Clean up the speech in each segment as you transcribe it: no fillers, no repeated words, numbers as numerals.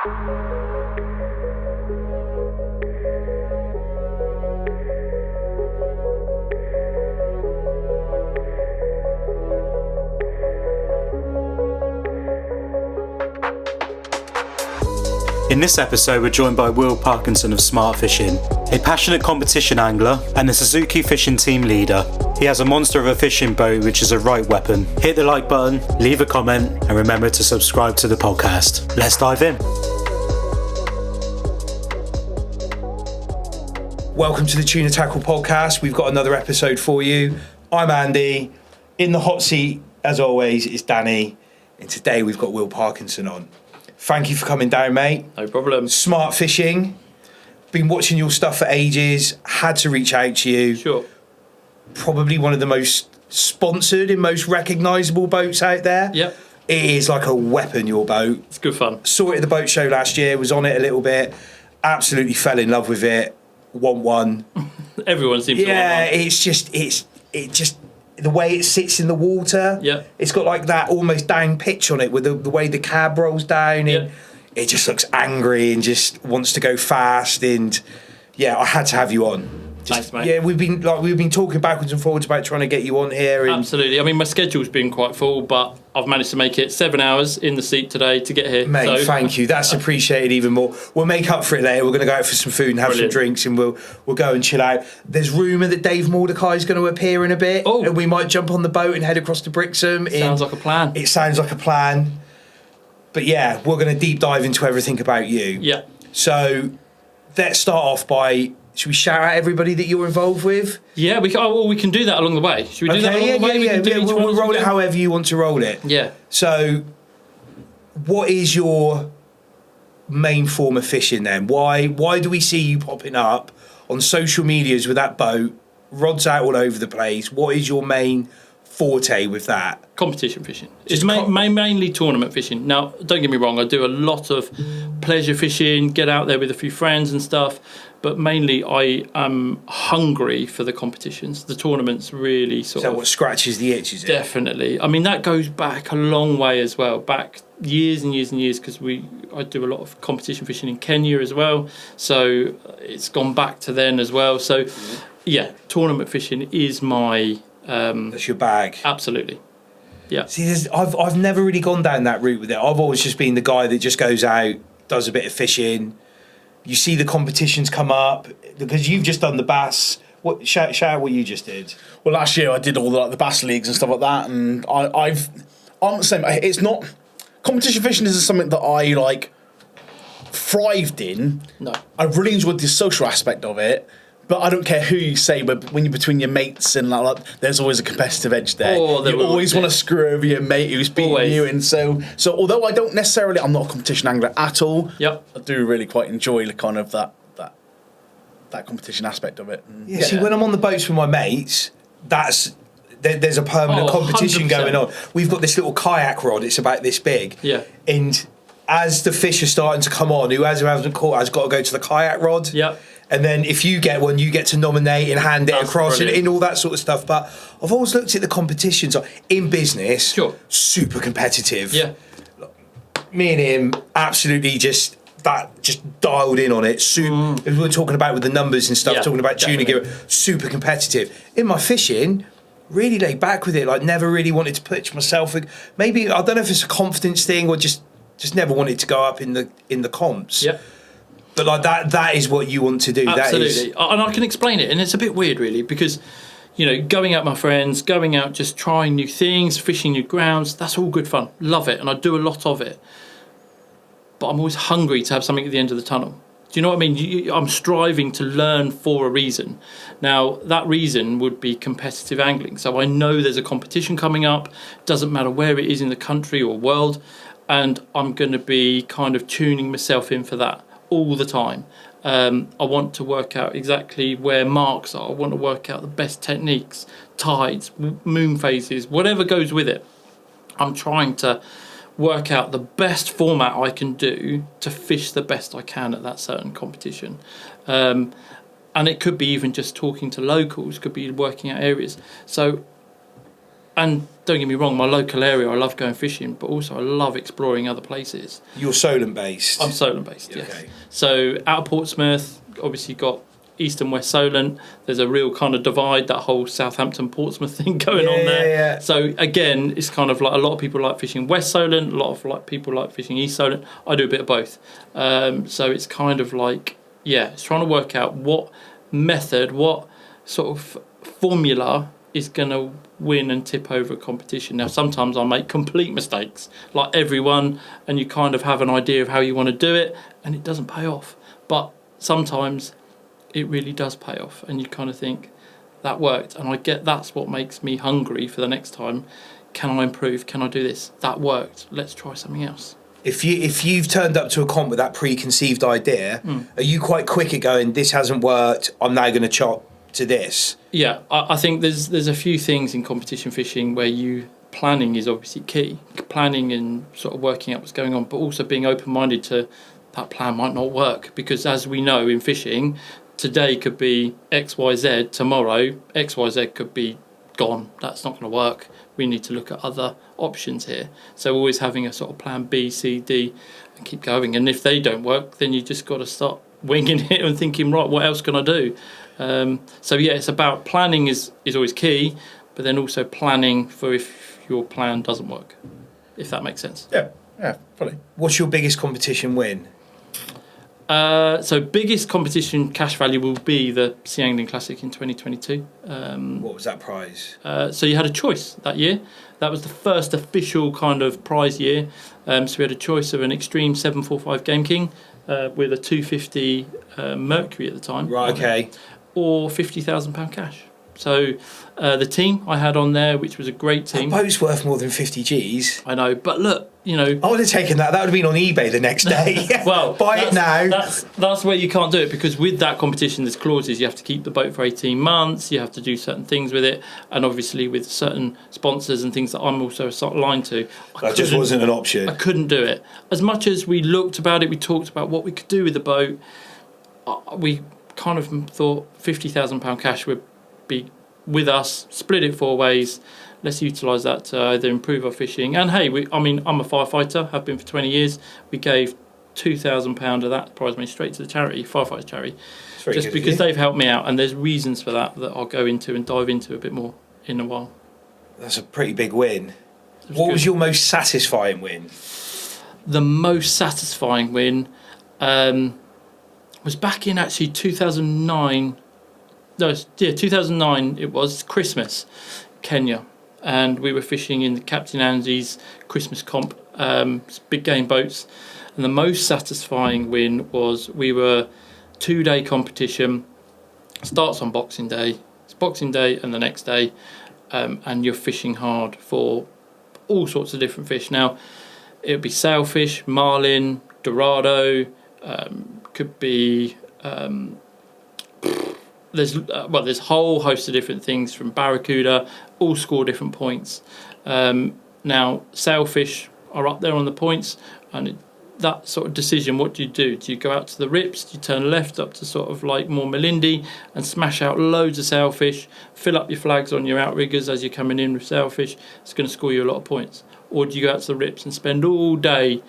In this episode, we're joined by Will Parkinson of Smart Fishing, a passionate competition angler and a Suzuki fishing team leader. He has a monster of a fishing boat, which is a right weapon. Hit the like button, leave a comment, and remember to subscribe to the podcast. Let's dive in. Welcome to the Tuna Tackle podcast. We've got another episode for you. I'm Andy. In the hot seat, as always, is Danny. And today we've got Will Parkinson on. Thank you for coming down, mate. No problem. Smart Fishing. Been watching your stuff for ages. Had to reach out to you. Sure. Probably one of the most sponsored and most recognisable boats out there. Yep. It is like a weapon, your boat. It's good fun. Saw it at the boat show last year. Was on it a little bit. Absolutely fell in love with it. Want one. Everyone seems to want one. Yeah, it's just the way it sits in the water. Yeah. It's got like that almost down pitch on it with the way the cab rolls down. Yeah. It just looks angry and just wants to go fast. And yeah, I had to have you on. Thanks, mate. Yeah, we've been talking backwards and forwards about trying to get you on here. And Absolutely. I mean, my schedule's been quite full, but I've managed to make it 7 hours in the seat today to get here. Mate, so, thank you. That's appreciated even more. We'll make up for it later. We're going to go out for some food and have Brilliant. some drinks, and we'll go and chill out. There's rumour that Dave Mordecai is going to appear in a bit, and we might jump on the boat and head across to Brixham. Sounds like a plan. It sounds like a plan. But yeah, we're going to deep dive into everything about you. Yeah. So let's start off by, should we shout out everybody that you're involved with? Yeah, we can do that along the way. Should we do that along the way? We'll roll it however you want to roll it. Yeah. So what is your main form of fishing then? Why do we see you popping up on social medias with that boat, rods out all over the place? What is your main forte with that? Competition fishing. It's mainly tournament fishing. Now, don't get me wrong, I do a lot of pleasure fishing, get out there with a few friends and stuff, but mainly I am hungry for the competitions. The tournaments really Is that what scratches the itch, is it? Definitely. I mean, that goes back a long way as well, back years and years and years, because I do a lot of competition fishing in Kenya as well, so it's gone back to then as well. So, yeah, tournament fishing is my... that's your bag. Absolutely. Yeah. See, I've never really gone down that route with it. I've always just been the guy that just goes out, does a bit of fishing. You see the competitions come up because you've just done the bass. Shout out what you just did. Well, last year I did all the bass leagues and stuff like that, and I'm the same. It's not competition fishing isn't something that I thrived in. No. I really enjoyed the social aspect of it. But I don't care who you say, but when you're between your mates and there's always a competitive edge there. You always want to screw over your mate who's beating you. And so although I'm not a competition angler at all, Yep. I do really quite enjoy the kind of that competition aspect of it. Yeah, see, when I'm on the boats with my mates, there's a permanent competition 100%. going on. We've got this little kayak rod, it's about this big. Yeah. And as the fish are starting to come on, who hasn't caught has got to go to the kayak rod. Yep. And then if you get one, you get to nominate and hand it That's across brilliant. and all that sort of stuff. But I've always looked at the competitions in business, Sure. super competitive. Yeah. Me and him absolutely just dialed in on it. We were talking about with the numbers and stuff, Yeah, talking about Tuna Gear, super competitive. In my fishing, really laid back with it, never really wanted to pitch myself. Maybe, I don't know if it's a confidence thing or just never wanted to go up in the comps. Yep. But that is what you want to do. Absolutely. And I can explain it, and it's a bit weird really, because going out with my friends, going out just trying new things, fishing new grounds, that's all good fun. Love it, and I do a lot of it. But I'm always hungry to have something at the end of the tunnel. Do you know what I mean? I'm striving to learn for a reason. Now, that reason would be competitive angling. So I know there's a competition coming up, doesn't matter where it is in the country or world, and I'm going to be kind of tuning myself in for that all the time. I want to work out exactly where marks are. I want to work out the best techniques, tides, moon phases, whatever goes with it. I'm trying to work out the best format I can do to fish the best I can at that certain competition. And it could be even just talking to locals, could be working out areas. So and don't get me wrong, my local area, I love going fishing, but also I love exploring other places. You're Solent based? I'm Solent based, yes. Okay. So out of Portsmouth, obviously got East and West Solent. There's a real kind of divide, that whole Southampton Portsmouth thing going on there. Yeah. So again, it's kind of like a lot of people like fishing West Solent, a lot of people like fishing East Solent. I do a bit of both. So it's kind of like, it's trying to work out what method, what sort of formula is going to win and tip over a competition. Now, sometimes I make complete mistakes, like everyone, and you kind of have an idea of how you want to do it, and it doesn't pay off. But sometimes it really does pay off, and you kind of think, that worked, and I get that's what makes me hungry for the next time. Can I improve? Can I do this? That worked. Let's try something else. If you've turned up to a comp with that preconceived idea, are you quite quick at going, this hasn't worked, I'm now going to chop to this? Yeah, I think there's a few things in competition fishing where planning is obviously key. Planning and sort of working out what's going on, but also being open-minded to that plan might not work, because as we know in fishing, today could be XYZ, tomorrow XYZ could be gone. That's not going to work. We need to look at other options here. So always having a sort of plan B, C, D, and keep going. And if they don't work, then you just got to start winging it and thinking, right, what else can I do? It's about planning is always key, but then also planning for if your plan doesn't work, if that makes sense. Yeah, fully. What's your biggest competition win? So biggest competition cash value will be the Sea Angling Classic in 2022. What was that prize? So you had a choice that year. That was the first official kind of prize year. So we had a choice of an Extreme 745 Game King with a 250 Mercury at the time. Right, okay. Or £50,000 cash. So the team I had on there, which was a great team. That boat's worth more than 50 G's. I know, but look, I would have taken that. That would have been on eBay the next day. Well, buy it now. That's where you can't do it, because with that competition, there's clauses. You have to keep the boat for 18 months. You have to do certain things with it, and obviously with certain sponsors and things that I'm also aligned to. That just wasn't an option. I couldn't do it. As much as we looked about it, we talked about what we could do with the boat. We kind of thought £50,000 cash would be with us, split it 4 ways. Let's utilise that to either improve our fishing. And hey, I'm a firefighter, have been for 20 years. We gave £2,000 of that prize money straight to the charity, firefighters charity, just because they've helped me out. And there's reasons for that I'll go into and dive into a bit more in a while. That's a pretty big win. What was your most satisfying win? The most satisfying win was back in actually 2009. No, 2009 it was, Christmas, Kenya. And we were fishing in the Captain Andy's Christmas comp, big game boats. And the most satisfying win was we were 2-day competition, starts on Boxing Day. It's Boxing Day and the next day, and you're fishing hard for all sorts of different fish. Now, it would be sailfish, marlin, dorado, could be... There's a whole host of different things, from barracuda, all score different points. Now, sailfish are up there on the points, and that sort of decision, what do you do? Do you go out to the rips? Do you turn left up to sort of like more Malindi and smash out loads of sailfish, fill up your flags on your outriggers as you're coming in with sailfish? It's going to score you a lot of points. Or do you go out to the rips and spend all day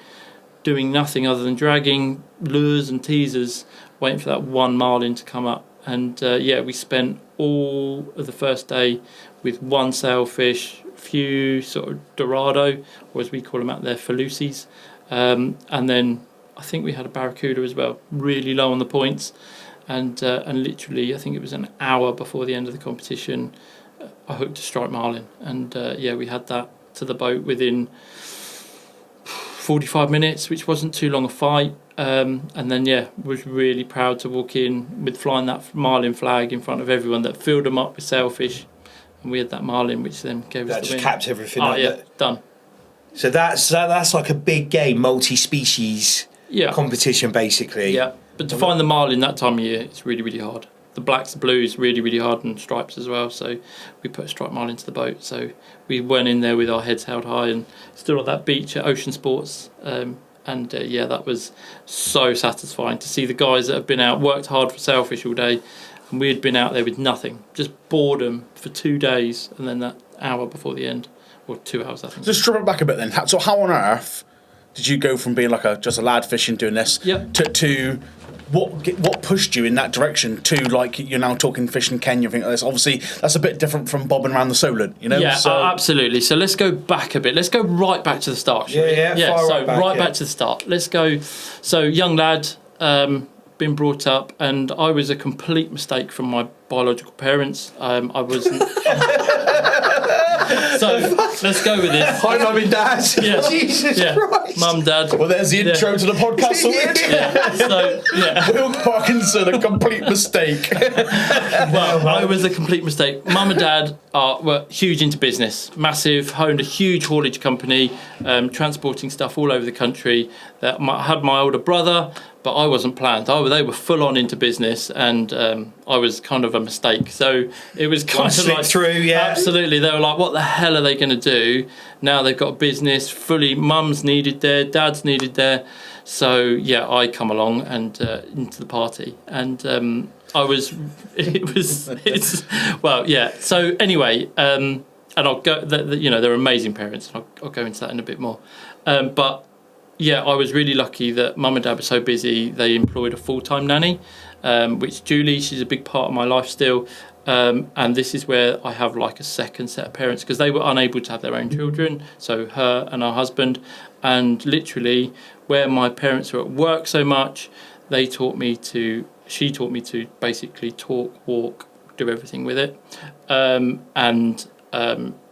doing nothing other than dragging lures and teasers, waiting for that one marlin to come up? And we spent all of the first day with one sailfish, few sort of dorado, or as we call them out there, falusis. And then I think we had a barracuda as well, really low on the points. And literally, I think it was an hour before the end of the competition, I hooked a striped marlin. And we had that to the boat within 45 minutes, which wasn't too long a fight. And then, was really proud to walk in with flying that marlin flag in front of everyone that filled them up with sailfish. And we had that marlin, which then gave us the win. That just capped everything up. Yeah, done. So that's like a big game, multi-species competition, basically. Yeah, but to find the marlin that time of year, it's really, really hard. The blacks, the blues, really, really hard, and stripes as well. So we put a striped marlin into the boat. So we went in there with our heads held high and stood on that beach at Ocean Sports. That was so satisfying to see the guys that have been out, worked hard for sailfish all day, and we had been out there with nothing, just boredom for 2 days, and then that hour before the end, or 2 hours, I think. Just strip it back a bit then. So how on earth did you go from being like just a lad fishing doing this to what pushed you in that direction to like you're now talking fishing Kenya? I think that's obviously that's a bit different from bobbing around the Solent, you know? Yeah, so, absolutely. So let's go back a bit. Let's go right back to the start. Yeah. So back to the start. Let's go. So young lad, been brought up, and I was a complete mistake from my biological parents. I wasn't. So let's go with this. Hi, mum and dad. Yeah. Jesus Christ. Mum, dad. well, there's the intro to the podcast. So Will Parkinson, a complete mistake. Well, I was a complete mistake. Mum and dad were huge into business, massive, owned a huge haulage company, transporting stuff all over the country. I had my older brother, but I wasn't planned. They were full on into business, and I was kind of a mistake. So it was kind of like through, yeah. Absolutely. They were like, "What the hell are they going to do now? They've got a business fully. Mum's needed there, dad's needed there." So yeah, I come along and into the party, and well, yeah. So anyway, and I'll go. They're amazing parents, and I'll go into that in a bit more. But yeah, I was really lucky that mum and dad were so busy. They employed a full-time nanny, which Julie, she's a big part of my life still. And this is where I have like a second set of parents, because they were unable to have their own children. So her and her husband, and literally where my parents were at work so much, she taught me to basically talk, walk, do everything with it. And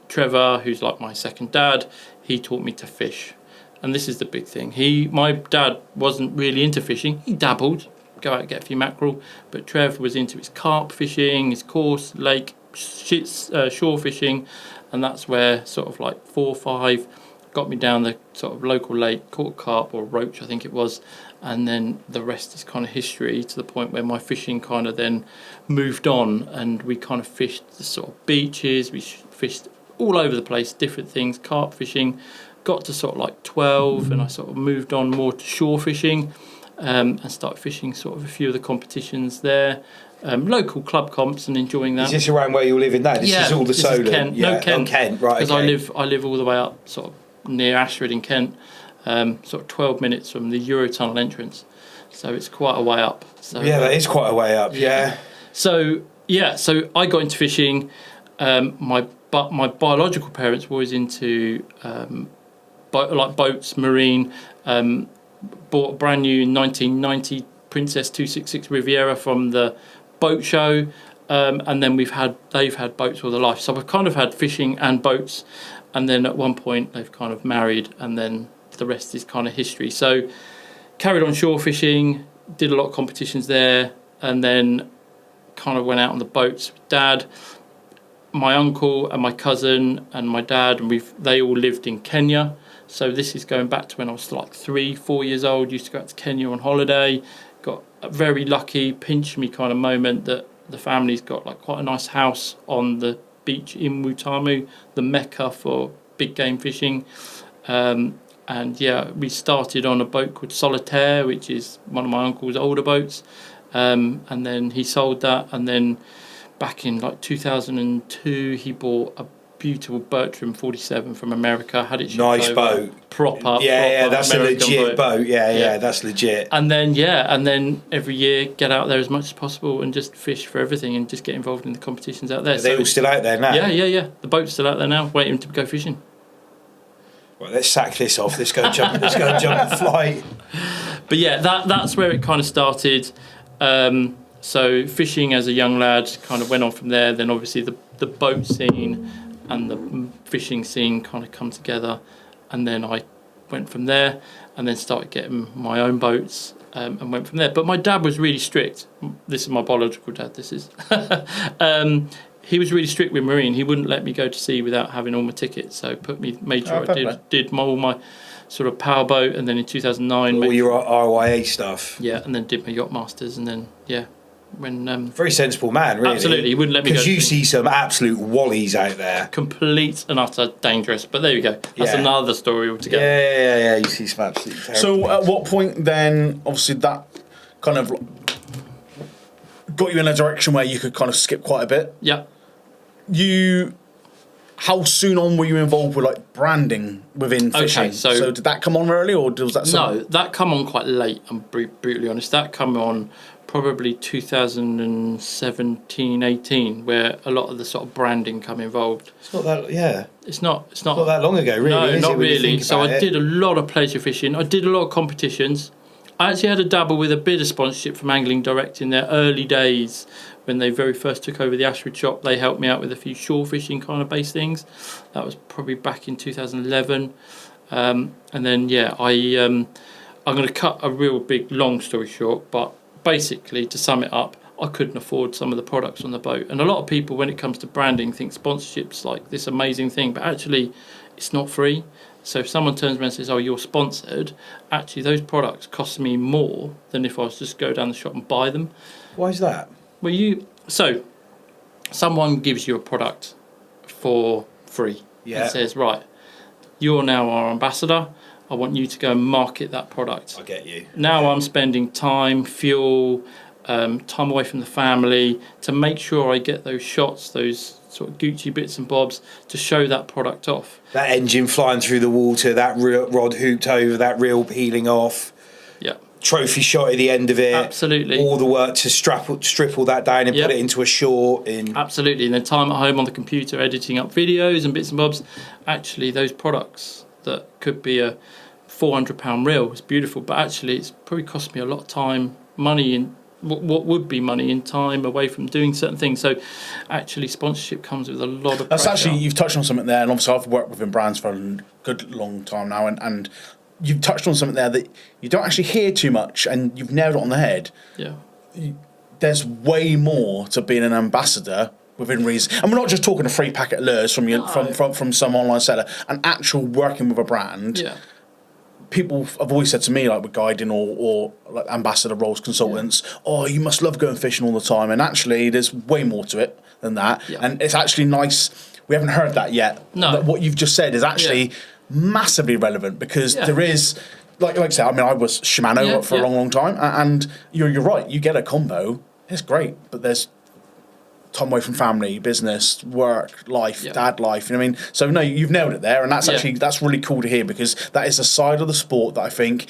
Trevor, who's like my second dad, he taught me to fish. And this is the big thing. My dad wasn't really into fishing. He dabbled, go out and get a few mackerel. But Trev was into his carp fishing, his coarse, lake, shore fishing. And that's where sort of like 4 or 5 got me down the sort of local lake, caught a carp or a roach, I think it was. And then the rest is kind of history, to the point where my fishing kind of then moved on, and we kind of fished the sort of beaches. We fished all over the place, different things, carp fishing. Got to sort of like 12, and I sort of moved on more to shore fishing, and started fishing sort of a few of the competitions there, local club comps, and enjoying that. Is this around where you're living now? This is all the Solent? Kent. Yeah. No, Kent. Oh, Kent, right. Because I live all the way up sort of near Ashford in Kent, sort of 12 minutes from the Eurotunnel entrance. So it's quite a way up. So, yeah, that is quite a way up, yeah. So I got into fishing. My biological parents were always into boats, marine. Bought a brand new 1990 Princess 266 Riviera from the boat show, and then they've had boats all their life. So I've kind of had fishing and boats, and then at one point they've kind of married, and then the rest is kind of history. So carried on shore fishing, did a lot of competitions there, and then kind of went out on the boats with Dad. My uncle and my cousin and my dad, and they all lived in Kenya. So this is going back to when I was like 3-4 years old. Used to go out to Kenya on holiday. Got a very lucky pinch me kind of moment that the family's got like quite a nice house on the beach in Wutamu, the mecca for big game fishing. And yeah, we started on a boat called Solitaire, which is one of my uncle's older boats. And then he sold that, and then back in like 2002, he bought a beautiful Bertram 47 from America. Had it shipped nice over, boat, proper. That's American a legit boat. Yeah, that's legit. And then every year get out there as much as possible and just fish for everything, and just get involved in the competitions out there. Are they all still out there now? Yeah. The boat's still out there now, waiting to go fishing. Well, let's sack this off. Let's go and jump the flight. But yeah, that's where it kind of started. So fishing as a young lad kind of went on from there. Then obviously the boat scene and the fishing scene kind of come together, and then I went from there, and then started getting my own boats, and went from there. But my dad was really strict. This is my biological dad. This is. He was really strict with marine. He wouldn't let me go to sea without having all my tickets. So made sure I did all my sort of powerboat, and then in 2009 all your RYA stuff. Yeah, and then did my yacht masters, and then when very sensible man, really. Absolutely, he wouldn't let me go. Because you see some absolute wallies out there, complete and utter dangerous. But there you go. That's another story altogether. Yeah. You see some absolutely terrible. So at what point then? Obviously that kind of got you in a direction where you could kind of skip quite a bit. Yeah. You how soon on were you involved with like branding within fishing? Okay, so did that come on early, or was that no? That come on quite late. I'm brutally honest. That come on probably 2017, 18, where a lot of the sort of branding come involved. It's not that, yeah. It's not that long ago, really. No, is not it, when you really. think So about I it? did a lot of pleasure fishing. I did a lot of competitions. I actually had a dabble with a bit of sponsorship from Angling Direct in their early days when they very first took over the Ashford shop. They helped me out with a few shore fishing kind of based things. That was probably back in 2011. And then, I'm going to cut a real big, long story short, but basically, to sum it up, I couldn't afford some of the products on the boat. And a lot of people, when it comes to branding, think sponsorship's like this amazing thing, but actually, it's not free. So if someone turns around and says, oh, you're sponsored, actually those products cost me more than if I was just go down the shop and buy them. Why is that? Well, someone gives you a product for free. Yeah. And says, right, you're now our ambassador. I want you to go and market that product. I get you. Now I'm spending time, fuel, time away from the family to make sure I get those shots, those sort of Gucci bits and bobs to show that product off. That engine flying through the water, that rod hooped over, that reel peeling off. Yeah. Trophy shot at the end of it. Absolutely. All the work to strip all that down and Yep. put it into a short. Absolutely. And then time at home on the computer editing up videos and bits and bobs. Actually, those products that could be a £400 reel is beautiful, but actually it's probably cost me a lot of time, money, and what would be money in time away from doing certain things. So actually sponsorship comes with a lot of That's pressure. actually, you've touched on something there, and obviously I've worked within brands for a good long time now, and you've touched on something there that you don't actually hear too much, and you've nailed it on the head. Yeah. There's way more to being an ambassador within reason, and we're not just talking a free packet of lures from from some online seller. An actual working with a brand. Yeah. People have always said to me, like with guiding or like ambassador roles, consultants, oh, you must love going fishing all the time. And actually, there's way more to it than that. Yeah. And it's actually nice. We haven't heard that yet. No. But what you've just said is actually massively relevant because there is, like I said, I mean, I was Shimano for a long time. And you're right. You get a combo. It's great. But there's time away from family, business, work, life, dad life. You know what I mean? So no, you've nailed it there, and that's actually that's really cool to hear because that is a side of the sport that I think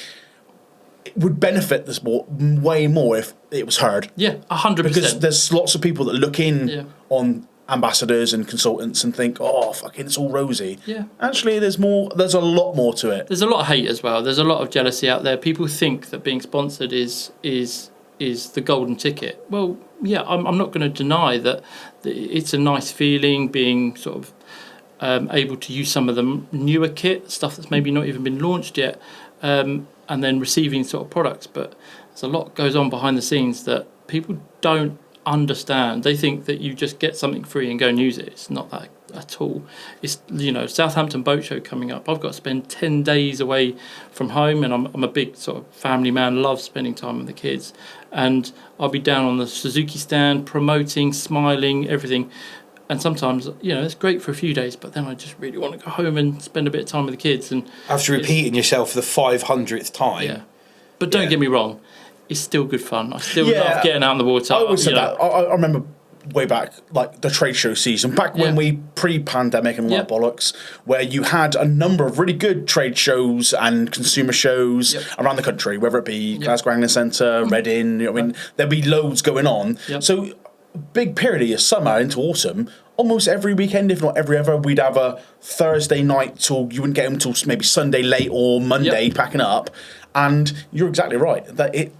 would benefit the sport way more if it was heard. Yeah, 100%. Because there's lots of people that look in on ambassadors and consultants and think, oh, fucking, it's all rosy. Yeah. Actually, there's more. There's a lot more to it. There's a lot of hate as well. There's a lot of jealousy out there. People think that being sponsored is the golden ticket. Well, yeah, I'm not going to deny that it's a nice feeling being sort of able to use some of the newer kit, stuff that's maybe not even been launched yet, and then receiving sort of products. But there's a lot goes on behind the scenes that people don't understand. They think that you just get something free and go and use it. It's not that at all. It's, Southampton Boat Show coming up. I've got to spend 10 days away from home, and I'm a big sort of family man, love spending time with the kids, and I'll be down on the Suzuki stand promoting, smiling, everything. And sometimes, it's great for a few days, but then I just really want to go home and spend a bit of time with the kids. And after repeating yourself for the 500th time. Yeah. But don't get me wrong, it's still good fun. I still love getting out in the water. I always said that. I remember way back, like the trade show season, back when we pre-pandemic and all that bollocks, where you had a number of really good trade shows and consumer shows around the country, whether it be Glasgow Angling Centre, Reading, there'd be loads going on. So big period of your summer into autumn, almost every weekend, if not every other, we'd have a Thursday night till you wouldn't get them till maybe Sunday late or Monday packing up. And you're exactly right that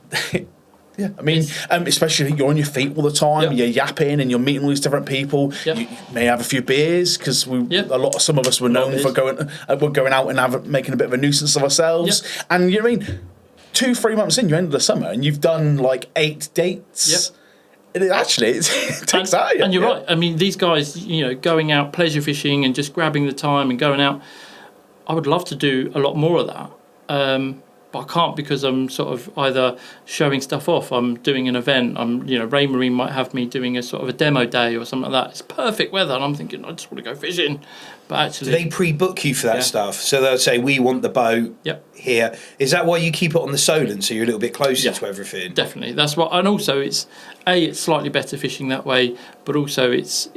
yeah, I mean, especially if you're on your feet all the time, you're yapping and you're meeting all these different people. You may have a few beers because some of us were known for going out and making a bit of a nuisance of ourselves. And you know what I mean, 2-3 months in, you end of the summer and you've done like 8 dates. It takes out of you. And you're right. I mean, these guys, going out pleasure fishing and just grabbing the time and going out. I would love to do a lot more of that. but I can't because I'm sort of either showing stuff off, I'm doing an event, Ray Marine might have me doing a sort of a demo day or something like that. It's perfect weather, and I'm thinking I just want to go fishing, but actually, do they pre-book you for that stuff? So they'll say we want the boat here. Is that why you keep it on the Solent, so you're a little bit closer to everything? Definitely, that's what. And also, it's slightly better fishing that way, but also it's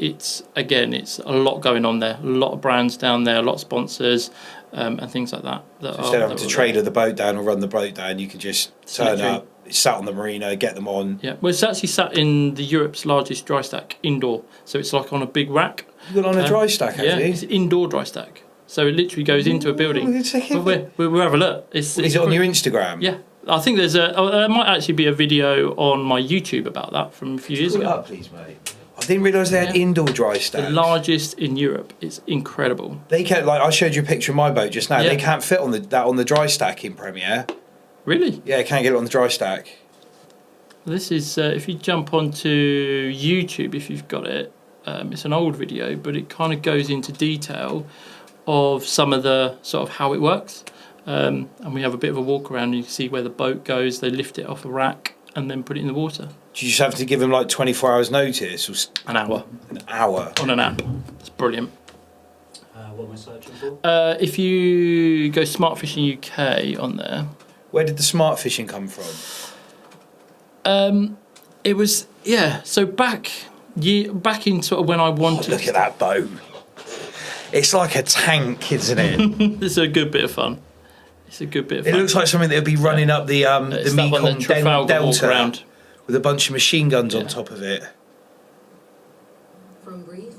a lot going on there, a lot of brands down there, a lot of sponsors. And things like that. So instead of having to trailer the boat down or run the boat down, you can just turn up, it's sat on the marina, get them on. Yeah, well, it's actually sat in Europe's largest dry stack indoor, so it's like on a big rack. You got on a dry stack, have you? It's an indoor dry stack, so it literally goes into a building. We'll have a look. Is it on your Instagram? Yeah, I think there might actually be a video on my YouTube about that from a few years ago. Up, please, mate. I didn't realise they had indoor dry stacks. The largest in Europe. It's incredible. They can't, like I showed you a picture of my boat just now. Yeah. They can't fit on the dry stack in Premiere. Really? Yeah, can't get it on the dry stack. This is if you jump onto YouTube, if you've got it. It's an old video, but it kind of goes into detail of some of the sort of how it works. And we have a bit of a walk around, and you can see where the boat goes. They lift it off a rack and then put it in the water. Do you just have to give them like 24 hours notice? Or an hour. An hour? On an app. It's brilliant. What am I searching for? If you go Smart Fishing UK on there. Where did the smart fishing come from? It was, so back in sort of when I wanted... look at that boat. It's like a tank, isn't it? It's a good bit of fun. It looks like something that would be running up the Mekong Delta with a bunch of machine guns on top of it. From brief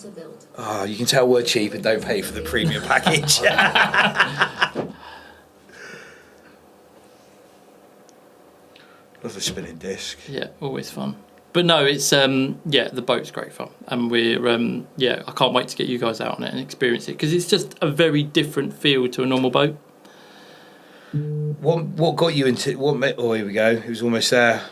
to build. Oh, you can tell we're cheap and don't pay for the premium package. Love a spinning disc. Yeah, always fun. But no, it's the boat's great fun, and we're I can't wait to get you guys out on it and experience it, because it's just a very different feel to a normal boat. What got you into oh, here we go. It was almost there.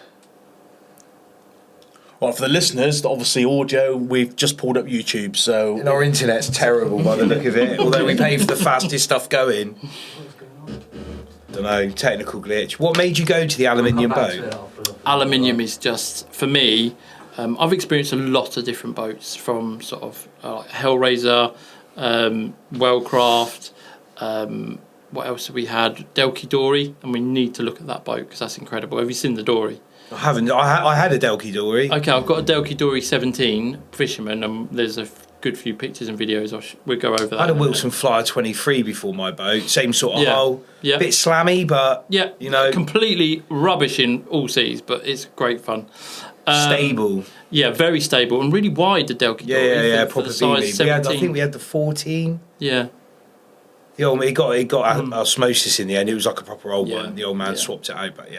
Well, for the listeners, obviously audio, we've just pulled up YouTube, so... And our internet's terrible by the look of it, although we pay for the fastest stuff going. Don't know, technical glitch. What made you go to the aluminium boat? Aluminium is just, for me, I've experienced a lot of different boats, from sort of Hellraiser, Wellcraft, what else have we had? Delky Dory, and we need to look at that boat because that's incredible. Have you seen the Dory? I haven't. I had a Delky Dory. Okay, I've got a Delky Dory 17 Fisherman, and there's a good few pictures and videos. We'll go over that. I had a Wilson Flyer 23 before my boat. Same sort of hull. Yeah. Bit slammy, but completely rubbish in all seas, but it's great fun. Stable. Yeah, very stable and really wide. The Delky Dory. Yeah, proper size. I think we had the 14. Yeah. It got osmosis in the end. It was like a proper old one. The old man swapped it out, but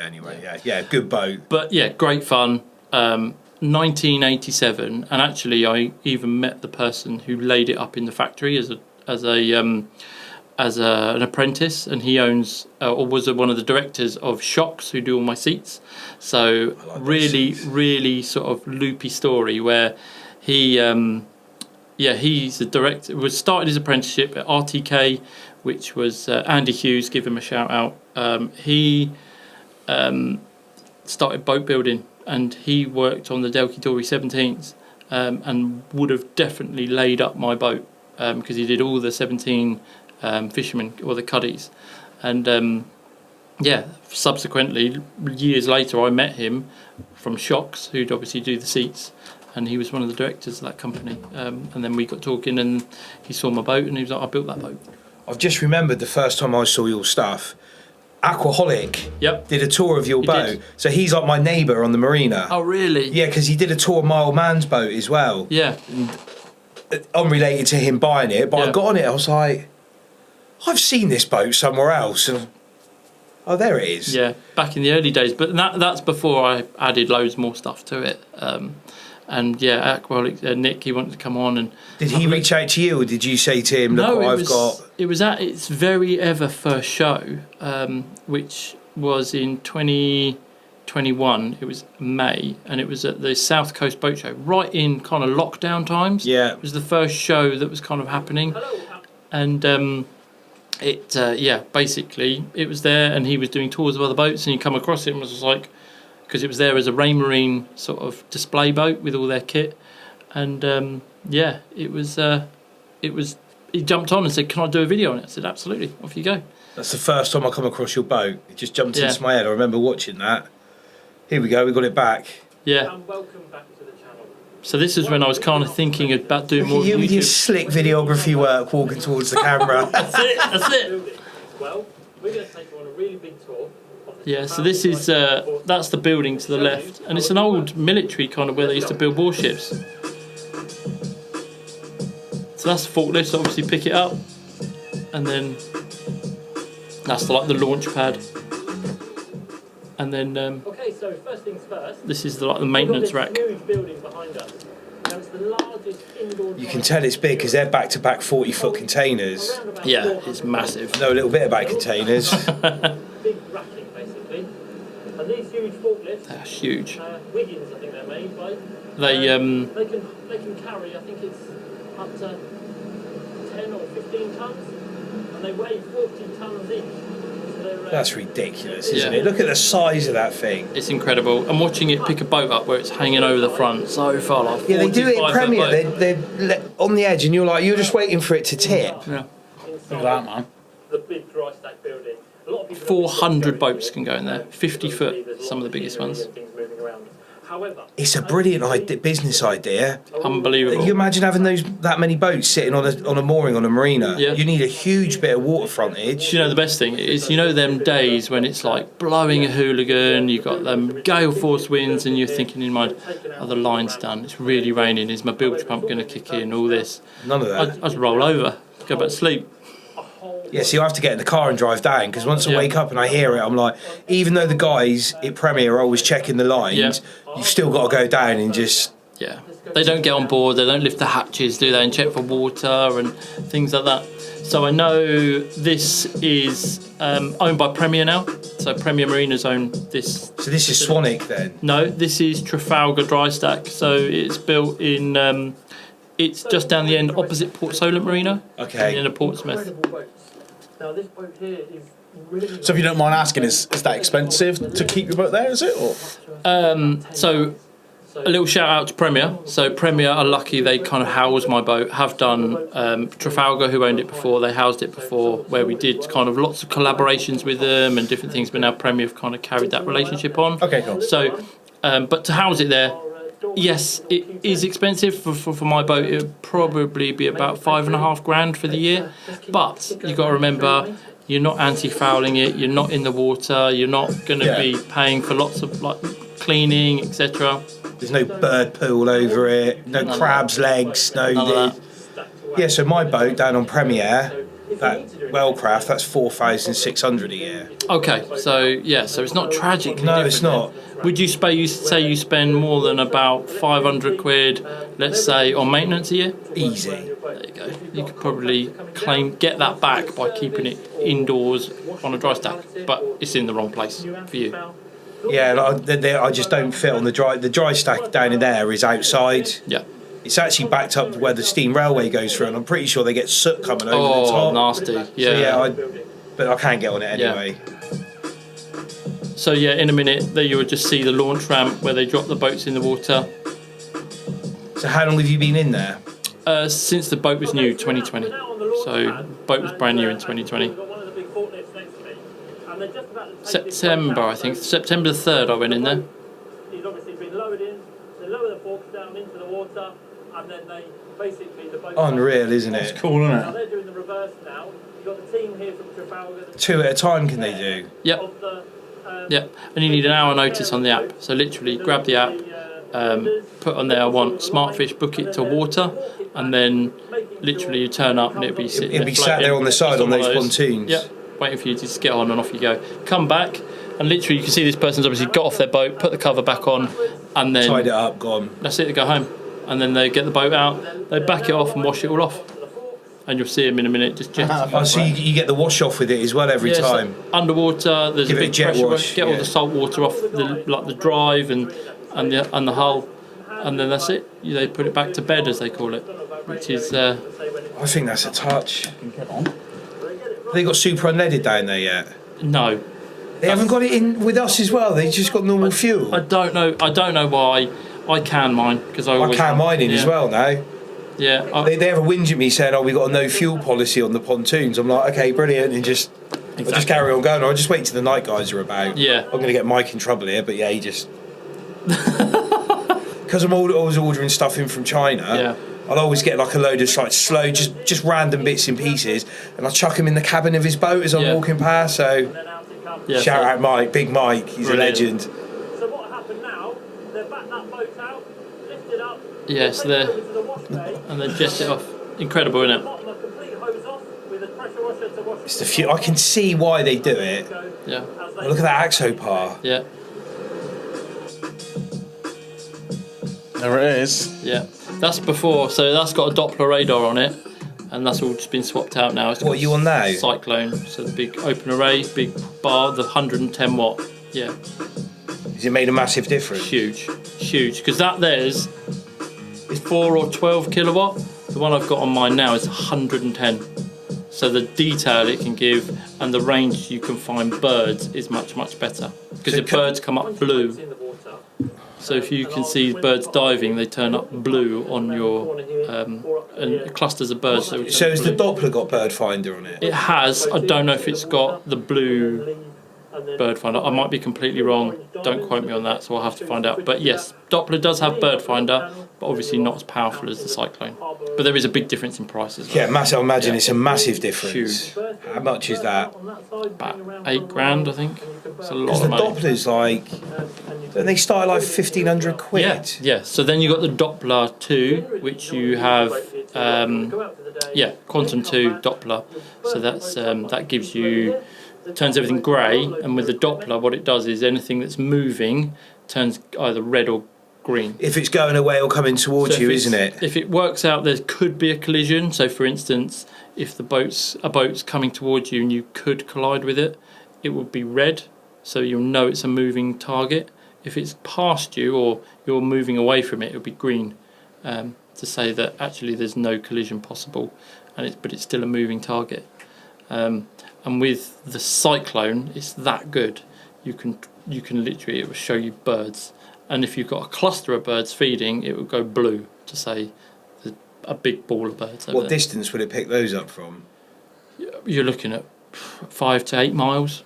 good boat. But yeah, great fun. 1987, and actually, I even met the person who laid it up in the factory as an apprentice, and he owns or was one of the directors of Shocks, who do all my seats. So really sort of loopy story where he. He's the director. Started his apprenticeship at RTK, which was Andy Hughes. Give him a shout out. He started boat building, and he worked on the Delky Dory 17s, and would have definitely laid up my boat because he did all the 17 fishermen or the cuddies, and subsequently years later I met him from Shocks, who'd obviously do the seats. And he was one of the directors of that company. And then we got talking, and he saw my boat, and he was like, I built that boat. I've just remembered the first time I saw your stuff. Aquaholic did a tour of your boat. Did. So he's like my neighbour on the marina. Oh, really? Yeah, because he did a tour of my old man's boat as well. Yeah. And, unrelated to him buying it, but I got on it, I was like, I've seen this boat somewhere else. And oh, there it is. Yeah, back in the early days. But that's before I added loads more stuff to it. And Aquaholic, Nick, he wanted to come on. And did he reach out to you, or did you say to him, look what I've got? It was at its very ever first show, which was in 2021. It was May, and it was at the South Coast Boat Show, right in kind of lockdown times. Yeah. It was the first show that was kind of happening. And basically it was there, and he was doing tours of other boats, and you come across it and was just like, because it was there as a Rain Marine sort of display boat with all their kit, and it was. He jumped on and said, "Can I do a video on it?" I said, "Absolutely, off you go." That's the first time I come across your boat. It just jumped into my head. I remember watching that. Here we go. We got it back. Yeah. And welcome back to the channel. So this is when I was kind of thinking about doing more You YouTube. with your slick videography work, walking towards the camera. That's it. Well, we're going to take you on a really big tour. Yeah, so this is that's the building to the left, and it's an old military kind of where they used to build warships. So that's the forklift, so obviously pick it up, and then that's like the launch pad, and then Okay, so first things first. this is the maintenance rack. Huge building behind us. Now it's the largest indoor. You can tell it's big because they're back-to-back 40-foot containers. Yeah, it's massive. Know a little bit about containers. Big racking, basically. And these huge forklifts. They're huge. Wiggins, I think they're made by. They They can carry. I think it's up to 10 or 15 tons, and they weigh 40 tons each. So they're, That's ridiculous, isn't Yeah. it? Look at the size of that thing. It's incredible. And watching it pick a boat up where it's hanging over the front so far, like Yeah, they do it in 45 Premiere. foot boat. They're on the edge, and you're just waiting for it to tip. Yeah. inside Look at that, man. the big dry stack building. A lot of people 400 boats can go in there. 50 foot, some of the biggest ones. Things moving around. However, It's a brilliant business idea. Unbelievable. You imagine having that many boats sitting on a mooring on a marina. Yeah. You need a huge bit of water frontage. You know, the best thing is, you know, them days when it's like blowing a hooligan, you've got them gale force winds, and you're thinking in mind, oh, the line's done, it's really raining, is my bilge pump going to kick in, all this. None of I that. just roll over, go back to sleep. Yeah, so you have to get in the car and drive down, because once I Yeah. wake up and I hear it, I'm like, even though the guys at Premier are always checking the lines, Yeah. you've still got to go down and just... Yeah. They don't get on board, they don't lift the hatches, do they, and check for water and things like that. So I know this is owned by Premier now. So Premier Marinas own this. So this is Swanwick then? No, this is Trafalgar Dry Stack. So it's built in. It's just down the end, opposite Port Solent Marina. Okay. In the end of Portsmouth. incredible boats. Now this boat here is really. So if you don't mind asking, is that expensive to keep your boat there, is it? Or? So a little shout out to Premier. So Premier are lucky they kind of house my boat. Have done Trafalgar, who owned it before. They housed it before, where we did kind of lots of collaborations with them and different things. But now Premier have kind of carried that relationship on. Okay, cool. So, but to house it there, yes, it is expensive for my boat. It would probably be about $5,500 for the year. But you've got to remember, you're not anti-fouling it. You're not in the water. You're not going to be paying for lots of like cleaning, etc. There's no bird poo all over it, no crab's legs, None of that. Yeah, so my boat down on Premier, that Wellcraft, that's 4,600 a year. Okay, so yeah, so it's not tragically No, different it's not. then. Would you say you spend more than about £500, let's say, on maintenance a year? Easy. There you go. You could probably get that back by keeping it indoors on a dry stack, but it's in the wrong place for you. Yeah, I just don't fit on the dry stack down in there is outside. Yeah. It's actually backed up to where the steam railway goes through, and I'm pretty sure they get soot coming over the Oh, top. nasty. Yeah. So yeah, but I can't get on it anyway. So yeah, in a minute, there you would just see the launch ramp where they drop the boats in the water. So how long have you been in there? Since the boat was new, 2020. So boat was brand new in 2020. September, I think. September the 3rd I went in there. He's obviously been lowered in. They lower the forks down into the water, and then they basically the boat. Unreal, isn't It's it? cool, isn't Now it? they're doing the reverse now. You've got the team here from Trafalgar. Two at a time can they do? Yep. Of the, Yep. And you need an hour notice on the app. So literally grab the app, put on there I want Smartfish, book it to water, and then literally you turn up and it'll be sitting It'll be sat there on the side just on one those of pontoons. Yep. Waiting for you to just get on and off you go. Come back and literally you can see this person's obviously got off their boat, put the cover back on, and then Tied it up, gone. that's it, they go home. And then they get the boat out, they back it off and wash it all off. And you'll see them in a minute just jet. Oh, so you get the wash off with it as well every Yeah, so time. underwater, there's Give a it a big jet pressure wash, get all yeah. the salt water off the drive and the hull, and then that's it. They put it back to bed, as they call it, which is I think that's a touch. They got super unleaded down there yet? No. They haven't got it in with us as well. They just got normal fuel. I don't know why. I can mine because I can mine in as well now. Yeah. They have a whinge at me saying, "Oh, we got a no fuel policy on the pontoons." I'm like, "Okay, brilliant," and just carry on going. I'll just wait till the night guys are about. Yeah. I'm going to get Mike in trouble here, but yeah, he just because I'm always ordering stuff in from China. Yeah. I'll always get like a load of like slow, just random bits and pieces, and I'll chuck him in the cabin of his boat as I'm walking past. So shout out Mike, Big Mike, he's a legend. So what happened now? They backed that boat out, lifted up. Yes, and then jet it off. Incredible, isn't it? It's the fuel. I can see why they do it. Yeah. Look at that Axopar. Yeah. There it is. Yeah. That's before, so that's got a Doppler radar on it, and that's all just been swapped out now. What are you on now? Cyclone. So the big open array, big bar, the 110 watt. Yeah. Has it made a massive difference? Huge. Because that there's 4 or 12 kilowatt. The one I've got on mine now is 110. So the detail it can give and the range you can find birds is much, much better. Because the birds come up blue. So if you can see birds diving, they turn up blue on your and clusters of birds. So has the Doppler got bird finder on it? It has. I don't know if it's got the blue bird finder. I might be completely wrong. Don't quote me on that, so I'll have to find out. But yes, Doppler does have bird finder, but obviously not as powerful as the Cyclone. But there is a big difference in price as well. Yeah, massive. I imagine it's a massive difference. Huge. How much is that? About £8,000, I think. It's a lot Because of the money. Doppler's like, they start at like 1,500 quid. Yeah. So then you got the Doppler 2, which you have, Quantum 2 Doppler. So that's that gives you, turns everything grey, and with the Doppler, what it does is anything that's moving turns either red or green. If it's going away or coming towards you, isn't it? If it works out, there could be a collision. So, for instance, if a boat's coming towards you and you could collide with it, it would be red, so you'll know it's a moving target. If it's past you or you're moving away from it, it'll be green, to say that actually there's no collision possible, but it's still a moving target. And with the Cyclone, it's that good. You can literally, it will show you birds, and if you've got a cluster of birds feeding, it will go blue to say there's a big ball of birds over What there. distance would it pick those up from? You're looking at 5 to 8 miles,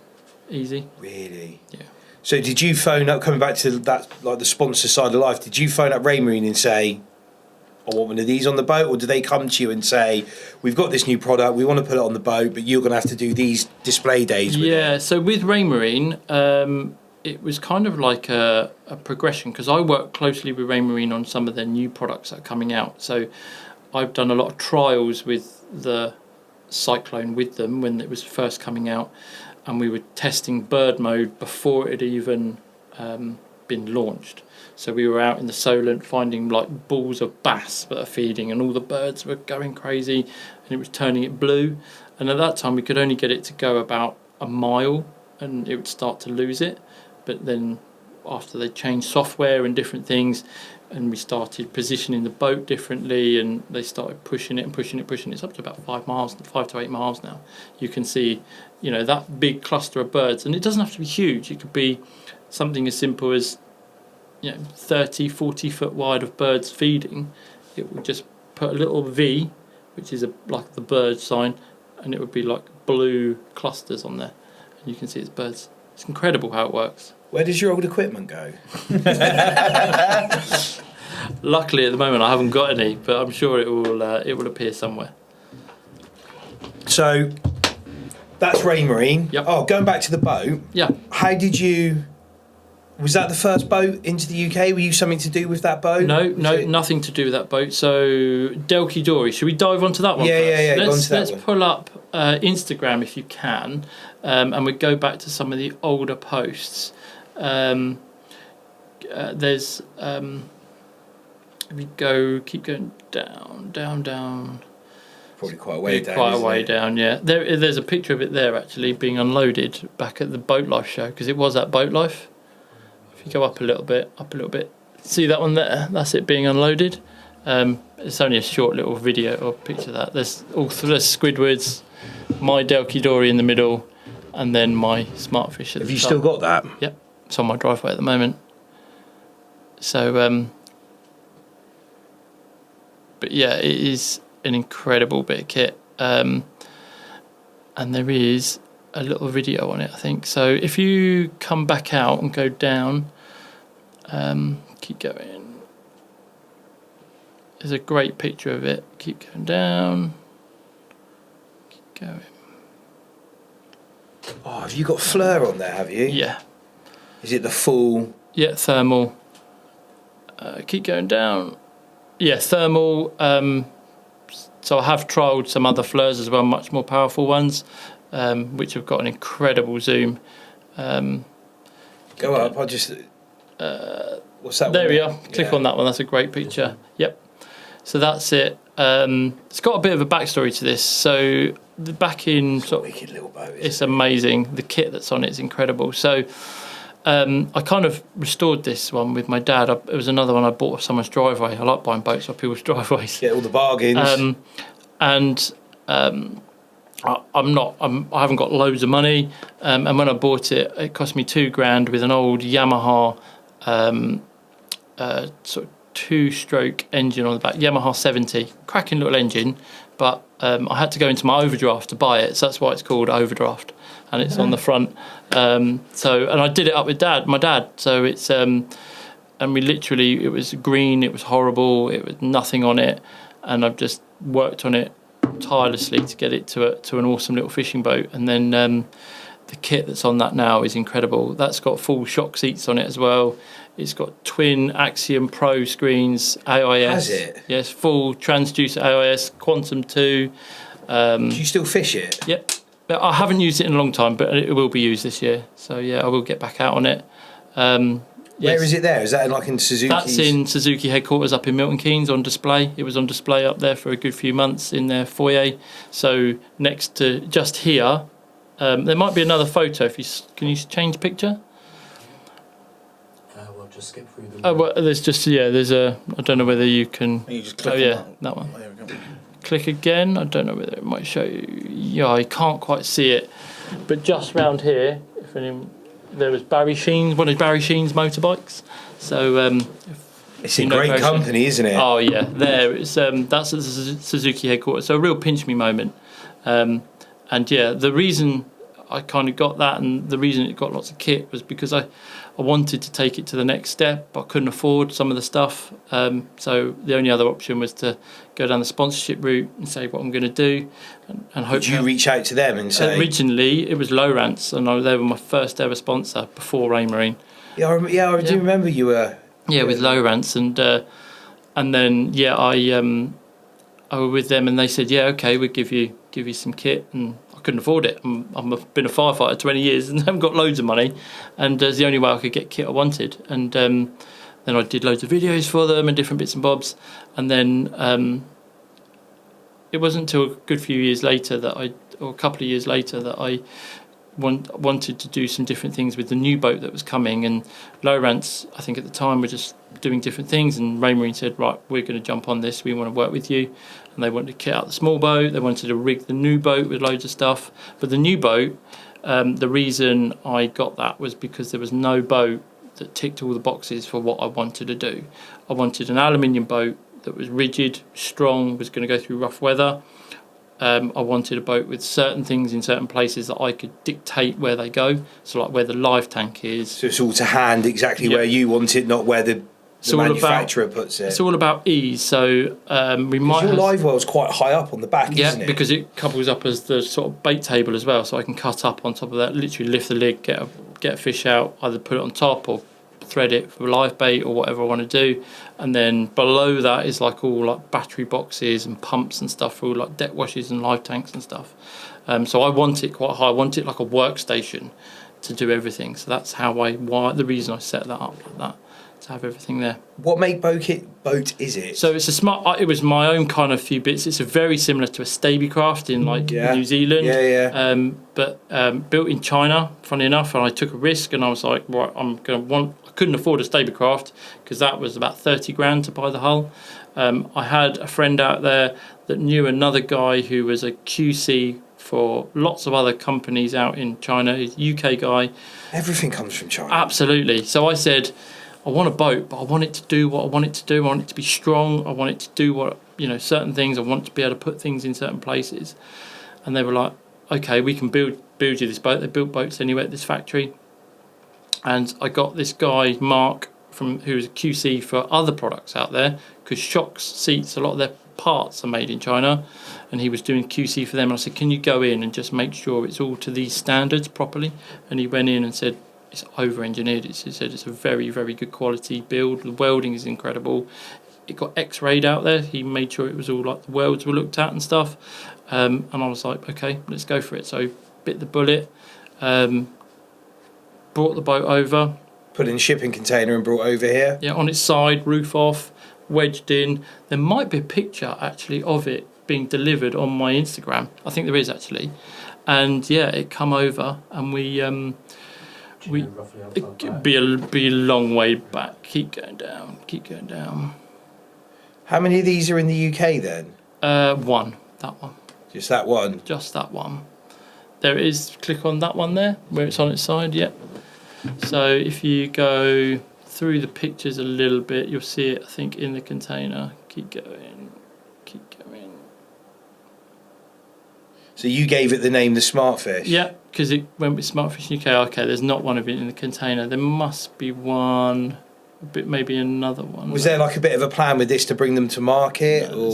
easy. Really? Yeah. So did you phone up, coming back to that, like the sponsor side of life, did you phone up Raymarine and say, I want one of these on the boat, or do they come to you and say, we've got this new product, we want to put it on the boat, but you're going to have to do these display days with it? So with Raymarine, it was kind of like a progression, because I work closely with Raymarine on some of their new products that are coming out. So I've done a lot of trials with the Cyclone with them when it was first coming out, and we were testing bird mode before it had even been launched. So we were out in the Solent finding like balls of bass that are feeding, and all the birds were going crazy and it was turning it blue. And at that time we could only get it to go about a mile and it would start to lose it. But then after they changed software and different things, and we started positioning the boat differently, and they started pushing it. It's up to about 5 to 8 miles now. You can see, that big cluster of birds, and it doesn't have to be huge. It could be something as simple as 30, 40 foot wide of birds feeding. It would just put a little V, which is like the bird sign, and it would be like blue clusters on there, and you can see it's birds. It's incredible how it works. Where does your old equipment go? Luckily at the moment I haven't got any, but I'm sure it will appear somewhere. So that's Raymarine. Yep. Oh, going back to the boat. Yeah. How did you? Was that the first boat into the UK? Were you something to do with that boat? No, nothing to do with that boat. So Delki Dory, should we dive onto that one first? Yeah. Let's pull up Instagram if you can, and we go back to some of the older posts. There's we keep going down. Probably quite a way down. Quite a way down, yeah. There's a picture of it there actually being unloaded back at the Boat Life show, because it was at Boat Life. If you go up a little bit, see that one there? That's it being unloaded. It's only a short little video or picture of that. There's Squidwards, my Delky Dory in the middle, and then my Smartfish at the top. Have you still got that? Yep, it's on my driveway at the moment. So, but yeah, it is an incredible bit of kit. And there is a little video on it, I think. So if you come back out and go down, keep going. There's a great picture of it. Keep going down. Keep going. Oh, have you got Fleur on there, have you? Yeah. Is it the full? Yeah, thermal. Keep going down. Yeah, thermal. So I have trialled some other Fleurs as well, much more powerful ones, which have got an incredible zoom. Go up, I'll just... what's that there one? we are. Click on that one, that's a great picture. Yep. So that's it. It's got a bit of a backstory to this. So back in... It's a wicked little boat, it's amazing. The kit that's on it is incredible. So I kind of restored this one with my dad. It was another one I bought off someone's driveway. I like buying boats off people's driveways. Get all the bargains. I haven't got loads of money, and when I bought it, it cost me £2,000 with an old Yamaha sort of 2-stroke engine on the back, Yamaha 70, cracking little engine, but I had to go into my overdraft to buy it, so that's why it's called Overdraft, and it's on the front. And I did it up with my dad. So it's and we literally, it was green, it was horrible, it was nothing on it, and I've just worked on it tirelessly to get it to an awesome little fishing boat. And then the kit that's on that now is incredible. That's got full shock seats on it as well. It's got twin Axiom Pro screens, AIS. Has it? Yes, full transducer AIS, Quantum 2. Do you still fish it? Yep. I haven't used it in a long time, but it will be used this year. So yeah, I will get back out on it. Where is it there? Is that like in Suzuki? That's in Suzuki headquarters up in Milton Keynes on display. It was on display up there for a good few months in their foyer. So next to just here, there might be another photo. Can you change picture? We'll just skip through them. Oh, well, there's a. I don't know whether you can. You just click Oh on yeah, that one. Oh, there we go. Click again. I don't know whether it might show you. Yeah, I can't quite see it, but just round here, there was Barry Sheen's, one of Barry Sheen's motorbikes. So it's a great company, isn't it? Oh yeah, there it's that's at the Suzuki headquarters. So a real pinch me moment. And yeah, the reason I kind of got that, and the reason it got lots of kit, was because I wanted to take it to the next step, but I couldn't afford some of the stuff. So the only other option was to go down the sponsorship route and say what I'm going to do, and hope. Did you reach out to them and say? Originally, it was Lowrance, and they were my first ever sponsor before Ray Marine. Yeah, I do remember you were. Yeah, with Lowrance, and then yeah, I was with them, and they said, yeah, okay, we'll give you some kit, and I couldn't afford it. I've been a firefighter 20 years and haven't got loads of money, and it's the only way I could get kit I wanted. And then I did loads of videos for them and different bits and bobs, and then it wasn't until a good few years later or a couple of years later that I wanted to do some different things with the new boat that was coming. And Lowrance, I think at the time, were just doing different things, and Ray Marine said, right, we're going to jump on this, we want to work with you. And they wanted to kit out the small boat, they wanted to rig the new boat with loads of stuff. But the new boat, the reason I got that was because there was no boat that ticked all the boxes for what I wanted to do. I wanted an aluminium boat that was rigid, strong, was going to go through rough weather. I wanted a boat with certain things in certain places that I could dictate where they go. So like where the live tank is. So it's all to hand exactly where you want it, not where the manufacturer puts it. It's all about ease. So we might. Your live well's quite high up on the back, isn't it? Yeah, because it couples up as the sort of bait table as well. So I can cut up on top of that, literally lift the lid, get a fish out, either put it on top or thread it for live bait or whatever I want to do. And then below that is like all like battery boxes and pumps and stuff for all like deck washes and live tanks and stuff. So I want it quite high. I want it like a workstation to do everything. So that's the reason I set that up like that, to have everything there. What make boat is it? So it's it was my own kind of few bits. It's very similar to a Stabicraft in like New Zealand. But built in China, funny enough, and I took a risk and I was like, right, I couldn't afford a Stabicraft because that was about 30 grand to buy the hull. I had a friend out there that knew another guy who was a QC for lots of other companies out in China. He's a UK guy. Everything comes from China. Absolutely. So I said, I want a boat, but I want it to do what I want it to do. I want it to be strong. I want it to do what, certain things. I want to be able to put things in certain places. And they were like, okay, we can build you this boat. They built boats anyway at this factory. And I got this guy, Mark, who's a QC for other products out there, because shocks, seats, a lot of their parts are made in China, and he was doing QC for them. And I said, can you go in and just make sure it's all to these standards properly? And he went in and said, it's over-engineered. He said it's a very, very good quality build. The welding is incredible. It got X-rayed out there. He made sure it was all like the welds were looked at and stuff. And I was like, okay, let's go for it. So bit the bullet, brought the boat over. Put in a shipping container and brought over here. Yeah, on its side, roof off, wedged in. There might be a picture actually of it being delivered on my Instagram. I think there is actually. And yeah, it come over and we it'd be a long way back. Keep going down. How many of these are in the UK then? One. That one. Just that one? Just that one. There it is. Click on that one there, where it's on its side, yeah. So if you go through the pictures a little bit, you'll see it, I think, in the container. Keep going. So you gave it the name the Smartfish? Yeah, because it went with Smartfish UK. Okay, there's not one of it in the container. There must be one, maybe another one. Was there like a bit of a plan with this to bring them to market? No,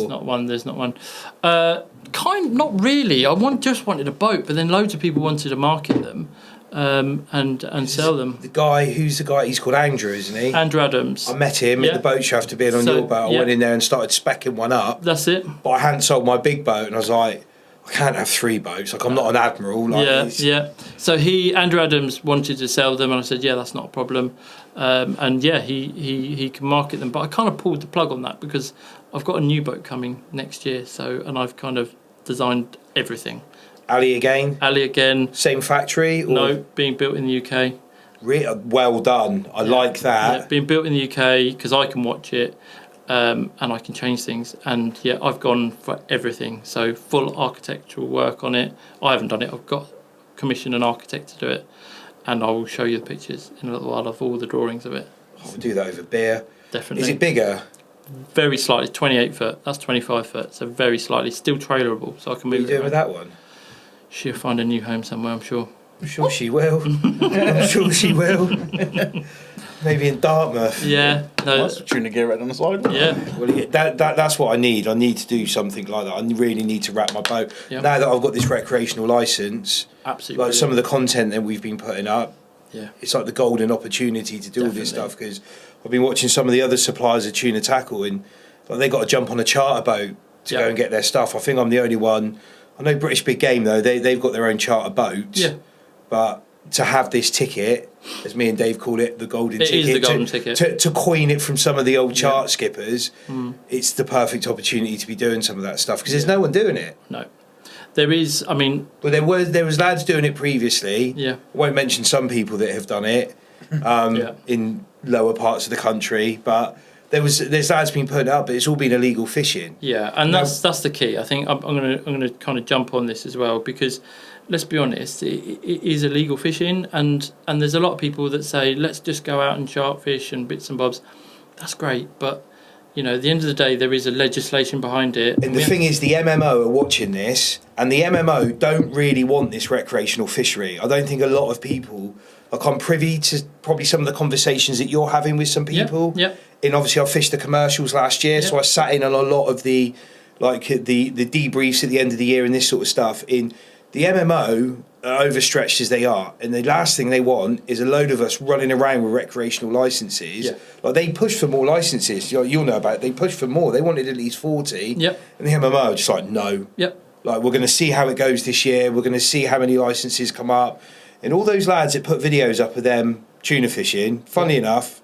there's not one. Not really. Just wanted a boat, but then loads of people wanted to market them and sell them. Who's the guy? He's called Andrew, isn't he? Andrew Adams. I met him at the boat show after being on your boat. I went in there and started speccing one up. That's it. But I hadn't sold my big boat, and I was like, I can't have 3 boats. Like, I'm not an admiral. Yeah. So Andrew Adams wanted to sell them, and I said, yeah, that's not a problem. And yeah, he can market them. But I kind of pulled the plug on that because I've got a new boat coming next year. And I've kind of designed everything. Ali again. Same factory? Or? No, being built in the UK. Well done. I like that. Yeah, being built in the UK because I can watch it. And I can change things, and yeah, I've gone for everything. So full architectural work on it. I haven't done it. I've got commissioned an architect to do it, and I will show you the pictures in a little while of all the drawings of it. I'll do that over beer. Definitely. Is it bigger? Very slightly. 28 foot. That's 25 foot. So very slightly. Still trailerable, so I can move. What are you doing with that one? She'll find a new home somewhere, I'm sure. I'm sure she will. I'm sure she will. Maybe in Dartmouth. Yeah. No. That's Tuna Gear right on the side. Yeah. Well, that's what I need. I need to do something like that. I really need to wrap my boat. Yep. Now that I've got this recreational licence, absolutely. Like some of the content that we've been putting up, yeah, it's like the golden opportunity to do all this stuff, because I've been watching some of the other suppliers of tuna tackle, and like, they got to jump on a charter boat to go and get their stuff. I think I'm the only one. I know British Big Game though, they've got their own charter boats. Yeah. But to have this ticket, as me and Dave call it, the golden ticket. It is the golden ticket. To coin it from some of the old chart skippers, it's the perfect opportunity to be doing some of that stuff, because there's no one doing it. No. There is, I mean... Well, there was lads doing it previously. Yeah. I won't mention some people that have done it in lower parts of the country, but there's lads been putting it up, but it's all been illegal fishing. Yeah, and that's the key. I think I'm gonna kind of jump on this as well, because let's be honest, it is illegal fishing, and there's a lot of people that say let's just go out and shark fish and bits and bobs. That's great, but you know, at the end of the day, there is a legislation behind it. And the thing is, the MMO are watching this, and the MMO don't really want this recreational fishery. I don't think a lot of people, like, I'm privy to probably some of the conversations that you're having with some people. Yeah. And obviously, I fished the commercials last year, so I sat in on a lot of the debriefs at the end of the year and this sort of stuff. In the MMO are overstretched as they are, and the last thing they want is a load of us running around with recreational licenses. Yeah. Like, they push for more licenses. You'll know about it. They push for more. They wanted at least 40. Yep. And the MMO are just like, no. Yep. Like, we're going to see how it goes this year. We're going to see how many licenses come up. And all those lads that put videos up of them tuna fishing, funnily enough,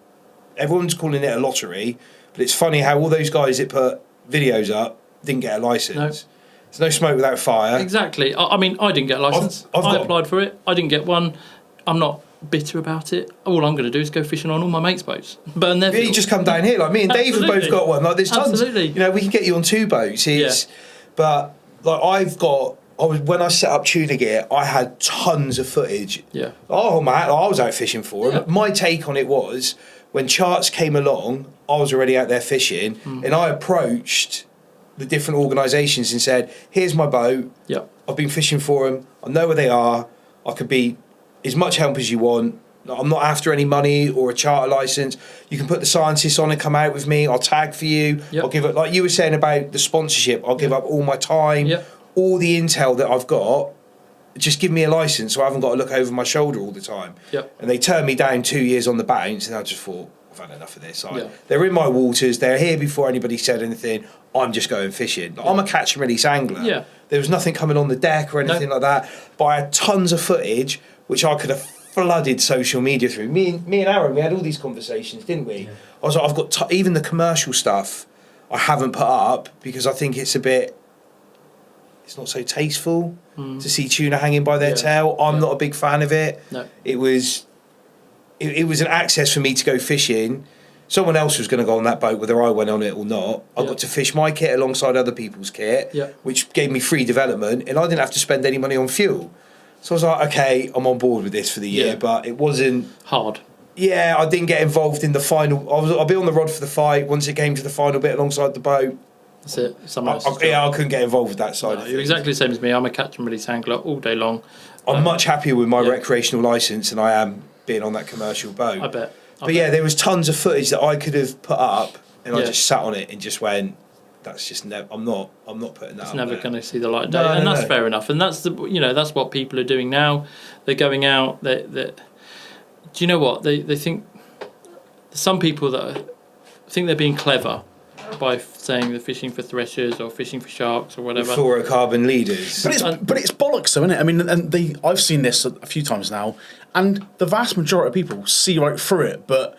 everyone's calling it a lottery, but it's funny how all those guys that put videos up didn't get a license. No. There's no smoke without fire. Exactly. I mean, I didn't get a licence. I applied for it. I didn't get one. I'm not bitter about it. All I'm going to do is go fishing on all my mates' boats. Burn their You just come down here. Like, me and Dave have both got one. Like, there's tons. Absolutely. You know, we can get you on 2 boats. But like, I've got when I set up Tuna Gear, I had tons of footage. Yeah. Oh man, I was out fishing for them. Yeah. My take on it was, when charts came along, I was already out there fishing, and I approached the different organisations and said, "Here's my boat. Yep. I've been fishing for them. I know where they are. I could be as much help as you want. I'm not after any money or a charter license. You can put the scientists on and come out with me. I'll tag for you. Yep. I'll give it, like you were saying about the sponsorship. I'll give up all my time, all the intel that I've got. Just give me a license so I haven't got to look over my shoulder all the time." Yep. And they turned me down 2 years on the bounce, and I just thought, I've had enough of this. They're in my waters. They're here before anybody said anything. I'm just going fishing. I'm a catch and release angler. Yeah. There was nothing coming on the deck or anything like that. But I had tons of footage which I could have flooded social media through. Me and Aaron, we had all these conversations, didn't we? Yeah. I was like, I've got even the commercial stuff I haven't put up because I think it's not so tasteful to see tuna hanging by their tail. I'm not a big fan of it. No. It was an access for me to go fishing. Someone else was going to go on that boat whether I went on it or not. I got to fish my kit alongside other people's kit, which gave me free development, and I didn't have to spend any money on fuel. So I was like, okay, I'm on board with this for the year, but it wasn't hard. Yeah, I didn't get involved in the final. I'll be on the rod for the fight once it came to the final bit alongside the boat. That's it. I couldn't get involved with that side. You're exactly the same as me. I'm a catch and release angler all day long. I'm much happier with my recreational licence than I am being on that commercial boat. I bet. But yeah, there was tons of footage that I could have put up, and I just sat on it and just went, "That's just never. I'm not putting that. It's up never there." going to see the light of day, and that's fair enough. And that's that's what people are doing now. They're going out. Do you know what they think? Some people think they're being clever by saying they're fishing for threshers or fishing for sharks or whatever. Fluorocarbon leaders. But it's bollocks, though, isn't it? I mean, and I've seen this a few times now, and the vast majority of people see right through it, but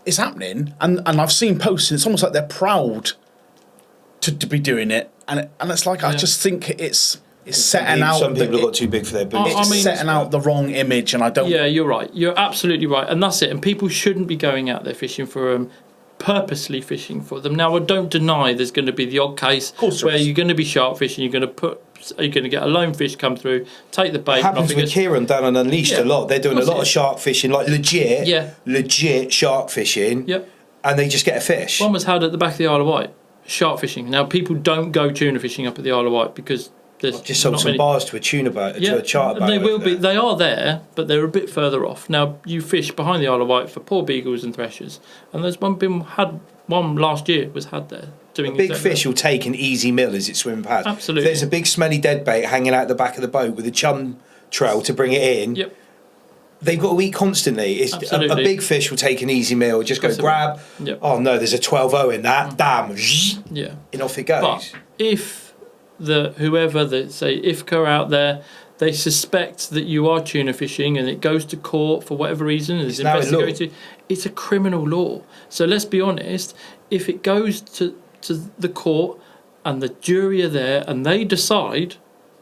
it's happening, and I've seen posts, and it's almost like they're proud to be doing it, and it's like I just think it's setting out. Some people have got too big for their boots. It's setting out the wrong image, and I don't. Yeah, you're right. You're absolutely right, and that's it. And people shouldn't be going out there fishing for them. Purposely fishing for them. Now, I don't deny there's going to be the odd case where you're going to be shark fishing. You're going to get a lone fish come through, take the bait. It happens with Kieran down on Unleashed a lot. They're doing a lot of shark fishing, like legit shark fishing. Yep. And they just get a fish. One was held at the back of the Isle of Wight, shark fishing. Now, people don't go tuna fishing up at the Isle of Wight because there's just sold some bars to a tuna boat, to a charter boat. They will be. They are there, but they're a bit further off. Now, you fish behind the Isle of Wight for poor beagles and threshers, and there's one last year was had there. Doing a big fish will take an easy mill as it's swimming past. Absolutely. If there's a big smelly dead bait hanging out the back of the boat with a chum trail to bring it in. Yep. They've got to eat constantly. A big fish will take an easy meal, just go grab. Yep. Oh no, there's a 12-0 in that. Damn. Yeah. And off it goes. But if whoever the say IFCA out there, they suspect that you are tuna fishing and it goes to court for whatever reason and is investigated, it's a criminal law. So let's be honest, if it goes to the court and the jury are there and they decide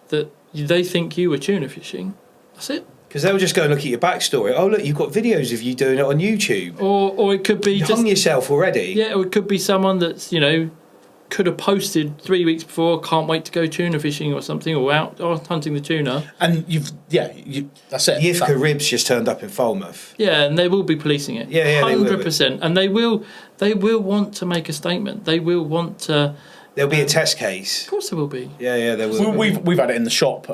that they think you were tuna fishing, that's it. Because they'll just go and look at your backstory. Oh, look, you've got videos of you doing it on YouTube. Or it could be you hung yourself already. Yeah, or it could be someone that's, could have posted 3 weeks before, can't wait to go tuna fishing or something, or out hunting the tuna. And that's it. The IFCA ribs just turned up in Falmouth. Yeah, and they will be policing it. Yeah, 100%. And they will want to make a statement. They will want to. There'll be a test case. Of course there will be. Yeah, there will. We've had it in the shop.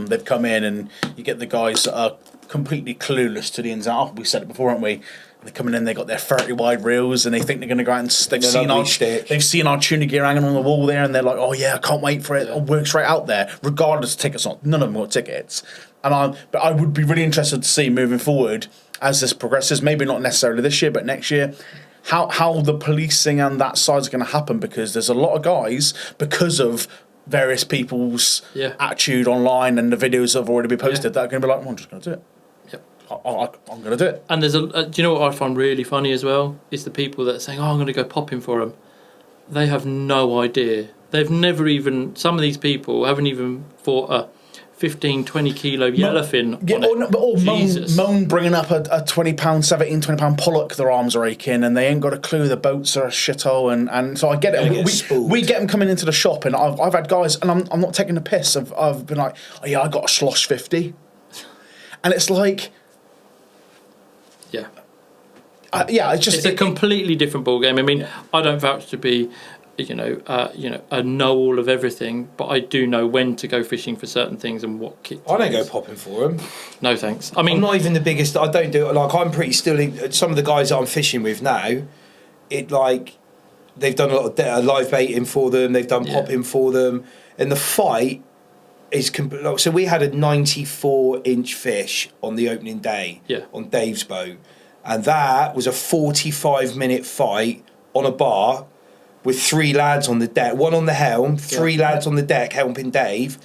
They've come in and you get the guys that are completely clueless to the ins and outs. We said it before, haven't we? They're coming in, they got their 30 wide reels, and they think they're going to go out and they've seen our Tuna Gear hanging on the wall there, and they're like, "Oh yeah, I can't wait for it. I'll work straight out there, regardless of tickets." None of them got tickets, but I would be really interested to see moving forward as this progresses. Maybe not necessarily this year, but next year, how the policing and that side is going to happen, because there's a lot of guys, because of various people's attitude online and the videos that have already been posted, that are going to be like, "I'm just going to do it." I'm going to do it. And there's do you know what I find really funny as well? Is the people that are saying, "Oh, I'm going to go popping for them." They have no idea. They've never even. Some of these people haven't even fought a 15, 20 kilo yellowfin on it. Or Jesus. moan bringing up a £20, £17, pollock, their arms are aching, and they ain't got a clue the boats are a shithole, and so I get it. We get them coming into the shop, and I've had guys, and I'm not taking the piss. I've been like, oh yeah, I got a slosh 50, and it's like, yeah. It's a completely different ball game. I mean, I don't vouch to be, a know-all of everything, but I do know when to go fishing for certain things and what kit. I don't go popping for them. No thanks. I mean, I'm not even the biggest. I don't do it. Like, I'm pretty still. Some of the guys that I'm fishing with now, they've done a lot of live baiting for them. They've done popping for them, and the fight is so we had a 94-inch fish on the opening day on Dave's boat, and that was a 45-minute fight on a bar with 3 lads on the deck, 1 on the helm, 3 lads on the deck helping Dave.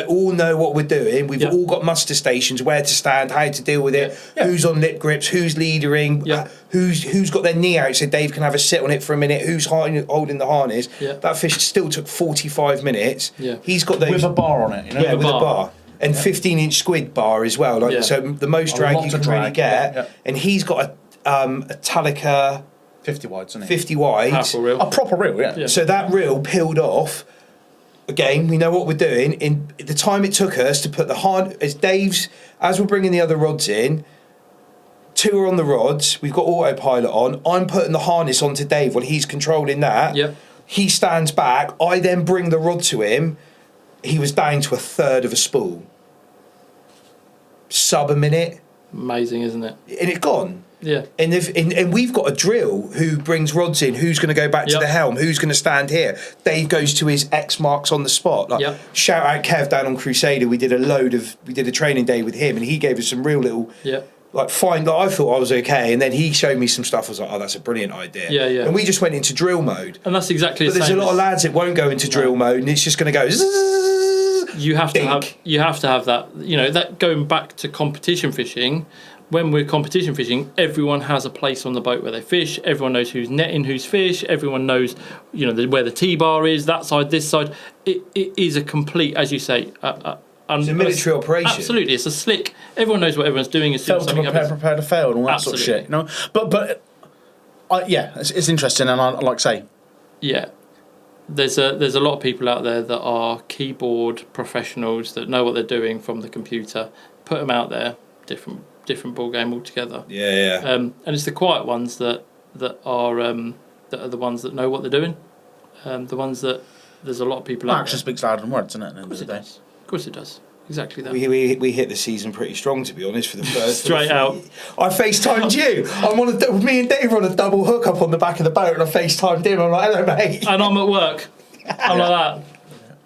All know what we're doing. We've all got muster stations, where to stand, how to deal with it, who's on lip grips, who's leadering, who's got their knee out so Dave can have a sit on it for a minute, who's holding the harness. That fish still took 45 minutes. He's got those... With a bar on it, you know? Yeah, with a bar. And 15-inch squid bar as well. So the most drag you can really get. And he's got a Talica... 50 wides, isn't it? 50 wides. Powerful reel. A proper reel, yeah. So that reel peeled off. Again, we know what we're doing. In the time it took us to put the as we're bringing the other rods in, 2 are on the rods. We've got autopilot on. I'm putting the harness onto Dave while he's controlling that. He stands back. I then bring the rod to him. He was down to a third of a spool. Sub a minute. Amazing, isn't it? And it's gone. Yeah. And we've got a drill who brings rods in, who's going to go back to the helm, who's going to stand here. Dave goes to his X marks on the spot. Shout out Kev down on Crusader. We did a training day with him, and he gave us some real little I thought I was okay, and then he showed me some stuff. I was like, oh, that's a brilliant idea. And we just went into drill mode. And that's exactly the same. But there's a lot of lads that won't go into drill mode, and it's just going to go zzz, you have to have that, that going back to competition fishing. When we're competition fishing, everyone has a place on the boat where they fish. Everyone knows who's netting who's fish. Everyone knows, where the T-bar is, that side, this side. It is a complete, as you say, it's a military operation. Absolutely, it's a slick. Everyone knows what everyone's doing as soon as something happens. Prepare to fail and all that sort of shit. But it's interesting, and I like to say, there's a lot of people out there that are keyboard professionals that know what they're doing from the computer. Put them out there, different ball game altogether. And it's the quiet ones that are the ones that know what they're doing. The ones that there's a lot of people. Action speaks louder than words, doesn't it? At the end of the day. Of course it does. Exactly that. We hit the season pretty strong, to be honest, for the first. Straight out. I FaceTimed you. Me and Dave were on a double hook up on the back of the boat, and I FaceTimed him. I'm like, hello, mate. And I'm at work. I'm like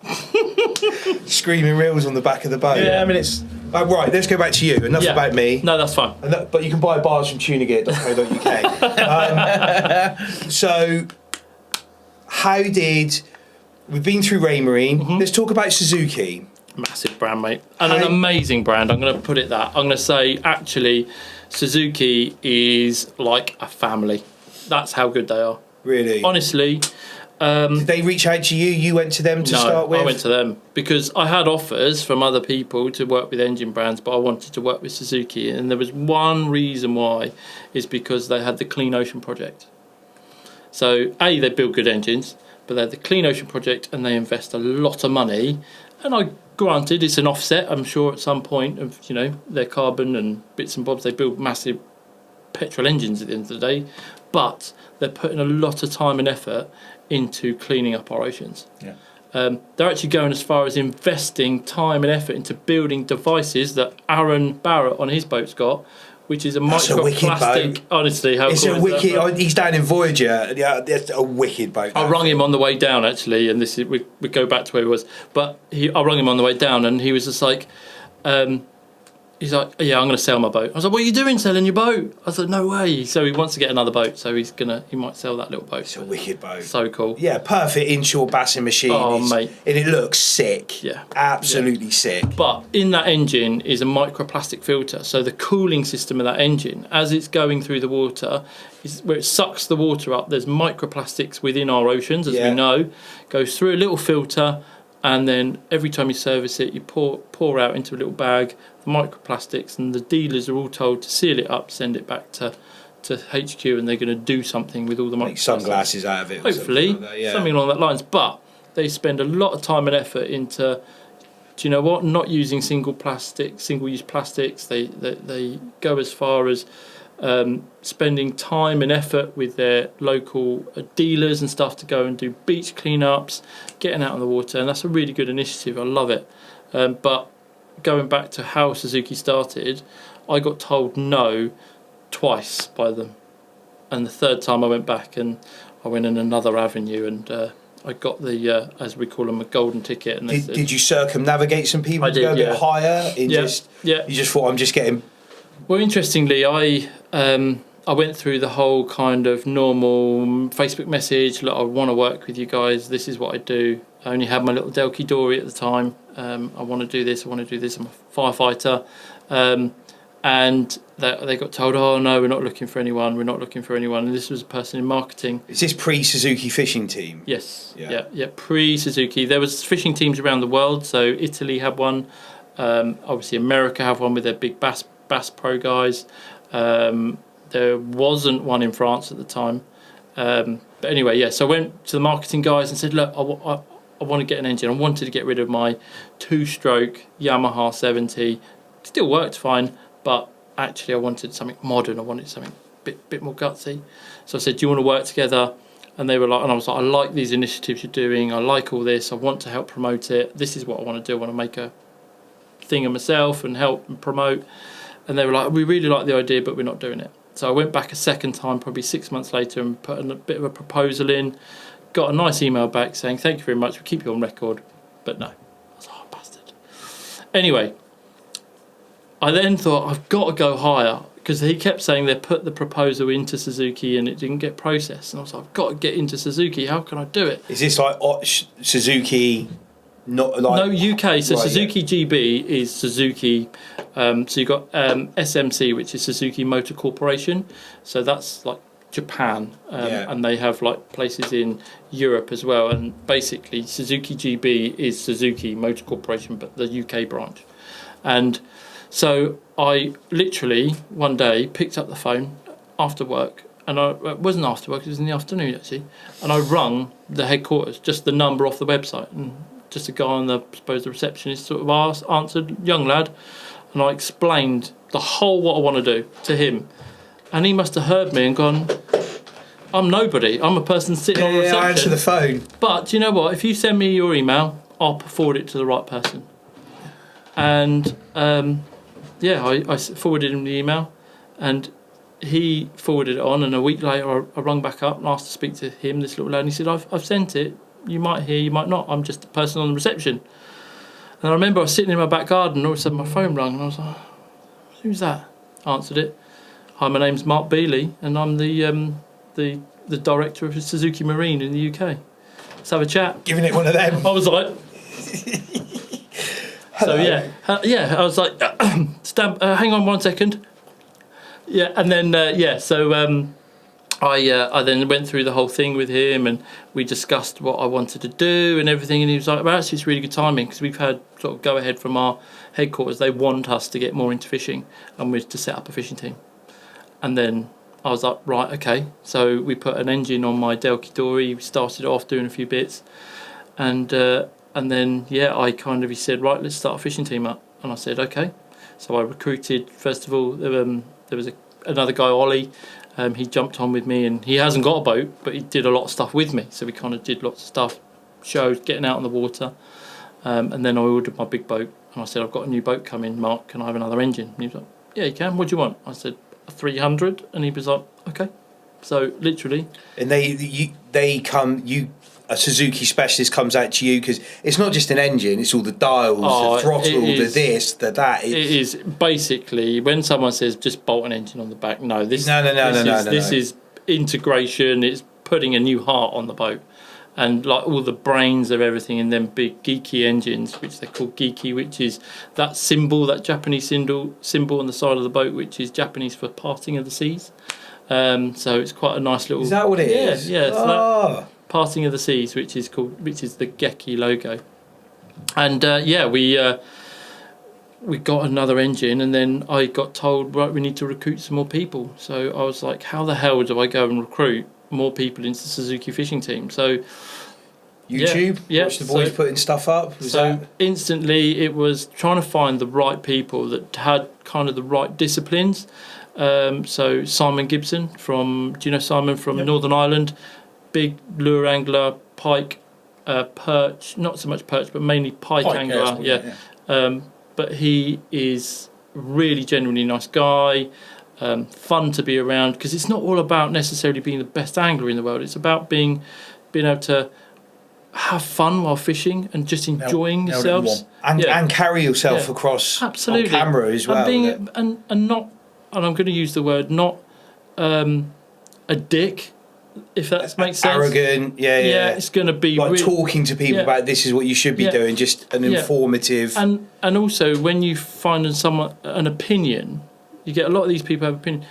that. Screaming reels on the back of the boat. Yeah, I mean it's. Right, let's go back to you. Enough about me. No, that's fine. But you can buy bars from tunagear.co.uk. So, we've been through Raymarine. Let's talk about Suzuki. Massive brand, mate. And an amazing brand. I'm going to put it that. I'm going to say, actually, Suzuki is like a family. That's how good they are. Really? Honestly. Did they reach out to you? You went to them to start with? I went to them because I had offers from other people to work with engine brands, but I wanted to work with Suzuki, and there was one reason why, is because they had the Clean Ocean project. So they build good engines, but they had the Clean Ocean project, and they invest a lot of money. And granted, it's an offset, I'm sure, at some point of their carbon and bits and bobs. They build massive petrol engines at the end of the day, but they're putting a lot of time and effort into cleaning up our oceans. They're actually going as far as investing time and effort into building devices that Aaron Barrett on his boat's got, which is a microplastic. Honestly, how it's cool a wicked. is that? He's down in Voyager. Yeah, it's a wicked boat. I rung him on the way down actually, and this is we go back to where he was. But I rung him on the way down, and he was just like. He's like, yeah, I'm going to sell my boat. I was like, what are you doing selling your boat? I was like, no way. So he wants to get another boat, so he might sell that little boat. It's a wicked boat. So cool. Yeah, perfect inshore bassing machine. Oh, mate. And it looks sick. Yeah. Absolutely sick. But in that engine is a microplastic filter. So the cooling system of that engine, as it's going through the water, is where it sucks the water up. There's microplastics within our oceans, as we know. Goes through a little filter, and then every time you service it, you pour out into a little bag the microplastics, and the dealers are all told to seal it up, send it back to HQ, and they're going to do something with all the Make sunglasses out of it. Hopefully, something, like that, something along that lines. But they spend a lot of time and effort into, do you know what? Not using single-use plastics. They go as far as spending time and effort with their local dealers and stuff to go and do beach cleanups, getting out on the water, and that's a really good initiative. I love it. But going back to how Suzuki started, I got told no twice by them, and the third time I went back and I went in another avenue, and I got the as we call them, a golden ticket. And did you circumnavigate some people to go a bit higher? You just thought, I'm just getting. Well, interestingly, I went through the whole kind of normal Facebook message. Look, I want to work with you guys. This is what I do. I only had my little Delki Dory at the time. I want to do this. I want to do this. I'm a firefighter. And they got told, oh no, we're not looking for anyone. We're not looking for anyone. And this was a person in marketing. Is this pre-Suzuki fishing team? Yes. Yeah. Pre-Suzuki. There was fishing teams around the world. So Italy had one. Obviously America have one with their big Bass Pro guys. There wasn't one in France at the time. But anyway, yeah. So I went to the marketing guys and said, look, I want to get an engine. I wanted to get rid of my 2-stroke Yamaha 70. Still worked fine. But actually, I wanted something modern. I wanted something bit more gutsy. So I said, "Do you want to work together?" And they were like, and I was like, "I like these initiatives you're doing. I like all this. I want to help promote it. This is what I want to do. I want to make a thing of myself and help and promote." And they were like, "We really like the idea, but we're not doing it." So I went back a second time, probably 6 months later, and put a bit of a proposal in. Got a nice email back saying, "Thank you very much. We keep you on record." But no, I was like, "Oh, bastard." Anyway. I then thought, I've got to go higher, because he kept saying they put the proposal into Suzuki and it didn't get processed. And I was like, I've got to get into Suzuki. How can I do it? Is this like Suzuki, not like... No, UK. So right, Suzuki GB is Suzuki. So you've got SMC, which is Suzuki Motor Corporation. So that's like Japan. And they have like places in Europe as well. And basically, Suzuki GB is Suzuki Motor Corporation, but the UK branch. And... so I literally one day picked up the phone after work, and it wasn't after work, it was in the afternoon actually, and I rung the headquarters, just the number off the website, and just a guy on the receptionist sort of answered, young lad, and I explained the whole what I want to do to him, and he must have heard me and gone, I'm nobody, I'm a person sitting on reception. I answer the phone. But you know what, if you send me your email, I'll forward it to the right person. And I forwarded him the email, and he forwarded it on, and a week later I rung back up and asked to speak to him, this little lad, and he said, I've sent it, you might hear, you might not, I'm just a person on the reception. And I remember I was sitting in my back garden, and all of a sudden my phone rang, and I was like, who's that? I answered it. Hi, my name's Mark Bealey, and I'm the director of Suzuki Marine in the UK. Let's have a chat. Giving it one of them. I was like... So I was like, hang on 1 second. Yeah, and then I then went through the whole thing with him, and we discussed what I wanted to do and everything. And he was like, well, actually, it's really good timing, because we've had sort of go ahead from our headquarters. They want us to get more into fishing, and we're to set up a fishing team. And then I was like, right, okay. So we put an engine on my Delki Dory. We started off doing a few bits, and then, he said, right, let's start a fishing team up. And I said, okay. So I recruited, first of all, there was another guy, Ollie. He jumped on with me, and he hasn't got a boat, but he did a lot of stuff with me. So we kind of did lots of stuff, shows, getting out on the water. And then I ordered my big boat. And I said, I've got a new boat coming, Mark, can I have another engine? And he was like, yeah, you can. What do you want? I said, a 300. And he was like, okay. So literally. And a Suzuki specialist comes out to you, because it's not just an engine, it's all the dials, the throttle, the this, the that. It is basically, when someone says just bolt an engine on the back, this is integration, it's putting a new heart on the boat. And like all the brains of everything in them big geeky engines, which they call geeky, which is that symbol, that Japanese symbol on the side of the boat, which is Japanese for parting of the seas. So it's quite a nice little... Is that what it is? Yeah. So that, parting of the seas, which is the Geki logo. And we got another engine, and then I got told, right, we need to recruit some more people. So I was like, how the hell do I go and recruit more people into the Suzuki fishing team? So YouTube, watch the boys putting stuff up. Instantly, it was trying to find the right people that had kind of the right disciplines. So Simon Gibson do you know Simon from Northern Ireland? Big lure angler, pike, perch, not so much perch, but mainly pike angler. But he is really genuinely nice guy, fun to be around, because it's not all about necessarily being the best angler in the world. It's about being able to have fun while fishing and just enjoying yourselves and carry yourself across on camera as well. And I'm going to use the word not a dick, if that makes sense. Arrogant, it's going to be like talking to people about this is what you should be doing, just an informative. And also when you find in someone an opinion, you get a lot of these people have opinion.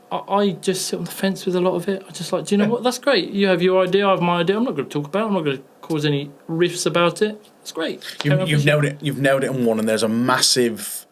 I just sit on the fence with a lot of it. I just like, do you know what? That's great. You have your idea, I have my idea. I'm not going to talk about it. I'm not going to cause any riffs about it. It's great. You've nailed it. You've nailed it in one, and there's a massive.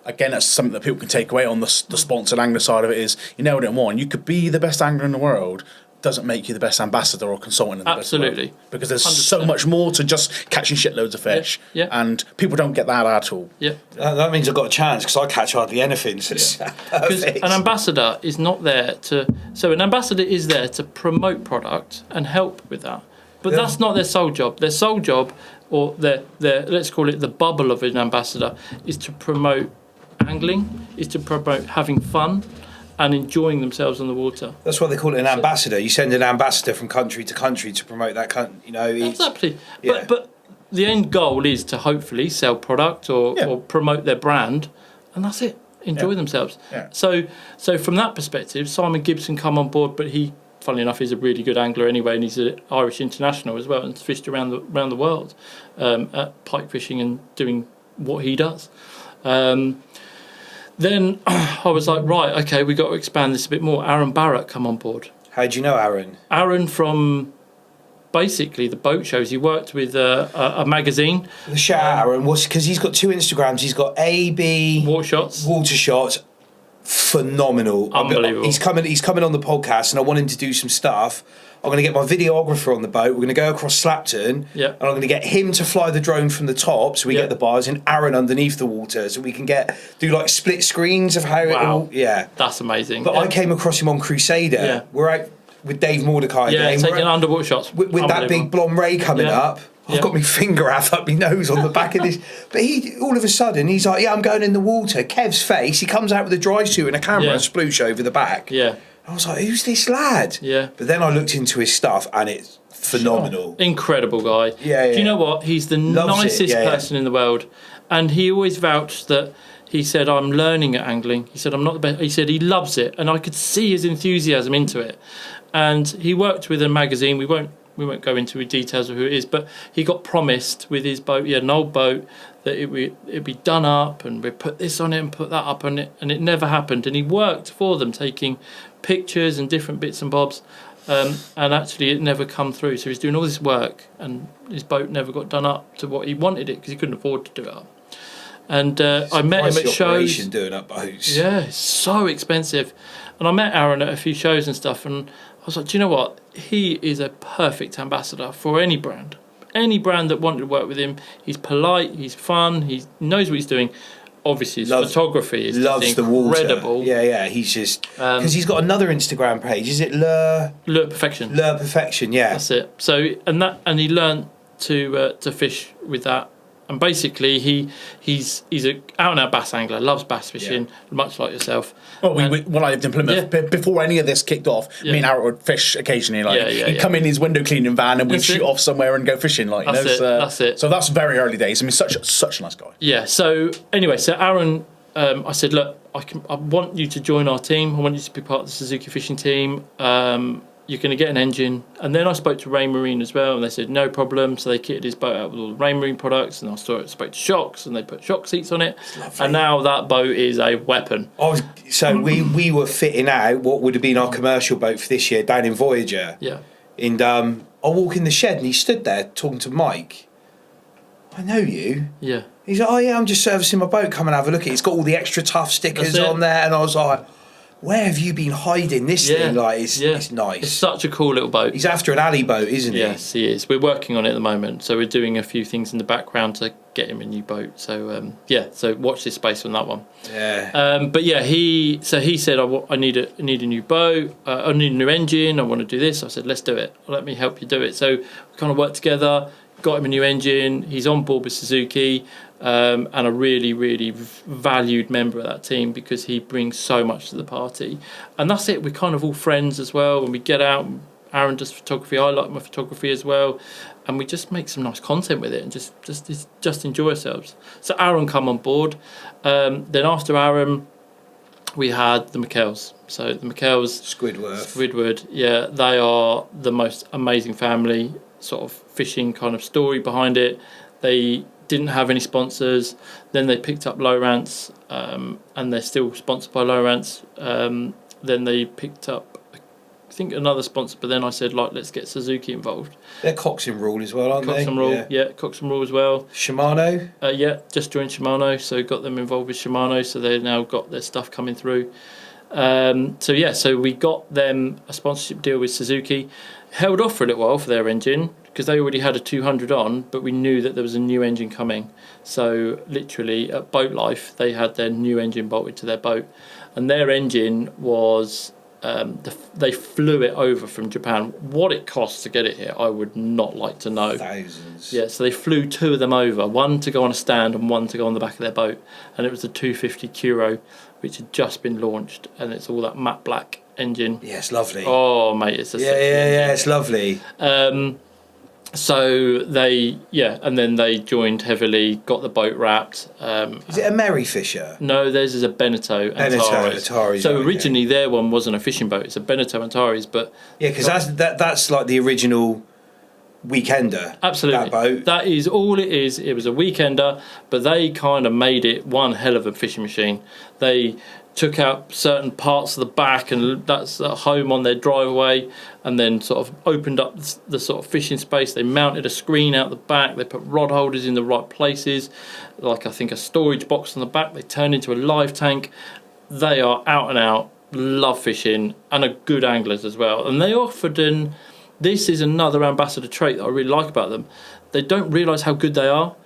Again, that's something that people can take away on the sponsored angler side of it. Is you nailed it in one. You could be the best angler in the world. Doesn't make you the best ambassador or consultant in the best world. Because there's 100%. So much more to just catching shitloads of fish. And people don't get that at all. That means I've got a chance, because I catch hardly anything. So it's perfect. An ambassador is not there to. So an ambassador is there to promote product and help with that. But that's not their sole job. Their sole job, or their let's call it the bubble of an ambassador, is to promote angling, is to promote having fun and enjoying themselves on the water. That's why they call it an ambassador. You send an ambassador from country to country to promote that country. You know, exactly. But the end goal is to hopefully sell product or promote their brand, and that's it. Enjoy themselves. So from that perspective, Simon Gibson come on board, but he, funnily enough, is a really good angler anyway, and he's an Irish international as well, and fished around the world at pike fishing and doing what he does. Then I was like, right, okay, we got to expand this a bit more. Aaron Barrett come on board. How do you know Aaron? Aaron from basically the boat shows. He worked with a magazine. The shout out Aaron was because he's got 2 Instagrams. He's got AB Water Shots. Phenomenal, unbelievable. He's coming on the podcast, and I want him to do some stuff. I'm going to get my videographer on the boat. We're going to go across Slapton, and I'm going to get him to fly the drone from the top, so we get the bars, and Aaron underneath the water, so we can do like split screens of how it all. Yeah, that's amazing. But I came across him on Crusader. Yeah. We're out with Dave Mordecai. Taking underwater shots with that big blonde ray coming up. I've got my finger half up my nose on the back of this. But he, all of a sudden, he's like, I'm going in the water. Kev's face, he comes out with a dry suit and a camera and sploosh over the back. I was like, who's this lad? But then I looked into his stuff, and it's phenomenal. Incredible guy. Do you know what? He's the nicest person in the world. And he always vouched that. He said, I'm learning at angling. He said, I'm not the best. He said he loves it. And I could see his enthusiasm into it. And he worked with a magazine. We won't go into details of who it is, but he got promised with his boat. He had an old boat that it'd be done up, and we'd put this on it and put that up on it, and it never happened. And he worked for them, taking pictures and different bits and bobs, and actually it never come through. So he's doing all this work, and his boat never got done up to what he wanted it, because he couldn't afford to do it up. And I met him at shows. Doing up boats. Yeah, it's so expensive. And I met Aaron at a few shows and stuff, and I was like, do you know what? He is a perfect ambassador for any brand. Any brand that wanted to work with him. He's polite, he's fun, he knows what he's doing. Obviously, his photography is incredible. Yeah. He's just because he's got another Instagram page. Is it Lure Perfection? Lure Perfection, yeah. That's it. So and he learned to fish with that. And basically, he's an out-and-out bass angler, loves bass fishing, much like yourself. Well, when I lived in Plymouth, before any of this kicked off, me and Aaron would fish occasionally. He'd come in his window cleaning van, and we'd shoot off somewhere and go fishing. That's it. So that's very early days. I mean, such a nice guy. Yeah. So anyway, Aaron, I said, look, I want you to join our team. I want you to be part of the Suzuki fishing team. You're going to get an engine. And then I spoke to Rain Marine as well, and they said, no problem. So they kitted his boat out with all the Rain Marine products, and I spoke to Shocks, and they put shock seats on it. And now that boat is a weapon. We were fitting out what would have been our commercial boat for this year down in Voyager. Yeah. And I walk in the shed, and he stood there talking to Mike. I know you. Yeah. He's like, oh yeah, I'm just servicing my boat. Come and have a look at it. It's got all the extra tough stickers on there. And I was like, where have you been hiding this thing? Like, it's nice. It's such a cool little boat. He's after an alley boat, isn't he? Yes, he is. We're working on it at the moment. So we're doing a few things in the background to get him a new boat. So, so watch this space on that one. Yeah. But yeah, he said, I need a new boat. I need a new engine. I want to do this. I said, let's do it. Let me help you do it. So we kind of worked together, got him a new engine. He's on board with Suzuki. And a really, really valued member of that team because he brings so much to the party. And that's it. We're kind of all friends as well. When we get out, Aaron does photography. I like my photography as well. And we just make some nice content with it and just enjoy ourselves. So Aaron come on board. Then after Aaron, we had the McKells. So the McKells... Squidward, yeah. They are the most amazing family, sort of fishing kind of story behind it. They didn't have any sponsors. Then they picked up Lowrance, and they're still sponsored by Lowrance. Then they picked up, I think, another sponsor, but then I said, let's get Suzuki involved. They're Cox and Rule as well, aren't they? Cox and Rule, yeah, Cox and Rule as well. Shimano? Just joined Shimano, so got them involved with Shimano, so they've now got their stuff coming through. So we got them a sponsorship deal with Suzuki. Held off for a little while for their engine, because they already had a 200 on, but we knew that there was a new engine coming. So literally at Boat Life, they had their new engine bolted to their boat, and their engine was they flew it over from Japan. What it costs to get it here, I would not like to know. Thousands. Yeah, so they flew two of them over, one to go on a stand and one to go on the back of their boat, and it was the 250 Curo, which had just been launched, and it's all that matte black engine. Yeah, it's lovely. Oh mate, it's a sexy engine. It's lovely. So and then they joined heavily, got the boat wrapped. Is it a Merry Fisher? No, theirs is a Beneteau Antares. So originally their one wasn't a fishing boat; it's a Beneteau Antares. But yeah, because that's like the original weekender. Absolutely, that boat. That is all it is. It was a weekender, but they kind of made it one hell of a fishing machine. They took out certain parts of the back, and that's at home on their driveway, and then sort of opened up the sort of fishing space. They mounted a screen out the back. They put rod holders in the right places, like I think a storage box on the back. They turned into a live tank. They are out and out, love fishing, and are good anglers as well. And they offered this is another ambassador trait that I really like about them. They don't realise how good they are.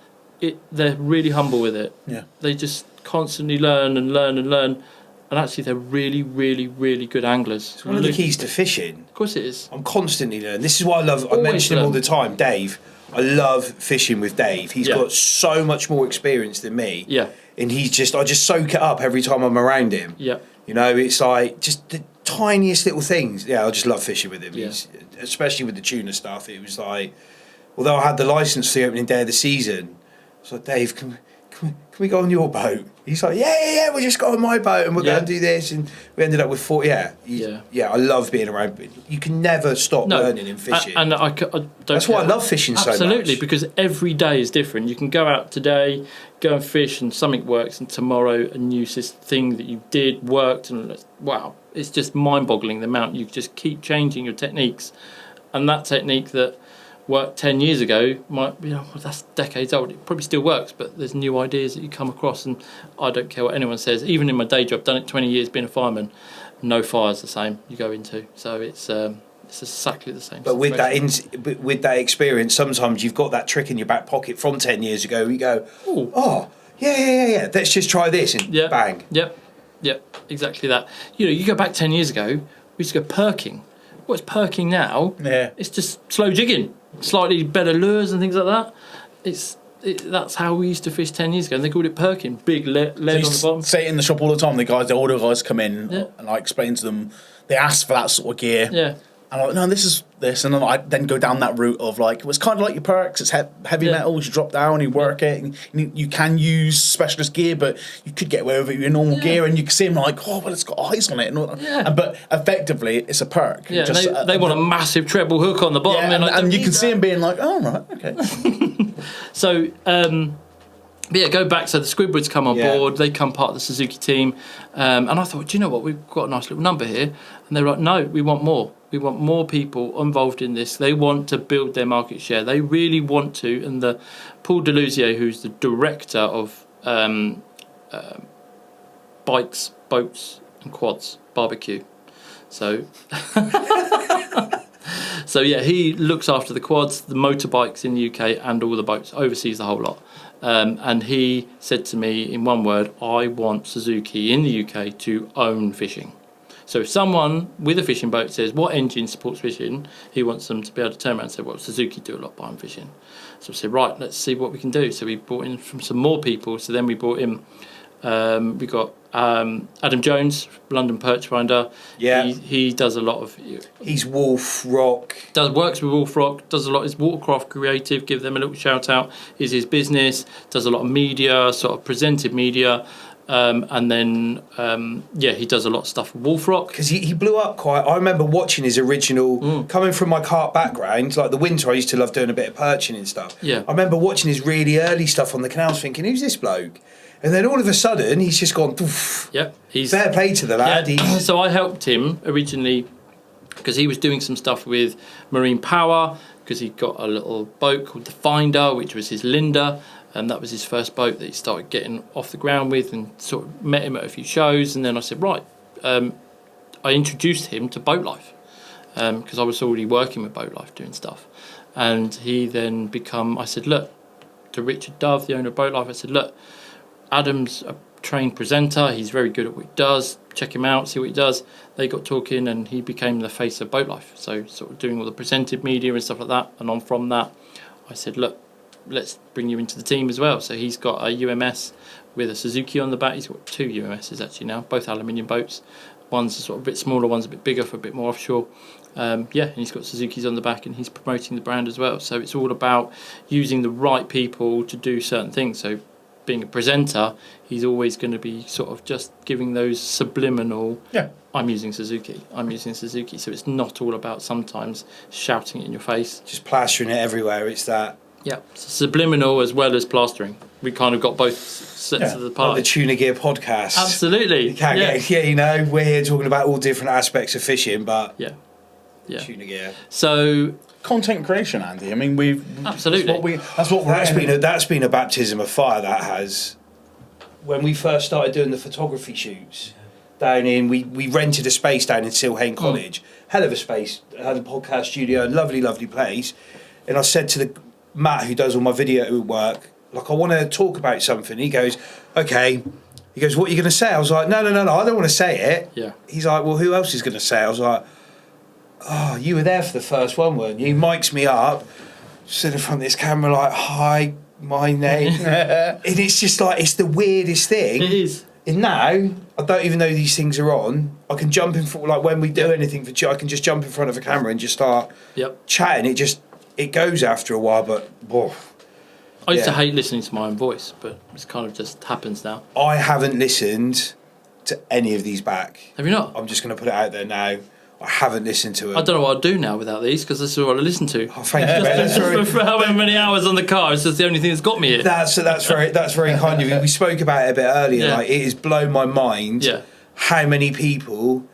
They're really humble with it. Yeah. They just constantly learn and learn and learn. And actually, they're really, really, really good anglers. It's one of the keys to fishing. Of course it is. I'm constantly learning. This is what I love. I mention him all the time, Dave. I love fishing with Dave. He's got so much more experience than me. Yeah. And I just soak it up every time I'm around him. Yeah. You know, it's like just the tiniest little things. Yeah, I just love fishing with him. Yeah. Especially with the tuna stuff. It was like, although I had the license for the opening day of the season, I was like, Dave, can we go on your boat? He's like, yeah, we'll just go on my boat and we'll go and do this. And we ended up with 4. I love being around. You can never stop learning in fishing. And I don't That's why I love fishing so much. Absolutely, because every day is different. You can go out today, go and fish, and something works, and tomorrow a new thing that you did worked, and wow, it's just mind-boggling the amount you just keep changing your techniques. And that technique that worked 10 years ago that's decades old. It probably still works, but there's new ideas that you come across, and I don't care what anyone says. Even in my day job, done it 20 years being a fireman, no fire's the same you go into, so it's exactly the same. But with that experience, sometimes you've got that trick in your back pocket from 10 years ago. You go, yeah, let's just try this, and bang. Yep, exactly that. You go back 10 years ago, we used to go perking. What's perking now? Yeah, it's just slow jigging, slightly better lures and things like that. That's how we used to fish 10 years ago, and they called it perking. Big lead on the bottom. Say it in the shop all the time. The older guys come in, and I explain to them. They ask for that sort of gear. Yeah. And I'm like, no, this is this. And then I then go down that route of like, it's kind of like your perks. It's heavy metals. You drop down, you work it. And you can use specialist gear, but you could get away with it with your normal gear. And you can see them like, it's got eyes on it. But effectively, it's a perk. Yeah, they want a massive treble hook on the bottom. Yeah, and you can see them being like, oh, right, okay. So, go back. So the Squidwards come on board. They come part of the Suzuki team. And I thought, do you know what? We've got a nice little number here. And they were like, no, we want more. We want more people involved in this. They want to build their market share. They really want to. And the Paul Delusier, who's the director of bikes, boats and quads barbecue. So, so yeah, he looks after the quads, the motorbikes in the UK and all the boats, oversees the whole lot. And he said to me in one word, I want Suzuki in the UK to own fishing. So if someone with a fishing boat says, what engine supports fishing, he wants them to be able to turn around and say, well, Suzuki do a lot by fishing. So I said, right, let's see what we can do. So we brought in from some more people. So then we brought in, we got Adam Jones, London Perch Finder. Yeah. He does a lot of... He's Wolf Rock. Works with Wolf Rock, does a lot. Is Watercraft Creative, give them a little shout out. Is his business, does a lot of media, sort of presented media. And then, he does a lot of stuff with Wolf Rock. Because he blew up quite... I remember watching his original... Coming from my carp background, like the winter, I used to love doing a bit of perching and stuff. Yeah. I remember watching his really early stuff on the canals thinking, who's this bloke? And then all of a sudden, he's just gone... Poof. Yep. He's fair play to the lad. Yeah. So I helped him originally because he was doing some stuff with Marine Power, because he got a little boat called the Finder, which was his Linda. And that was his first boat that he started getting off the ground with, and sort of met him at a few shows. And then I said, right, I introduced him to boat life because I was already working with boat life doing stuff. And he then I said, look, to Richard Dove, the owner of Boat Life, I said, look, Adam's a trained presenter. He's very good at what he does. Check him out, see what he does. They got talking and he became the face of Boat Life. So sort of doing all the presented media and stuff like that. And on from that, I said, look, let's bring you into the team as well. So he's got a UMS with a Suzuki on the back. He's got 2 UMSs actually now, both aluminium boats. One's a sort of a bit smaller, one's a bit bigger for a bit more offshore. And he's got Suzukis on the back and he's promoting the brand as well. So it's all about using the right people to do certain things. So being a presenter, he's always going to be sort of just giving those subliminal, I'm using Suzuki. So it's not all about sometimes shouting it in your face. Just plastering it everywhere, it's that. Yeah, subliminal as well as plastering. We kind of got both sets of the pie. Like the Tuna Gear podcast. Absolutely. You can't get, we're here talking about all different aspects of fishing, but yeah. Tuna Gear. So content creation, Andy. I mean, absolutely. That's been a baptism of fire. That has. When we first started doing the photography shoots down in, we rented a space down in Silhane College. Hell of a space. Had a podcast studio, lovely place. And I said to the Matt, who does all my video work, like, I want to talk about something. He goes, okay. He goes, what are you going to say? I was like, no, I don't want to say it. Yeah. He's like, well, who else is going to say it? I was like, oh, you were there for the first one, weren't you? He mics me up, sitting in front of this camera like, hi, my name. And it's just like, it's the weirdest thing. It is. And now, I don't even know these things are on. I can jump in front, like when we do anything for I can just jump in front of a camera and just start chatting. It goes after a while, but I used to hate listening to my own voice, but it's kind of just happens now. I haven't listened to any of these back. Have you not? I'm just going to put it out there now. I haven't listened to them. I don't know what I'd do now without these, because this is what I listen to. Oh, thank you, mate. For however many hours on the car, it's just the only thing that's got me here. That's very kind of you. We spoke about it a bit earlier. Like, it has blown my mind how many people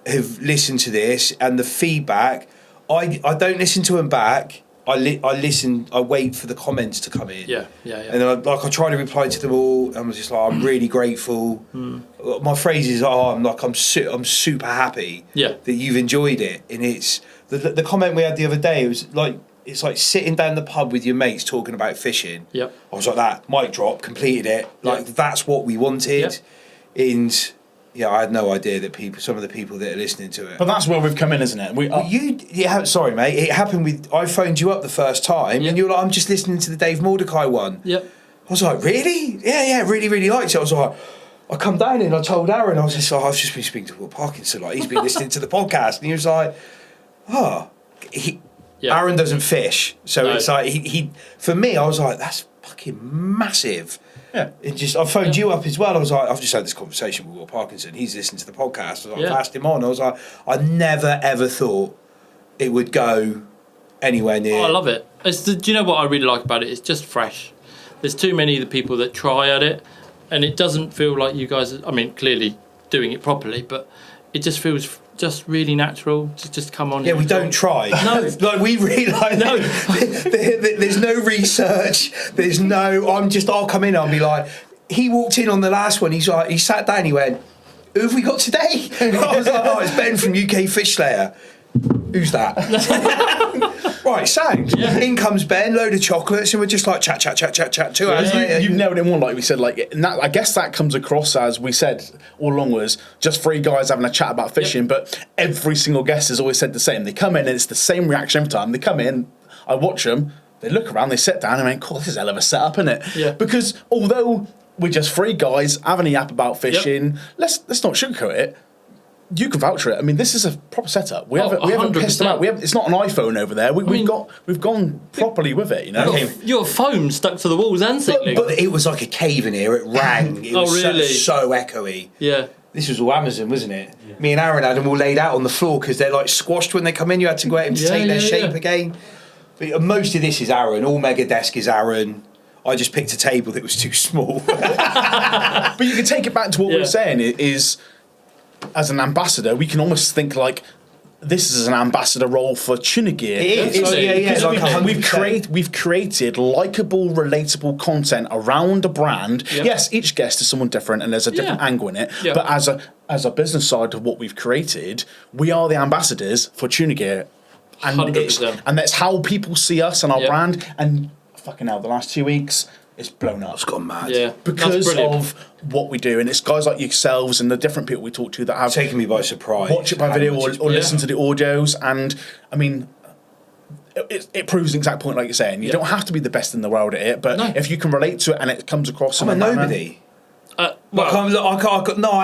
have listened to this and the feedback. I don't listen to them back. I listen. I wait for the comments to come in. Yeah. And then I try to reply to them all. I'm just like, I'm really grateful. My phrase is, I'm super happy that you've enjoyed it. And it's the comment we had the other day. It was like, it's like sitting down the pub with your mates talking about fishing. I was like that. Mic drop. Completed it. Like that's what we wanted. And I had no idea that some of the people that are listening to it. But that's where we've come in, isn't it? Sorry, mate. It happened with. I phoned you up the first time, and you were like, "I'm just listening to the Dave Mordecai one." Yep. I was like, "Really? Yeah, really, really liked it." I was like, I come down and I told Aaron, I was just like, "I've just been speaking to Will Parkinson. Like, he's been listening to the podcast," and he was like, "Oh, Aaron doesn't fish, so it's like he." For me, I was like, "That's fucking massive." Yeah. I phoned you up as well. I was like, I've just had this conversation with Will Parkinson. He's listened to the podcast. I passed him on. I was like, I never ever thought it would go anywhere near. Oh, I love it. Do you know what I really like about it? It's just fresh. There's too many of the people that try at it, and it doesn't feel like you guys. I mean, clearly doing it properly, but it just feels just really natural to just come on. Yeah, we don't try. No. Like, we realise No. there's no research. There's no. I'll come in. I'll be like. He walked in on the last one. He sat down. He went, "Who have we got today?" I was like, "Oh, it's Ben from UK Fish Slayer." Who's that? Right, sound. Yeah. In comes Ben, load of chocolates, and we're just like chat. 2 hours later. You've nailed it one, like we said. Like, and that, I guess that comes across as we said all along was just 3 guys having a chat about fishing. But every single guest has always said the same. They come in and it's the same reaction every time. They come in, I watch them. They look around, they sit down, and I mean, "Cool, this is a hell of a setup, isn't it?" Yeah. Because although we're just 3 guys having a yap about fishing, let's not sugarcoat it. You can vouch for it. I mean, this is a proper setup. We haven't pissed about. It's not an iPhone over there. We've gone properly with it. You know, your phone stuck to the walls and ceiling. But it was like a cave in here. It rang. It was really? so echoey. Yeah. This was all Amazon, wasn't it? Yeah. Me and Aaron had them all laid out on the floor because they're like squashed when they come in. You had to go out and take their shape again. But most of this is Aaron. All Mega Desk is Aaron. I just picked a table that was too small. But you can take it back to what we were saying. Is as an ambassador, we can almost think like this is an ambassador role for Tuna Gear. It is. Like we've created likeable, relatable content around a brand. Yep. Yes, each guest is someone different, and there's a different angle in it. Yep. But as a business side of what we've created, we are the ambassadors for Tuna Gear, and 100%. And that's how people see us and our brand. And fucking hell, the last 2 weeks, it's blown up. It's gone mad. Yeah, because of what we do, and it's guys like yourselves and the different people we talk to that have taken me by surprise. Watch it by video or listen to the audios, and I mean, it proves the exact point, like you're saying. You don't have to be the best in the world at it, but if you can relate to it and it comes across, I'm a nobody. I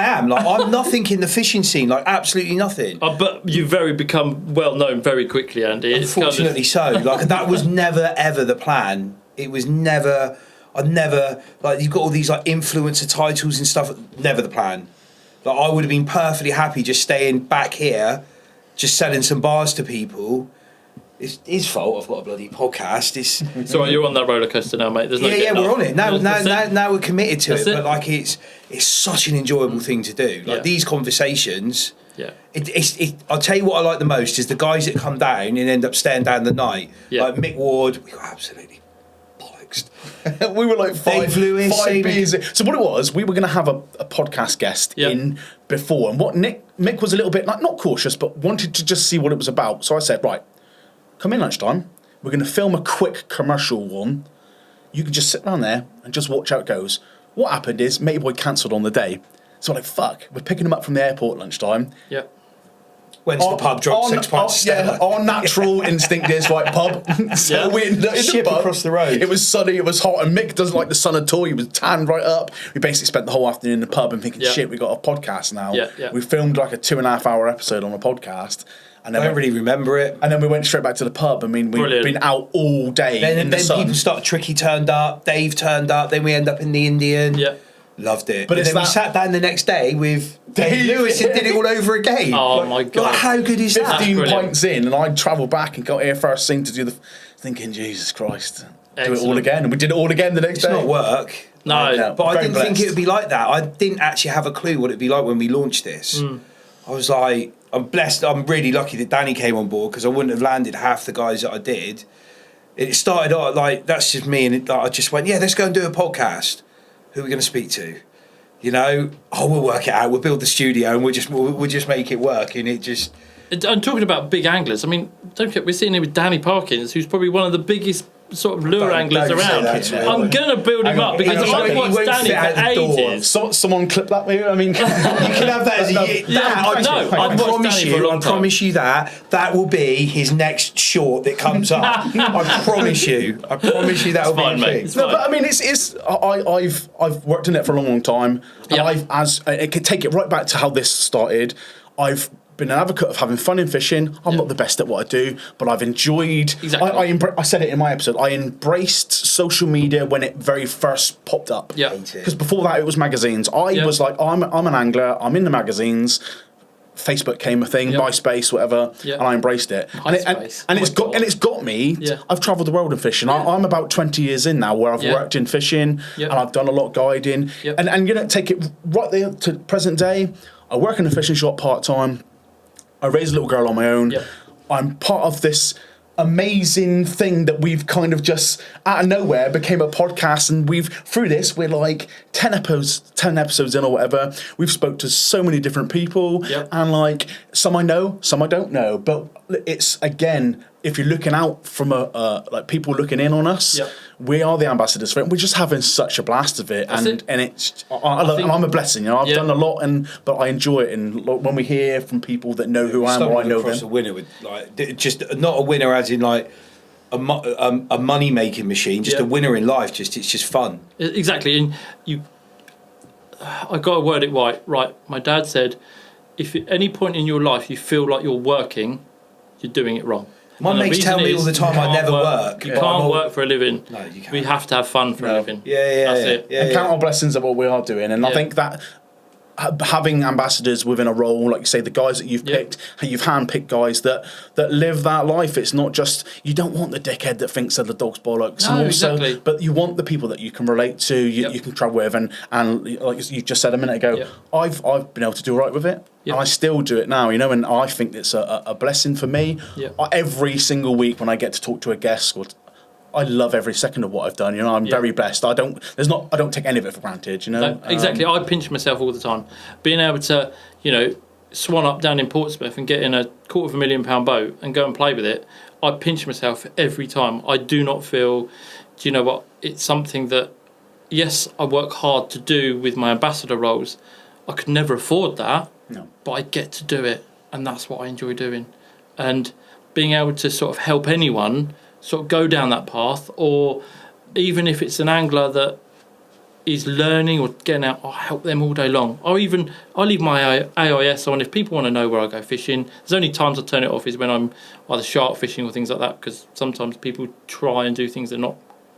am. Like, I'm nothing in the fishing scene. Like, absolutely nothing. But you become well known very quickly, Andy. Unfortunately, so. Like, that was never ever the plan. It was never. I never like. You've got all these like influencer titles and stuff. Never the plan. Like, I would have been perfectly happy just staying back here, just selling some bars to people. It's his fault. I've got a bloody podcast. It's all right. You're on that roller coaster now, mate. There's no we're on it now. We're committed to it. But like, it's such an enjoyable thing to do. Like these conversations. Yeah. I'll tell you what I like the most is the guys that come down and end up staying down the night. Yeah. Like Mick Ward, we got absolutely bollocksed. We were like Dave Lewis, 5 beers. So what it was, we were going to have a podcast guest in before, and what Mick was a little bit like not cautious, but wanted to just see what it was about. So I said, right. Come in lunchtime. We're going to film a quick commercial one. You can just sit down there and just watch how it goes. What happened is Matey Boy cancelled on the day. So I'm like, fuck. We're picking him up from the airport at lunchtime. Yeah. Went to the pub, dropped 6 pints. Our natural instinct is like pub. So we're in the pub across the road. It was sunny, it was hot, and Mick doesn't like the sun at all. He was tanned right up. We basically spent the whole afternoon in the pub and thinking, shit, we got a podcast now. We filmed like a 2.5 hour episode on a podcast. And then I don't really remember it. And then we went straight back to the pub. I mean, we've been out all day. Then people started. Tricky turned up. Dave turned up. Then we end up in the Indian. Yeah, loved it. But then we sat down the next day with Dave Lewis and did it all over again. Oh my god! Like, how good is 15 that? pints in, and I travelled back and got here first thing to do thinking, Jesus Christ, do it all again, and we did it all again the next day. It's not work. No, but I didn't think it would be like that. I didn't actually have a clue what it'd be like when we launched this. I was like, I'm blessed. I'm really lucky that Danny came on board because I wouldn't have landed half the guys that I did. It started out like that's just me, and I just went, let's go and do a podcast. Who are we going to speak to? You know, we'll work it out. We'll build the studio, and we'll just make it work. And it just. I'm talking about big anglers. I mean, we're sitting here with Danny Parkinson, who's probably one of the biggest sort of lure anglers around. I'm going to build him up because I've watched Danny for ages. Someone clip that maybe? I mean, you can have that as I promise you that will be his next short that comes up. I promise you that will be mate. No, but I mean, I've worked in it for a long time, and I could take it right back to how this started. I've been an advocate of having fun in fishing. I'm not the best at what I do, but I've enjoyed. Exactly. I said it in my episode. I embraced social media when it very first popped up. Yeah. Because before that, it was magazines. I was like, I'm an angler. I'm in the magazines. Facebook came a thing, MySpace, whatever, and I embraced it. And it's got me. Yeah. I've travelled the world in fishing. I'm about 20 years in now, where I've worked in fishing, and I've done a lot of guiding. And take it right there to present day. I work in a fishing shop part time. I raised a little girl on my own. Yep. I'm part of this amazing thing that we've kind of just out of nowhere became a podcast, and we're like 10 episodes in or whatever. We've spoke to so many different people, and like some I know, some I don't know, but it's, again, if you're looking out from like people looking in on us, we are the ambassadors for it. We're just having such a blast of it, and it's and I'm a blessing. You know, I've done a lot, but I enjoy it. And when we hear from people that know who I am, or I know them, a winner with like just not a winner as in like a money making machine, just a winner in life. It's just fun. Exactly, and I got to word it right. My dad said, if at any point in your life you feel like you're working, you're doing it wrong. My mates tell me all the time I never work. You can't work for a living. No, you can't. We have to have fun for a living. That's it. And count our blessings of what we are doing. And I think that having ambassadors within a role, like you say, the guys that you've picked, you've handpicked guys that live that life. It's not just, you don't want the dickhead that thinks they're the dog's bollocks. No, and also, exactly. But you want the people that you can relate to, you can travel with, and like you just said a minute ago, I've been able to do all right with it. And I still do it now, you know, and I think it's a blessing for me. Every single week when I get to talk to a guest, I love every second of what I've done. You know, I'm very blessed. I don't take any of it for granted. You know, no, exactly. I pinch myself all the time. Being able to, you know, swan up down in Portsmouth and get in a £250,000 boat and go and play with it, I pinch myself every time. I do not feel. Do you know what? It's something that, yes, I work hard to do with my ambassador roles. I could never afford that, but I get to do it, and that's what I enjoy doing. And being able to sort of help anyone sort of go down that path, or even if it's an angler that is learning or getting out, I'll help them all day long. I'll leave my AIS on if people want to know where I go fishing. There's only times I turn it off is when I'm either shark fishing or things like that, because sometimes people try and do things they're not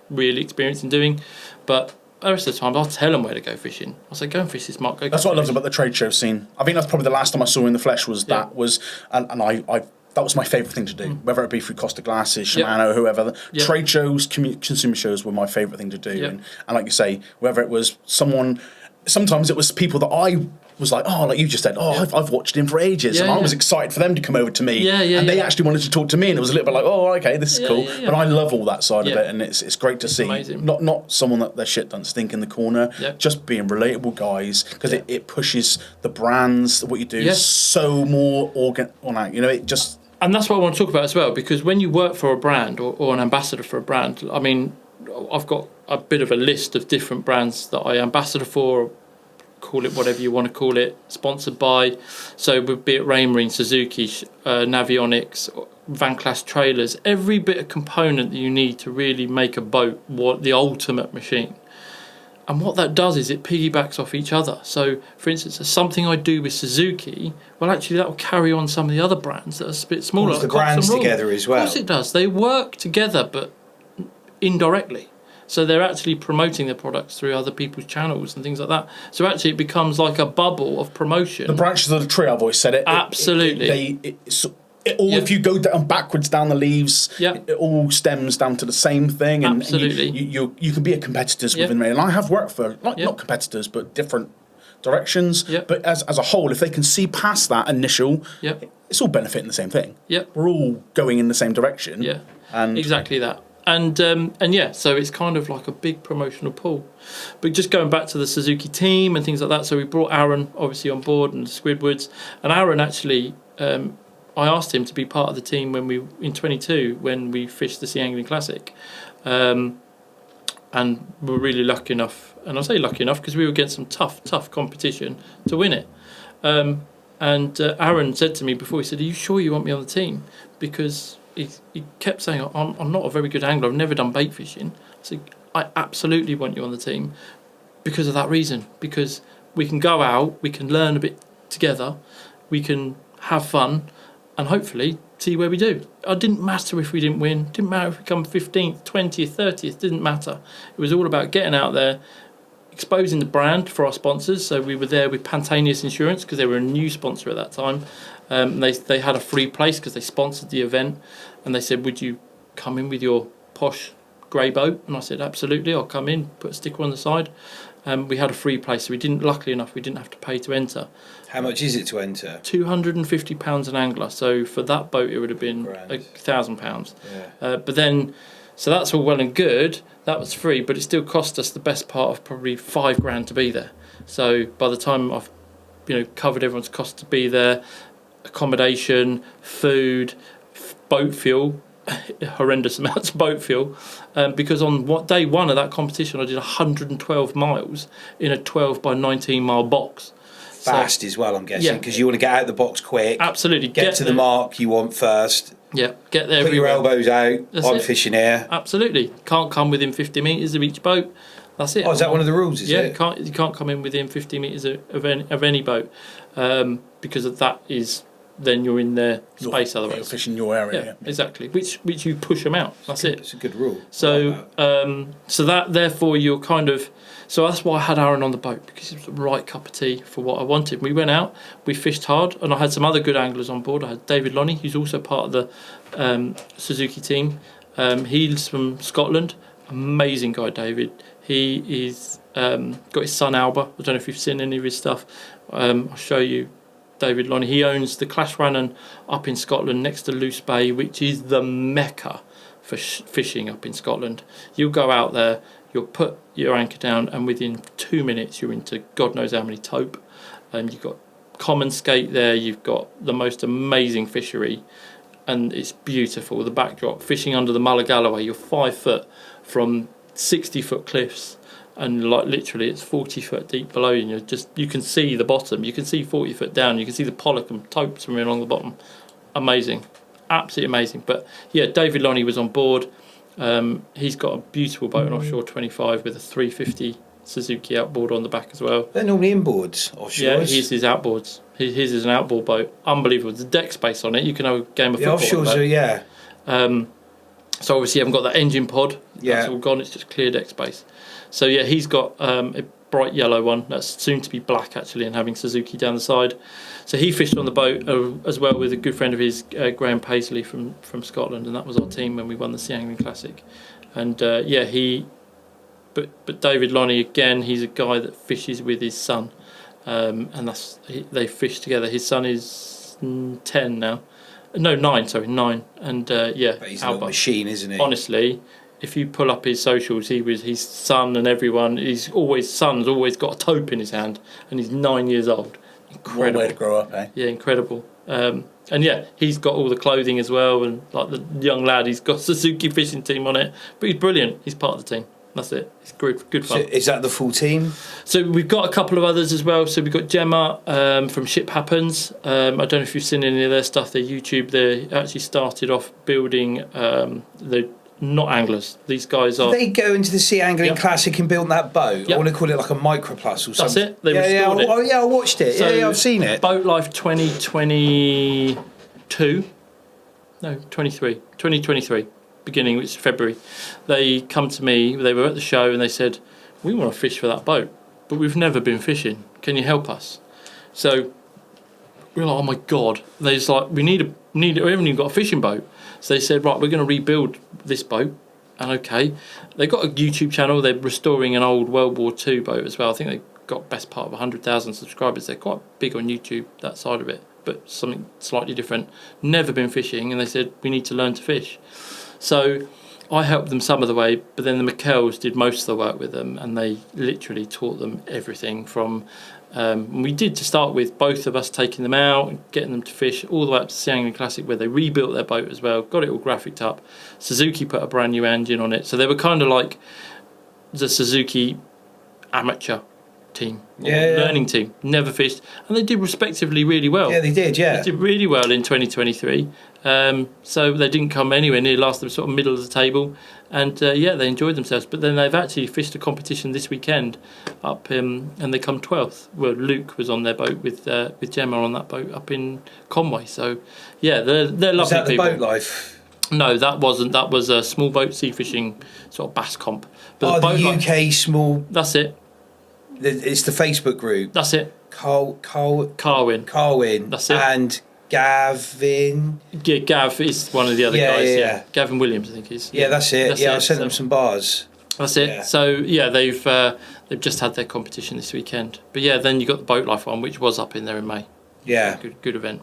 really experienced in doing. But the rest of the time, I'll tell them where to go fishing. I'll say, go and fish this mark. That's what I loved about the trade show scene. I think that's probably the last time I saw in the flesh was that was, and I that was my favourite thing to do, whether it be through Costa Glasses, Shimano, whoever. Trade shows, consumer shows were my favourite thing to do. And like you say, whether it was someone, sometimes it was people that I was like, oh, like you just said, I've watched him for ages, and I was excited for them to come over to me, and they actually wanted to talk to me, and it was a little bit like, oh, okay, this is cool. But I love all that side of it, and it's great to see. Amazing. Not someone that their shit doesn't stink in the corner, just being relatable guys, because it pushes the brands, what you do, so more you know, it just. And that's what I want to talk about as well, because when you work for a brand or an ambassador for a brand, I mean, I've got a bit of a list of different brands that I ambassador for, call it whatever you want to call it, sponsored by. So be it Raymarine, Suzuki, Navionics, Van Class trailers, every bit of component that you need to really make a boat the ultimate machine. And what that does is it piggybacks off each other. So, for instance, something I do with Suzuki, well, actually, that will carry on some of the other brands that are a bit smaller. The brands together as well. Of course it does. They work together, but indirectly. So they're actually promoting their products through other people's channels and things like that. So actually, it becomes like a bubble of promotion. The branches of the tree, I've always said it. Absolutely. If you go backwards down the leaves, it all stems down to the same thing. And Absolutely. You can be a competitors within me. And I have worked for, not competitors, but different directions. But as a whole, if they can see past that initial, it's all benefiting the same thing. We're all going in the same direction. And exactly that. And so it's kind of like a big promotional pull. But just going back to the Suzuki team and things like that, so we brought Aaron obviously on board and Squidwards, and Aaron actually, I asked him to be part of the team in 22 when we fished the Sea Angling Classic, and we're really lucky enough, and I say lucky enough because we were against some tough competition to win it. And Aaron said to me before, he said, "Are you sure you want me on the team?" Because he kept saying, I'm not a very good angler, I've never done bait fishing. I said, I absolutely want you on the team because of that reason, because we can go out, we can learn a bit together, we can have fun, and hopefully see where we do. It didn't matter if we didn't win, didn't matter if we come 15th, 20th, 30th, didn't matter. It was all about getting out there, exposing the brand for our sponsors. So we were there with Pantaneous Insurance because they were a new sponsor at that time. They had a free place because they sponsored the event, and they said, would you come in with your posh grey boat? And I said, absolutely, I'll come in, put a sticker on the side. We had a free place, so luckily enough, we didn't have to pay to enter. How much is it to enter? £250 an angler. So for that boat, it would have been £1,000. Yeah. But then, so that's all well and good. That was free, but it still cost us the best part of probably £5,000 to be there. So by the time I've, covered everyone's cost to be there, accommodation, food, boat fuel, horrendous amounts of boat fuel, because on day one of that competition I did 112 miles in a 12 by 19 mile box. Fast as well, I'm guessing, because you want to get out of the box quick. Absolutely. Get to the mark you want first. Yeah, get there. Put your elbows out. I'm fishing here. Absolutely. Can't come within 50 metres of each boat. That's it. Oh, is that one of the rules? You can't come in within 50 metres of any boat, because of that is then you're in their space. Otherwise, you're fishing your area. Yeah, exactly. Which you push them out. That's it. It's a good rule. So so that therefore you're kind of. So that's why I had Aaron on the boat, because it was the right cup of tea for what I wanted. We went out, we fished hard, and I had some other good anglers on board. I had David Lonnie, who's also part of the Suzuki team. He's from Scotland. Amazing guy, David. He is got his son Alba. I don't know if you've seen any of his stuff. I'll show you David Lonnie. He owns the Clashrannon up in Scotland next to Luce Bay, which is the mecca for fishing up in Scotland. You'll go out there, you'll put your anchor down, and within 2 minutes you're into God knows how many taupe. You've got common skate there, you've got the most amazing fishery, and it's beautiful. The backdrop, fishing under the Mull of Galloway, you're 5 foot from 60-foot cliffs, and like literally it's 40 foot deep below you, and you can see the bottom, you can see 40 foot down, you can see the pollock and taupe swimming along the bottom. Amazing, absolutely amazing. But yeah, David Lonnie was on board. He's got a beautiful boat, an offshore 25 with a 350 Suzuki outboard on the back as well. They're normally inboards, offshores. Yeah, his outboards. His is an outboard boat. Unbelievable. There's deck space on it. You can have a game of football. The offshores are, yeah. So obviously you haven't got that engine pod. Yeah. That's all gone. It's just clear deck space. So yeah, he's got a bright yellow one that's soon to be black actually, and having Suzuki down the side. So he fished on the boat as well with a good friend of his, Graham Paisley from Scotland, and that was our team when we won the Sea Angling Classic. And but David Lonnie again, he's a guy that fishes with his son, and they fish together. His son is 10 now. No, 9, sorry, 9. And yeah, but he's a little machine, isn't he? Honestly, if you pull up his socials, his son and everyone, son's always got a taupe in his hand, and he's 9 years old. Incredible. What way to grow up, eh? Yeah, incredible. And yeah, he's got all the clothing as well, and like the young lad, he's got Suzuki fishing team on it. But he's brilliant. He's part of the team. That's it. It's good fun. So is that the full team? So we've got a couple of others as well. So we've got Gemma from Ship Happens. I don't know if you've seen any of their stuff. Their YouTube. They actually started off building. They're not anglers. These guys are. They go into the Sea Angling Classic and build that boat. Yep. I want to call it like a Microplus or something. That's it. They restored it. Oh yeah, I watched it. So yeah, I've seen it. Boat Life 2022. No, 2023. Beginning, which is February, they come to me. They were at the show and they said, "We want to fish for that boat, but we've never been fishing. Can you help us?" So we're like, "Oh my god!" They're just like, "We need. We haven't even got a fishing boat." So they said, "Right, we're going to rebuild this boat." And okay, they got a YouTube channel. They're restoring an old World War II boat as well. I think they got best part of 100,000 subscribers. They're quite big on YouTube, that side of it, but something slightly different. Never been fishing, and they said, "We need to learn to fish." So I helped them some of the way, but then the McKells did most of the work with them, and they literally taught them everything from, we did to start with, both of us taking them out and getting them to fish, all the way up to Sea Angling Classic, where they rebuilt their boat as well, got it all graphicked up. Suzuki put a brand new engine on it, so they were kind of like the Suzuki amateur team, learning team, never fished, and they did respectively really well. Yeah, they did, yeah. They did really well in 2023. So they didn't come anywhere near last, them sort of middle of the table, and yeah, they enjoyed themselves. But then they've actually fished a competition this weekend up, and they come 12th. Well, Luke was on their boat with Gemma on that boat up in Conway. So yeah, they're lovely Was that the people. Boat Life? No, that wasn't. That was a small boat sea fishing sort of bass comp. But the UK Life, small. that's it. It's the Facebook group. That's it. Carwin. That's it. And Gavin. Yeah, Gav is one of the other guys. Yeah. Gavin Williams, I think is. Yeah, that's it. That's I it. sent them some bars. That's it. Yeah. So yeah, they've just had their competition this weekend. But yeah, then you got the Boat Life one, which was up in there in May. Yeah. Good event.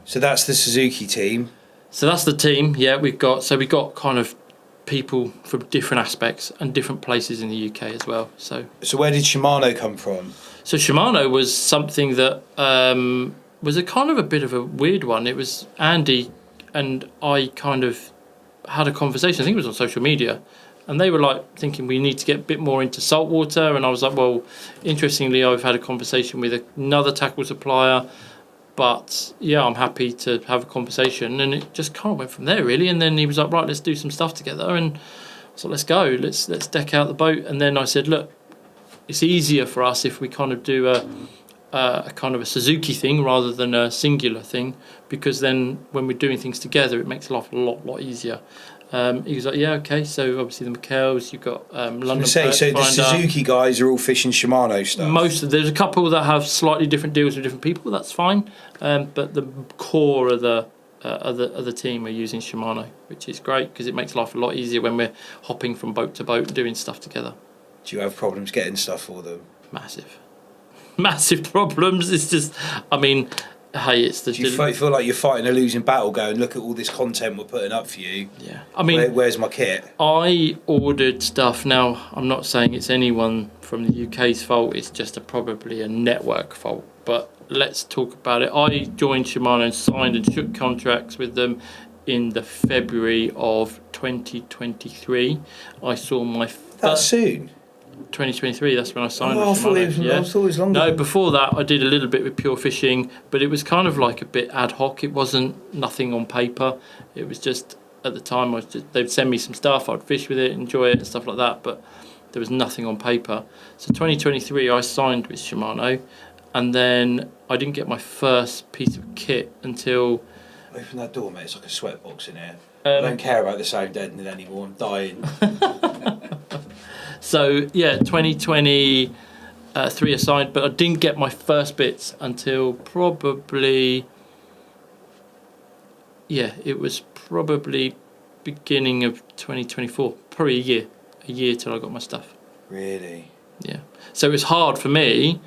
So that's the Suzuki team. So that's the team. Yeah, we've got kind of people from different aspects and different places in the UK as well. So where did Shimano come from? So Shimano was something that was a kind of a bit of a weird one. It was Andy and I kind of had a conversation. I think it was on social media, and they were like thinking we need to get a bit more into saltwater. And I was like, well, interestingly, I've had a conversation with another tackle supplier, but yeah, I'm happy to have a conversation. And it just kind of went from there, really. And then he was like, right, let's do some stuff together. And so let's go. Let's deck out the boat. And then I said, look, it's easier for us if we kind of do a kind of a Suzuki thing rather than a singular thing, because then when we're doing things together, it makes life a lot easier. He was like, yeah, okay. So obviously the McHales, you've got London. So the Suzuki guys are all fishing Shimano stuff. There's a couple that have slightly different deals with different people. That's fine, but the core of the team are using Shimano, which is great because it makes life a lot easier when we're hopping from boat to boat doing stuff together. Do you have problems getting stuff for them? Massive problems. It's just, I mean, hey, it's the. Do you feel like you're fighting a losing battle? Going, look at all this content we're putting up for you. Yeah, I mean, where's my kit? I ordered stuff. Now, I'm not saying it's anyone from the UK's fault. It's just probably a network fault. But let's talk about it. I joined Shimano and signed and shook contracts with them in the February of 2023. I saw my first. That's soon. 2023, that's when I signed with Shimano. I thought it was longer. No, before that I did a little bit with Pure Fishing, but it was kind of like a bit ad hoc. It wasn't nothing on paper. It was just, at the time, they'd send me some stuff, I'd fish with it, enjoy it and stuff like that, but there was nothing on paper. So 2023 I signed with Shimano, and then I didn't get my first piece of kit until... Open that door, mate, it's like a sweatbox in here. I don't care about the sound deadening anymore, I'm dying. So yeah, 2023 assigned, but I didn't get my first bits until probably, it was probably beginning of 2024, probably a year till I got my stuff. Really? Yeah. So it was hard for me,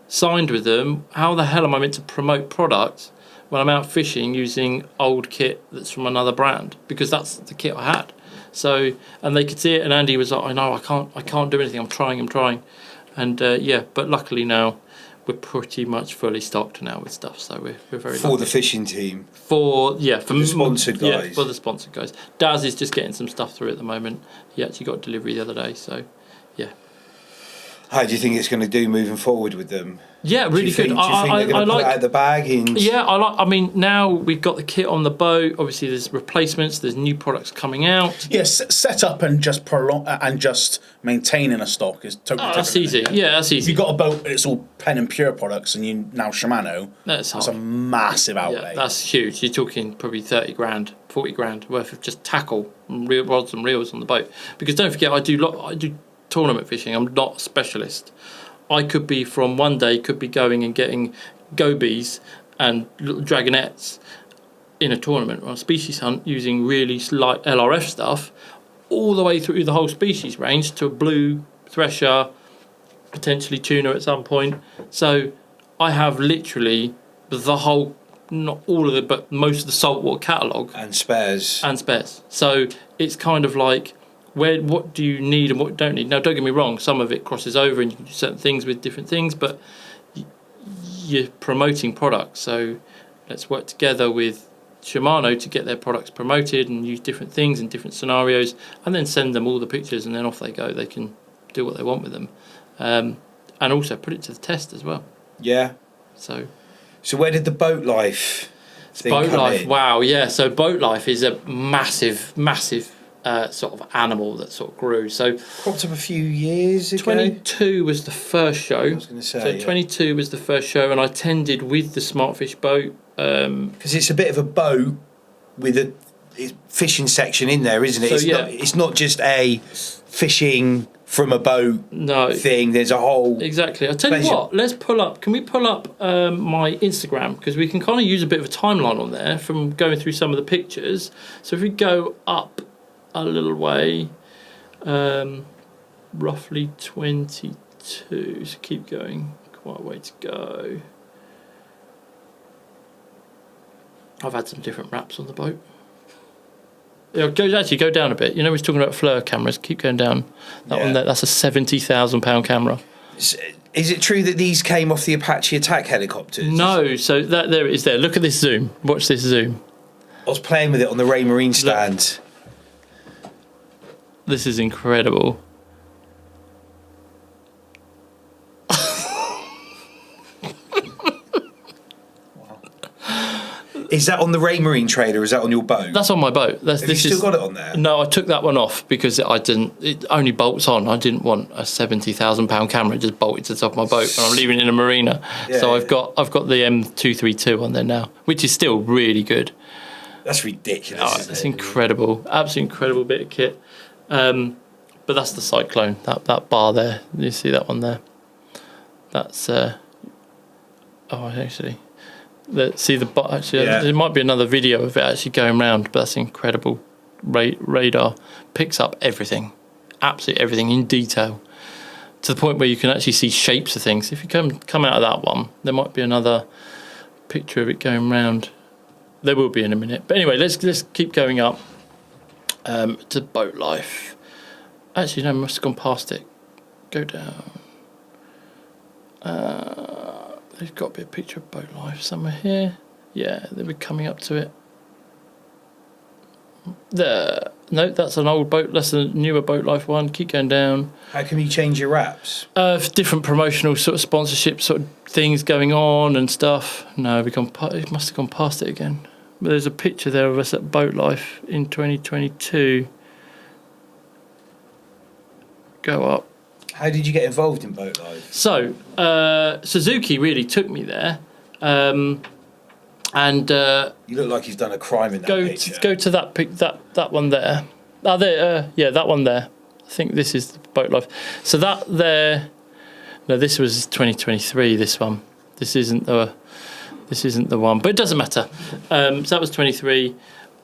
signed with them. How the hell am I meant to promote products when I'm out fishing using old kit that's from another brand? Because that's the kit I had. So, and they could see it, and Andy was like, I know, I can't do anything, I'm trying. And but luckily now we're pretty much fully stocked now with stuff, so we're very for lucky. The fishing team. For the sponsored guys. Yeah, for the sponsored guys. Daz is just getting some stuff through at the moment. He actually got delivery the other day, so yeah. How do you think it's going to do moving forward with them? Yeah, really good. Do you think they're going to put it out of the bag? Yeah, I mean, now we've got the kit on the boat. Obviously, there's replacements. There's new products coming out. Yes, set up and just prolong and just maintaining a stock is totally different. That's easy. Yeah, that's easy. If you've got a boat and it's all Pen and Pure products, and you now Shimano, that's a massive outlay. Yeah, that's huge. You're talking probably 30 grand, 40 grand worth of just tackle, and rods and reels on the boat. Because don't forget, I do tournament fishing. I'm not a specialist. I could be going and getting gobies and little dragonettes in a tournament or a species hunt using really light LRF stuff all the way through the whole species range to a blue, thresher, potentially tuna at some point. So I have literally the whole, not all of it, but most of the saltwater catalogue. And spares. So it's kind of like, what do you need and what don't need? Now, don't get me wrong, some of it crosses over and you can do certain things with different things, but you're promoting products, so let's work together with Shimano to get their products promoted and use different things in different scenarios, and then send them all the pictures, and then off they go. They can do what they want with them, and also put it to the test as well. Yeah. So where did the boat life thing come in? Wow, yeah. So boat life is a massive sort of animal that sort of grew. So cropped up a few years ago. 22 was the first show. I was going to say. So 22 was the first show, and I attended with the Smartfish boat. Because it's a bit of a boat with a fishing section in there, isn't it? So, it's not just a fishing from a boat thing. There's a whole... Exactly. I'll tell you what, can we pull up my Instagram? Because we can kind of use a bit of a timeline on there from going through some of the pictures. So if we go up a little way, roughly 22. So keep going. Quite a way to go. I've had some different wraps on the boat. Yeah, go down a bit. You know, we was talking about FLIR cameras. Keep going down. That one there, that's a £70,000 camera. Is it true that these came off the Apache attack helicopters? No, so there it is there. Look at this zoom. Watch this zoom. I was playing with it on the Ray Marine stand. Look. This is incredible. Is that on the Ray Marine trailer? Or is that on your boat? That's on my boat. Have you still got it on there? No, I took that one off because it only bolts on. I didn't want a £70,000 camera just bolted to the top of my boat, and I'm leaving it in a marina. Yeah, so I've got the M232 on there now, which is still really good. That's ridiculous. It's incredible, absolutely incredible bit of kit. But that's the Cyclone. That bar there. You see that one there? That's actually. There might be another video of it actually going round, but that's incredible. Radar picks up everything, absolutely everything in detail, to the point where you can actually see shapes of things. If you come out of that one, there might be another picture of it going round. There will be in a minute. But anyway, let's keep going up to boat life. Actually, no, I must have gone past it. Go down. There's got to be a picture of boat life somewhere here. Yeah, they were coming up to it. There. No, that's an old boat. That's a newer boat life one. Keep going down. How can you change your wraps? Different promotional sort of sponsorship sort of things going on and stuff. No, it must have gone past it again. But there's a picture there of us at boat life in 2022. Go up. How did you get involved in boat life? So, Suzuki really took me there. And you look like you've done a crime in that picture. Go to that one there. That one there. I think this is boat life. So that there. No, this was 2023. This one. This isn't the one, but it doesn't matter. So that was 23.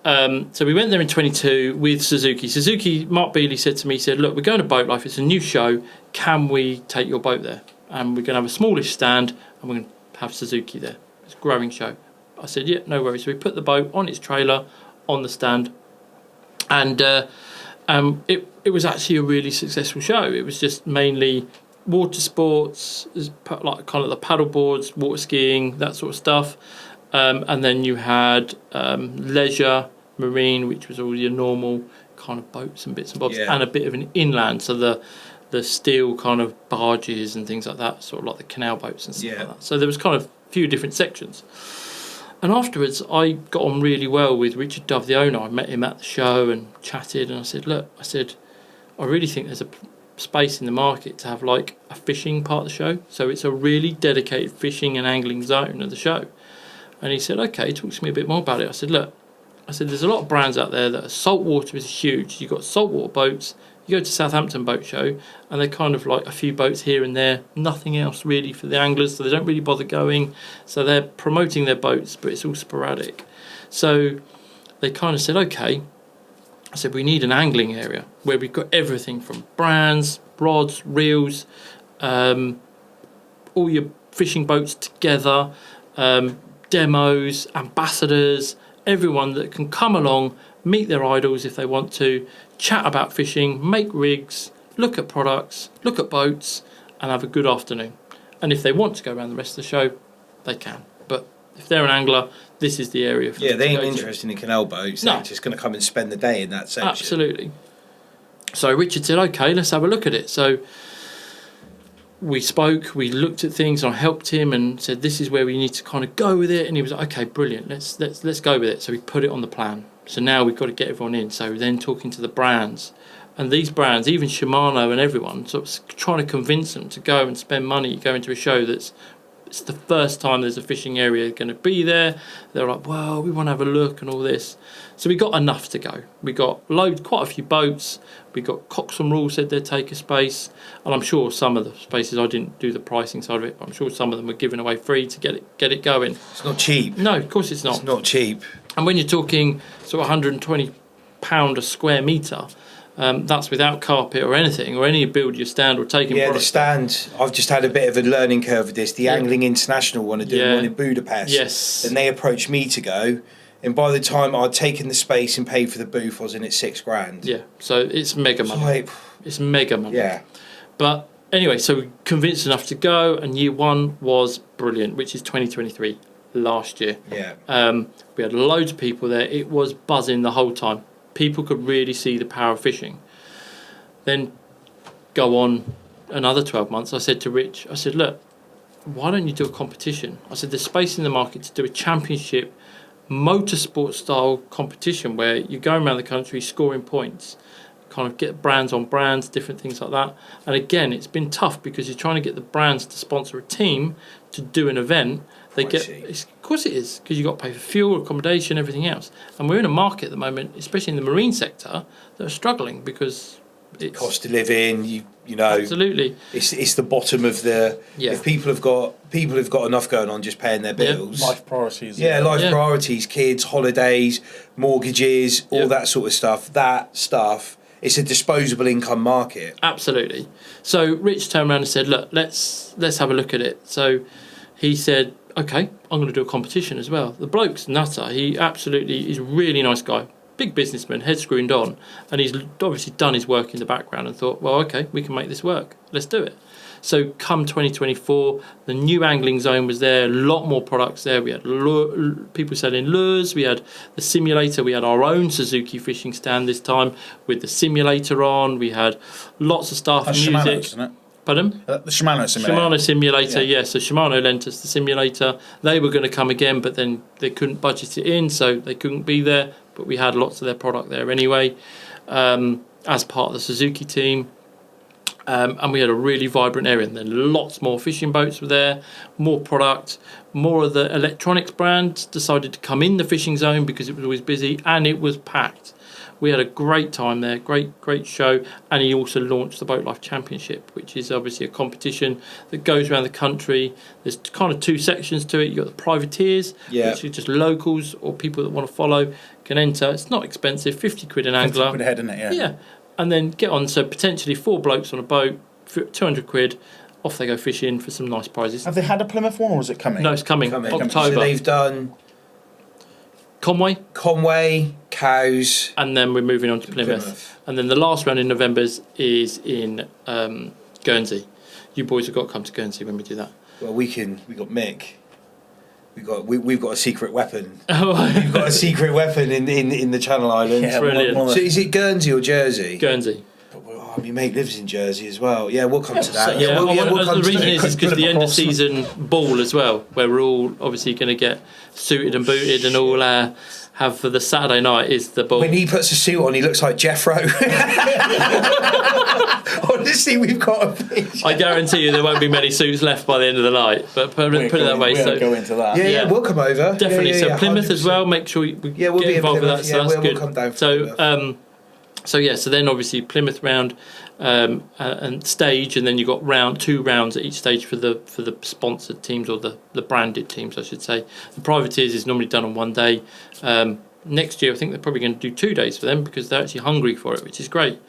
So we went there in 22 with Suzuki. Mark Bealey said to me, he said, look, we're going to Boat Life. It's a new show. Can we take your boat there? And we're going to have a smallish stand and we're going to have Suzuki there. It's a growing show. I said, yeah, no worries. So we put the boat on its trailer on the stand. And it was actually a really successful show. It was just mainly water sports, like kind of the paddle boards, water skiing, that sort of stuff. And then you had leisure, marine, which was all your normal kind of boats and bits and bobs, and a bit of an inland, so the steel kind of barges and things like that, sort of like the canal boats and stuff like that. So there was kind of a few different sections. And afterwards, I got on really well with Richard Dove, the owner. I met him at the show and chatted, and I said, look, I really think there's a space in the market to have like a fishing part of the show. So it's a really dedicated fishing and angling zone of the show. And he said, okay, talk to me a bit more about it. I said, look, there's a lot of brands out there that saltwater is huge. You've got saltwater boats. You go to Southampton Boat Show, and they're kind of like a few boats here and there, nothing else really for the anglers, so they don't really bother going. So they're promoting their boats, but it's all sporadic. So they kind of said, okay. I said, we need an angling area where we've got everything from brands, rods, reels, all your fishing boats together, demos, ambassadors, everyone that can come along, meet their idols if they want to, chat about fishing, make rigs, look at products, look at boats, and have a good afternoon. And if they want to go around the rest of the show, they can. But if they're an angler, this is the area for them they ain't interested in canal boats. They're just going to come and spend the day in that section. Absolutely. So Richard said, okay, let's have a look at it. So we spoke, we looked at things, and I helped him and said, this is where we need to kind of go with it. And he was like, okay, brilliant, let's go with it. So we put it on the plan. So now we've got to get everyone in. So then talking to the brands, and these brands, even Shimano and everyone, sort of trying to convince them to go and spend money, go into a show it's the first time there's a fishing area going to be there. They're like, well, we want to have a look and all this. So we got enough to go. We got quite a few boats. We got Coxon Rule said they'd take a space, and I'm sure some of the spaces, I didn't do the pricing side of it, but I'm sure some of them were given away free to get it going. It's not cheap. No, of course it's not. It's not cheap. And when you're talking sort of £120 a square metre, That's without carpet or anything, or any build your stand or taking. Yeah, the stand. I've just had a bit of a learning curve with this. The Angling International want to do one in Budapest. Yes. And they approached me to go. And by the time I'd taken the space and paid for the booth, I was in at $6,000. Yeah, so it's mega money. It's mega money. Yeah. But anyway, so we convinced enough to go, and year one was brilliant, which is 2023, last year. Yeah. We had loads of people there. It was buzzing the whole time. People could really see the power of fishing. Then go on another 12 months. I said to Rich, I said, look, why don't you do a competition? I said, there's space in the market to do a championship motorsport style competition where you're going around the country scoring points, kind of get brands on brands, different things like that. And again, it's been tough because you're trying to get the brands to sponsor a team to do an event. Of course it is, because you've got to pay for fuel, accommodation, everything else. And we're in a market at the moment, especially in the marine sector, that are struggling because it's cost of living, you know, absolutely. It's the bottom of the. Yeah. If people have got enough going on, just paying their bills. Life priorities. Yeah, life priorities, kids, holidays, mortgages, all that sort of stuff. That stuff. It's a disposable income market. Absolutely. So Rich turned around and said, "Look, let's have a look at it." So he said, "Okay, I'm going to do a competition as well." The bloke's nutter. He absolutely is a really nice guy. Big businessman, head screwed on, and he's obviously done his work in the background and thought, well, okay, we can make this work. Let's do it. So come 2024, the new angling zone was there, a lot more products there. We had people selling lures, we had the simulator, we had our own Suzuki fishing stand this time with the simulator on, we had lots of stuff, music. Shimano, isn't it? Pardon? The Shimano simulator. Shimano simulator, yes. So Shimano lent us the simulator. They were going to come again, but then they couldn't budget it in, so they couldn't be there. But we had lots of their product there anyway, as part of the Suzuki team. And we had a really vibrant area. And then lots more fishing boats were there, more product, more of the electronics brands decided to come in the fishing zone because it was always busy, and it was packed. We had a great time there, great show, and he also launched the Boat Life Championship, which is obviously a competition that goes around the country. There's kind of two sections to it. You've got the privateers, which are just locals or people that want to follow can enter. It's not expensive, 50 quid an angler. 50 quid a head, isn't it? Yeah, and then get on, so potentially 4 blokes on a boat, 200 quid, off they go fishing for some nice prizes. Have they had a Plymouth one, or is it coming? No, it's coming. October. So they've done Conway, Cows, and then we're moving on to Plymouth. And then the last round in November is in Guernsey. You boys have got to come to Guernsey when we do that. Well, we got Mick. We've got a secret weapon. We've got a secret weapon in the Channel Islands. Yeah, brilliant. So is it Guernsey or Jersey? Guernsey. My mate lives in Jersey as well. Yeah, we'll come to that. The reason is because the end of season ball as well, where we're all obviously going to get suited and booted and all have for the Saturday night is the ball. When he puts a suit on, he looks like Jeffro. Honestly, we've got a picture. I guarantee you there won't be many suits left by the end of the night. But put it that way. We'll go into that. Yeah, we'll come over. Definitely. Yeah, so Plymouth 100%. As well. Make sure we we'll get be involved with that. So that's good. We'll come down for So then obviously Plymouth round and stage, and then you've got 2 rounds at each stage for the sponsored teams or the branded teams, I should say. The privateers is normally done on one day. Next year I think they're probably going to do 2 days for them because they're actually hungry for it, which is great.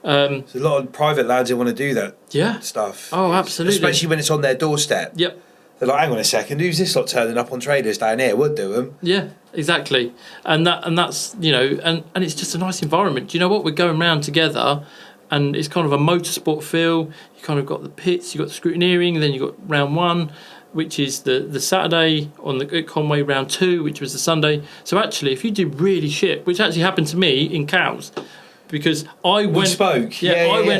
There's a lot of private lads who want to do that stuff. Oh, absolutely. Especially when it's on their doorstep. Yep. They're like, hang on a second, who's this lot turning up on trailers down here? We'll do them. Yeah, exactly. And that's, you know, and it's just a nice environment. Do you know what? We're going round together and it's kind of a motorsport feel. You kind of got the pits, you've got the scrutineering, and then you've got round 1, which is the Saturday, on the at Conway round 2, which was the Sunday. So actually, if you do really shit, which actually happened to me in Cows, because I went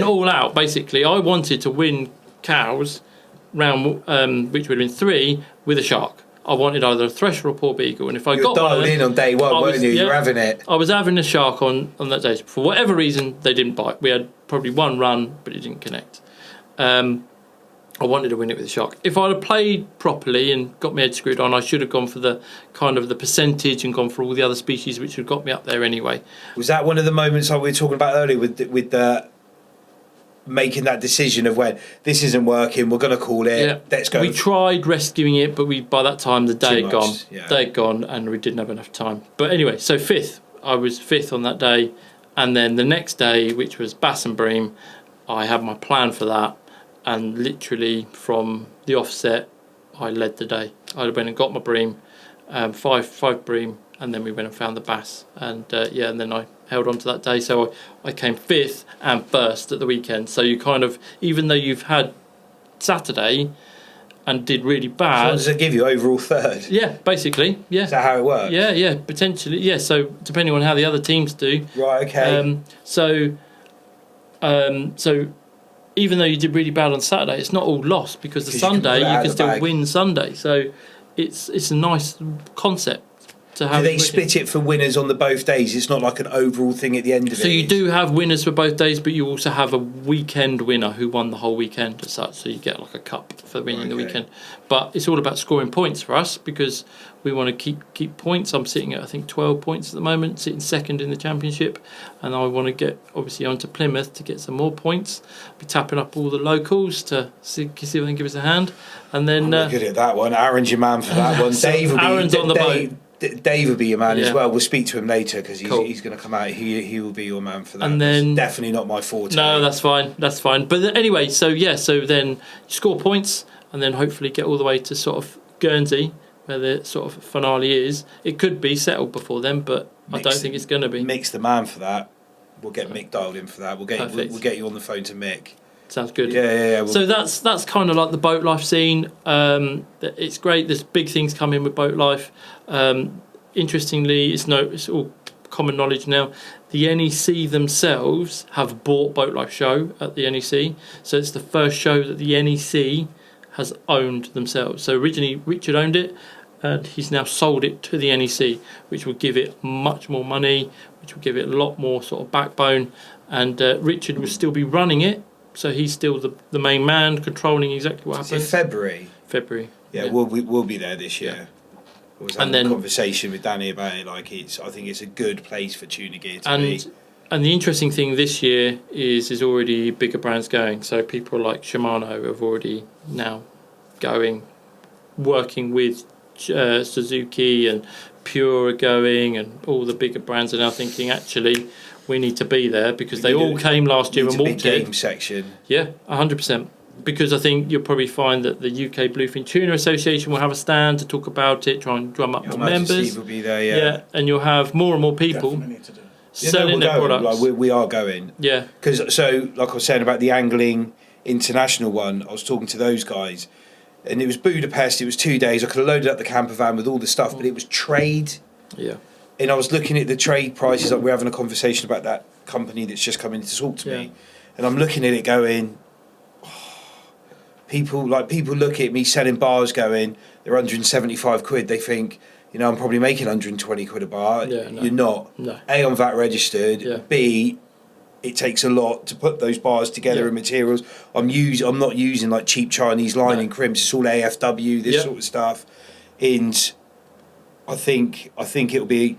all out, basically. I wanted to win Cows round, which would have been 3, with a shark. I wanted either a thresher or poor beagle, and if I got dialed in on day one, weren't you? You were having it. I was having a shark on that day. For whatever reason, they didn't bite. We had probably 1 run, but it didn't connect. I wanted to win it with a shark. If I'd have played properly and got my head screwed on, I should have gone for the kind of the percentage and gone for all the other species, which would have got me up there anyway. Was that one of the moments like we were talking about earlier with the making that decision of when this isn't working, we're going to call it, let's go? We tried rescuing it, but by that time the day had gone. Yeah. Day had gone and we didn't have enough time. But anyway, so 5th. I was 5th on that day. And then the next day, which was Bass and Bream, I had my plan for that, and literally from the offset, I led the day. I went and got my bream, five bream, and then we went and found the bass, and and then I held on to that day. So I came 5th and 1st at the weekend. So you kind of, even though you've had Saturday and did really bad. So what does it give you, overall 3rd? Yeah, basically, yeah. Is that how it works? Yeah, potentially, yeah. So depending on how the other teams do. Right, okay. So even though you did really bad on Saturday, it's not all lost, because the Sunday you can still win Sunday. So it's a nice concept to have. Do they split it for winners on the both days? It's not like an overall thing at the end of it. So you do have winners for both days, but you also have a weekend winner who won the whole weekend as such. So you get like a cup for winning the weekend. But it's all about scoring points for us, because we want to keep points. I'm sitting at, I think, 12 points at the moment, sitting 2nd in the championship, and I want to get obviously onto Plymouth to get some more points. I'll be tapping up all the locals to see if they can give us a hand, and then good at that one. Aaron's your man for that one. So Aaron's on the boat. Dave will be your man as well. We'll speak to him later, because he's going to come out. He will be your man for that. And then that's definitely not my forte. No, that's fine. But anyway, so then you score points, and then hopefully get all the way to sort of Guernsey, where the sort of finale is. It could be settled before then, but I don't think it's going to be. Mick's the man for that. We'll get Mick dialed in for that. We'll get you on the phone to Mick. Sounds good. Yeah. So that's kind of like the boat life scene. It's great. There's big things coming with boat life. Interestingly, it's all common knowledge now. The NEC themselves have bought Boat Life Show at the NEC. So it's the first show that the NEC has owned themselves. So originally Richard owned it, and he's now sold it to the NEC, which will give it much more money, which will give it a lot more sort of backbone. And Richard will still be running it. So he's still the main man, controlling exactly what happens. Is it February? February. Yeah, we'll be there this year. I was having a conversation with Danny about it. Like, I think it's a good place for Tuna Gear to be. And the interesting thing this year is already bigger brands going. So people like Shimano have already now working with Suzuki, and Pure are going, and all the bigger brands are now thinking, actually, we need to be there, because they all came last year and walked game section. Yeah, 100%. Because I think you'll probably find that the UK Bluefin Tuna Association will have a stand to talk about it, try and drum up more members. Steve will be there, yeah. And you'll have more and more people selling their products. Like, we are going. Yeah. Because, so, like I was saying about the Angling International one, I was talking to those guys, and it was Budapest, it was 2 days. I could have loaded up the camper van with all the stuff, but it was trade. Yeah. And I was looking at the trade prices, like we're having a conversation about that company that's just come in to talk to me, and I'm looking at it going, people look at me selling bars going, they're 175 quid. They think, I'm probably making 120 quid a bar. Yeah, no. You're not. No. A, I'm VAT registered. Yeah. B, it takes a lot to put those bars together and materials. I'm not using like cheap Chinese lining crimps. It's all AFW, this sort of stuff. And I think it'll be,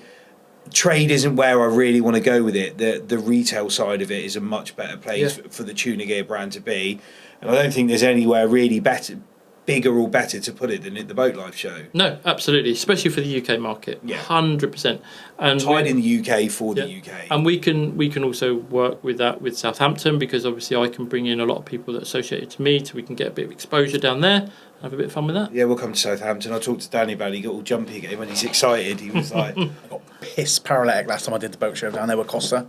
trade isn't where I really want to go with it. The retail side of it is a much better place for the Tuna Gear brand to be. And I don't think there's anywhere really bigger or better to put it than at the Boat Life Show. No, absolutely, especially for the UK market. Yeah, 100%. And tied in the UK for the UK. And we can also work with that with Southampton, because obviously I can bring in a lot of people that are associated to me, so we can get a bit of exposure down there. Have a bit of fun with that. Yeah, we'll come to Southampton. I talked to Danny about it. He got all jumpy again when he's excited. He was like, I got pissed paralytic last time I did the boat show down there with Costa.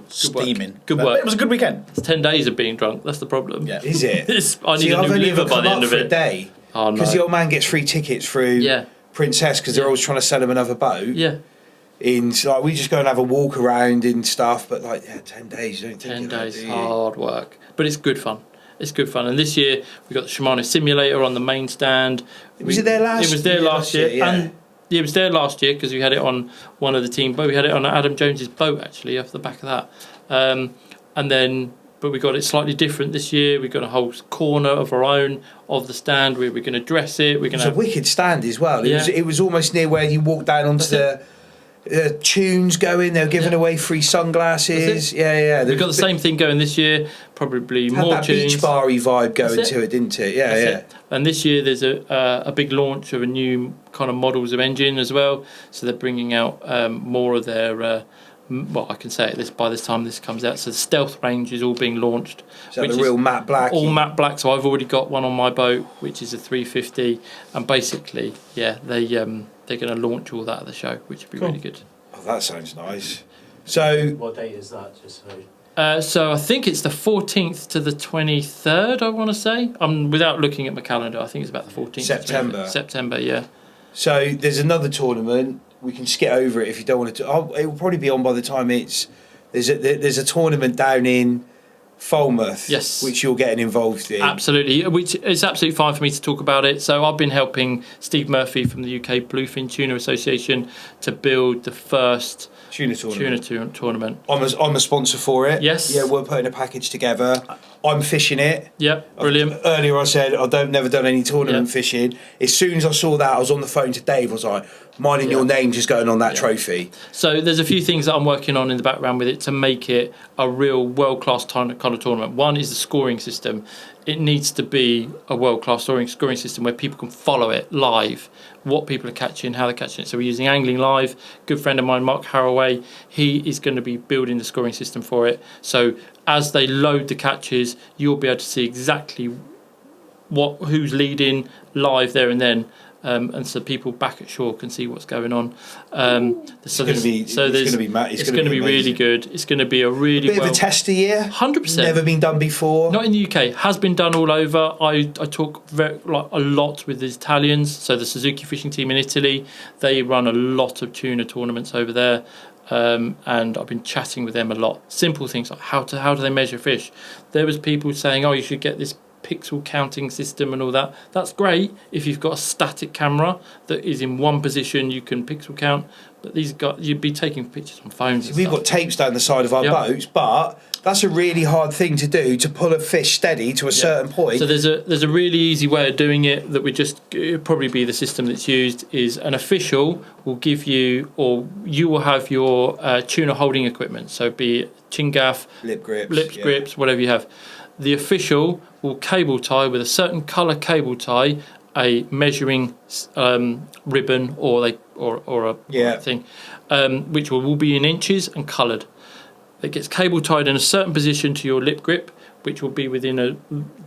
Steaming. Good work. It was a good weekend. It's 10 days of being drunk. That's the problem. Yeah. Is it? I need a new liver by the end of it. A day. Oh, no. Because the old man gets free tickets through Princess, because they're always trying to sell him another boat. Yeah. And like, we just go and have a walk around and stuff. But 10 days. You don't think 10 days, hard work. But it's good fun. It's good fun. And this year we got the Shimano simulator on the main stand. Was it there last year? It was there last year. Yeah. And it was there last year because we had it on one of the team boat. We had it on Adam Jones's boat, actually, off the back of that. But we got it slightly different this year. We've got a whole corner of our own of the stand where we're going to dress it. We're going to a wicked stand as well. It was almost near where you walk down onto the tunes going. They were giving away free sunglasses. Yeah. We've got the same thing going this year. Probably more that tunes. Beach bar-y vibe going to it, didn't it? Yeah. It. And this year there's a big launch of a new kind of models of engine as well. So they're bringing out more of their Well, I can say it by this time this comes out. So the Stealth range is all being launched. So the real matte black? All matte black. So I've already got one on my boat, which is a 350. And basically, yeah, they're going to launch all that at the show, which would be really good. Oh, that sounds nice. So what date is that? Just so. So I think it's the 14th to the 23rd, I want to say. Without looking at my calendar, I think it's about the 14th. September. September, yeah. So there's another tournament. We can skip over it if you don't want to. It will probably be on by the time it's. There's a tournament down in Falmouth, yes, which you're getting involved in. Absolutely, which is absolutely fine for me to talk about it. So I've been helping Steve Murphy from the UK Bluefin Tuna Association to build the first tuna tournament. I'm a sponsor for it. Yes. Yeah, we're putting a package together. I'm fishing it. Yep, brilliant. Earlier I said I've never done any tournament fishing. As soon as I saw that, I was on the phone to Dave. I was like, mine and your name just going on that trophy. So there's a few things that I'm working on in the background with it to make it a real world-class kind of tournament. One is the scoring system. It needs to be a world-class scoring system where people can follow it live, what people are catching, how they're catching it. So we're using Angling Live. Good friend of mine, Mark Harroway, he is going to be building the scoring system for it. So as they load the catches, you'll be able to see exactly who's leading live there and then. And so people back at shore can see what's going on. It's going to be really good. It's going to be a bit of a tester year. 100%. Never been done before. Not in the UK. Has been done all over. I talk a lot with the Italians. So the Suzuki fishing team in Italy, they run a lot of tuna tournaments over there. And I've been chatting with them a lot. Simple things like how do they measure fish? There was people saying, you should get this pixel counting system and all that. That's great if you've got a static camera that is in one position, you can pixel count. But you'd be taking pictures on phones. We've got tapes down the side of our boats, but that's a really hard thing to do, to pull a fish steady to a certain point. So there's a really easy way of doing it that it'll probably be the system that's used. Is an official will give you, or you will have your tuna holding equipment. So be it chin gaff, lip grips, whatever you have. The official will cable tie with a certain colour cable tie a measuring ribbon or a thing, which will be in inches and coloured. It gets cable tied in a certain position to your lip grip, which will be within a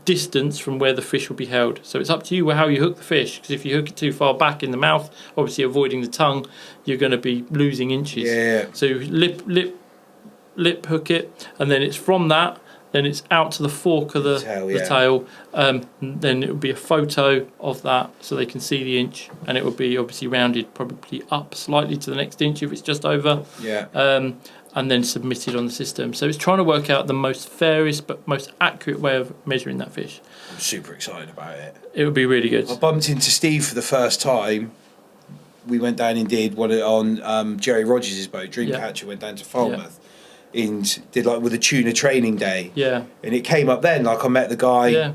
distance from where the fish will be held. So it's up to you how you hook the fish, because if you hook it too far back in the mouth, obviously avoiding the tongue, you're going to be losing inches. Yeah. So lip hook it, and then it's from that. Then it's out to the fork of the tail. Then it will be a photo of that so they can see the inch, and it will be obviously rounded probably up slightly to the next inch if it's just over. Yeah. And then submitted on the system. So it's trying to work out the most fairest but most accurate way of measuring that fish. I'm super excited about it. It would be really good. I bumped into Steve for the first time. We went down and did one on Jerry Rogers' boat, Dreamcatcher, went down to Falmouth. And did with a tuna training day. Yeah. And it came up then, I met the guy. Yeah.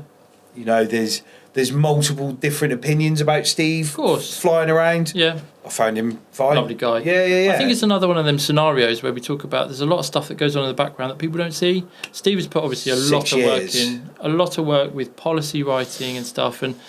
There's multiple different opinions about Steve. Of course. Flying around. Yeah. I found him fine. Lovely guy. Yeah. I think it's another one of them scenarios where we talk about there's a lot of stuff that goes on in the background that people don't see. Steve has put obviously a lot of work with policy writing and stuff, and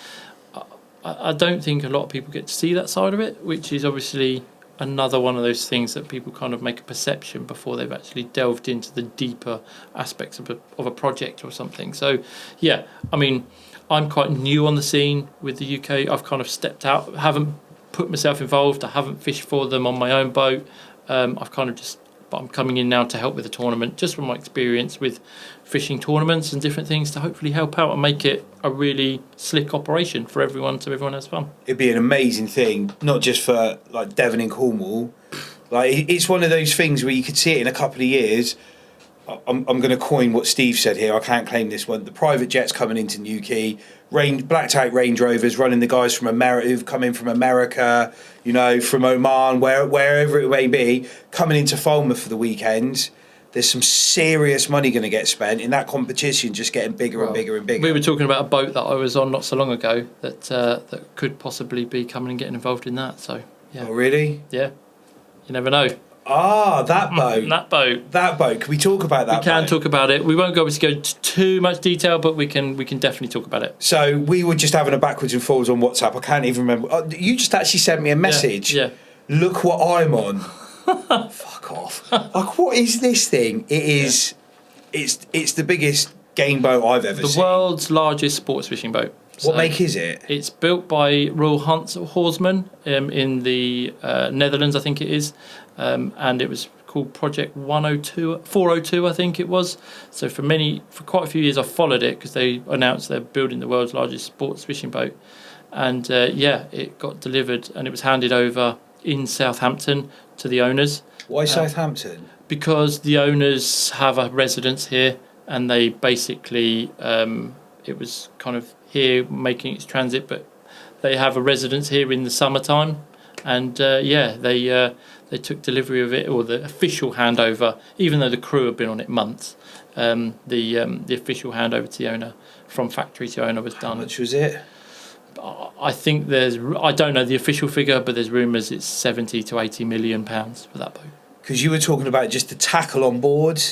I don't think a lot of people get to see that side of it, which is obviously another one of those things that people kind of make a perception before they've actually delved into the deeper aspects of a project or something. So, yeah, I mean, I'm quite new on the scene with the UK. I've kind of stepped out, haven't put myself involved. I haven't fished for them on my own boat. But I'm coming in now to help with the tournament, just from my experience with fishing tournaments and different things, to hopefully help out and make it a really slick operation for everyone, so everyone has fun. It'd be an amazing thing, not just for Devon and Cornwall. It's one of those things where you could see it in a couple of years. I'm going to coin what Steve said here. I can't claim this one. The private jets coming into Newquay, blacked out Range Rovers running the guys from America who've come in from America, from Oman, wherever it may be, coming into Falmouth for the weekend. There's some serious money going to get spent in that competition, just getting bigger and bigger and bigger. We were talking about a boat that I was on not so long ago that could possibly be coming and getting involved in that. So yeah. Oh really? Yeah. You never know. That boat. That boat. Can we talk about that? We can talk about it. We won't go into too much detail, but we can definitely talk about it. So we were just having a backwards and forwards on WhatsApp. I can't even remember. You just actually sent me a message. Yeah. Look what I'm on. Fuck fuck off. Like, what is this thing? It is, it's the biggest game boat I've ever seen. The world's largest sports fishing boat. What make is it? It's built by Royal Hunts Horseman in the Netherlands, I think it is, and it was called Project 402, I think it was. So for quite a few years, I followed it because they announced they're building the world's largest sports fishing boat, and it got delivered and it was handed over in Southampton to the owners. Why Southampton? Because the owners have a residence here, and they basically it was kind of here making its transit, but they have a residence here in the summertime, and they took delivery of it, or the official handover, even though the crew have been on it months. The official handover to the owner, from factory to owner, was done. How much was it? I think I don't know the official figure, but there's rumours it's 70 to 80 million pounds for that boat. Because you were talking about just the tackle on board.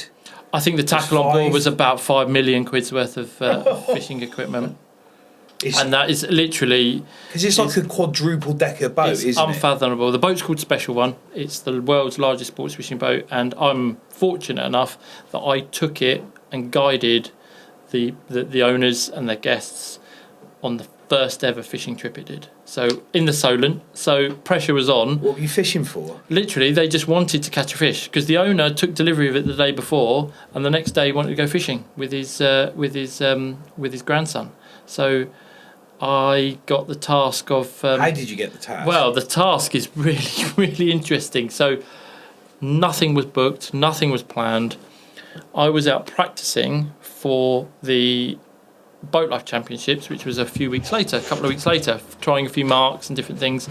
I think the tackle on board was about 5 million quid's worth of fishing equipment. And that is literally... Because it's like a quadruple decker boat, isn't it? It's unfathomable. The boat's called Special One. It's the world's largest sports fishing boat, and I'm fortunate enough that I took it and guided the owners and their guests on the first ever fishing trip it did. So in the Solent, so pressure was on. What were you fishing for? Literally, they just wanted to catch a fish because the owner took delivery of it the day before, and the next day he wanted to go fishing with his grandson. So I got the task of... how did you get the task? Well, the task is really, really interesting. So nothing was booked, nothing was planned. I was out practicing for the Boat Life Championships, which was a couple of weeks later, trying a few marks and different things.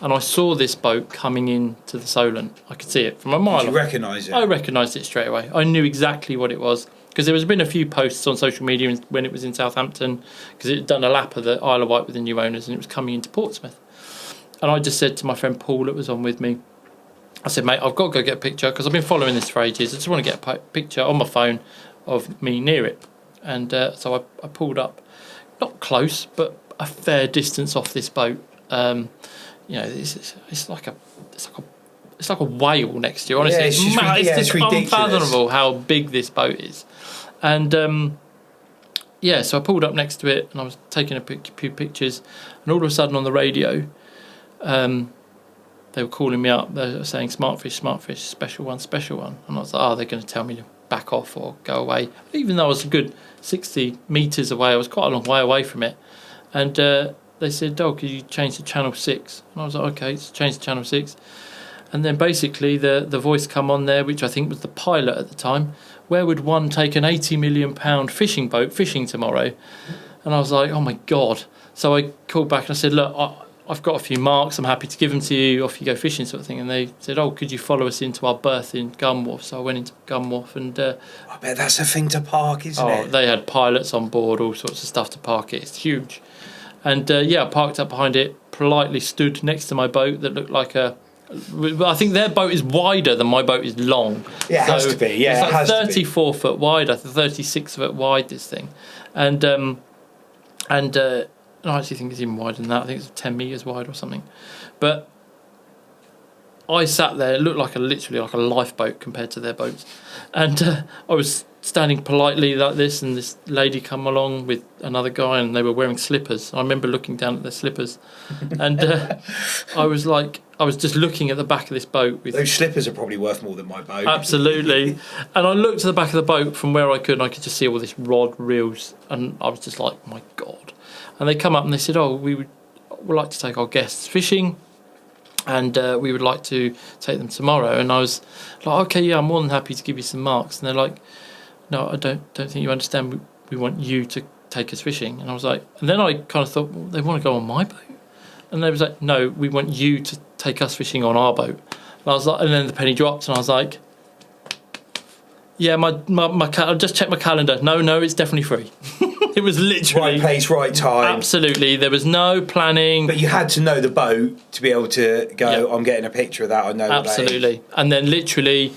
And I saw this boat coming into the Solent. I could see it from a mile off. Did you recognise it? I recognised it straight away. I knew exactly what it was. Because there has been a few posts on social media when it was in Southampton, because it had done a lap of the Isle of Wight with the new owners, and it was coming into Portsmouth. And I just said to my friend Paul that was on with me, I said, mate, I've got to go get a picture, because I've been following this for ages. I just want to get a picture on my phone of me near it. And so I pulled up, not close, but a fair distance off this boat. It's like a whale next to you. Honestly, it's just unfathomable how big this boat is. And so I pulled up next to it, and I was taking a few pictures, and all of a sudden on the radio, they were calling me up. They were saying, "Smart fish, special one." And I was like, they're going to tell me to back off or go away. Even though I was a good 60 metres away, I was quite a long way away from it. And they said, could you change to channel 6? And I was like, okay, so change to channel 6. And then basically the voice come on there, which I think was the pilot at the time. Where would one take an £80 million fishing boat fishing tomorrow? And I was like, oh my God. So I called back and I said, look, I've got a few marks. I'm happy to give them to you. Off you go fishing, sort of thing. And they said, could you follow us into our berth in Gunwharf? So I went into Gunwharf, and I bet that's a thing to park, isn't it? They had pilots on board, all sorts of stuff to park it. It's huge. And I parked up behind it, politely stood next to my boat that looked like I think their boat is wider than my boat is long. Yeah, it has to be. Yeah, it's like 34 foot wide, I think 36 foot wide, this thing. And I actually think it's even wider than that. I think it's 10 metres wide or something. But I sat there, it looked literally like a lifeboat compared to their boats. And I was standing politely like this, and this lady come along with another guy, and they were wearing slippers. I remember looking down at their slippers. And I was just looking at the back of this boat. Those slippers are probably worth more than my boat. Absolutely. And I looked at the back of the boat from where I could, and I could just see all this rod reels, and I was just like, my God. And they come up and they said, we'd like to take our guests fishing, and we would like to take them tomorrow. And I was like, okay, yeah, I'm more than happy to give you some marks. And they're like, no, I don't think you understand. We want you to take us fishing. And I was like, and then I kind of thought, well, they want to go on my boat? And they was like, no, we want you to take us fishing on our boat. And I was like, and then the penny dropped, and I was like, yeah, I just checked my calendar. No, it's definitely free. It was literally right place, right time. Absolutely, there was no planning. But you had to know the boat to be able to go, yep. I'm getting a picture of that. I know. Absolutely, and then literally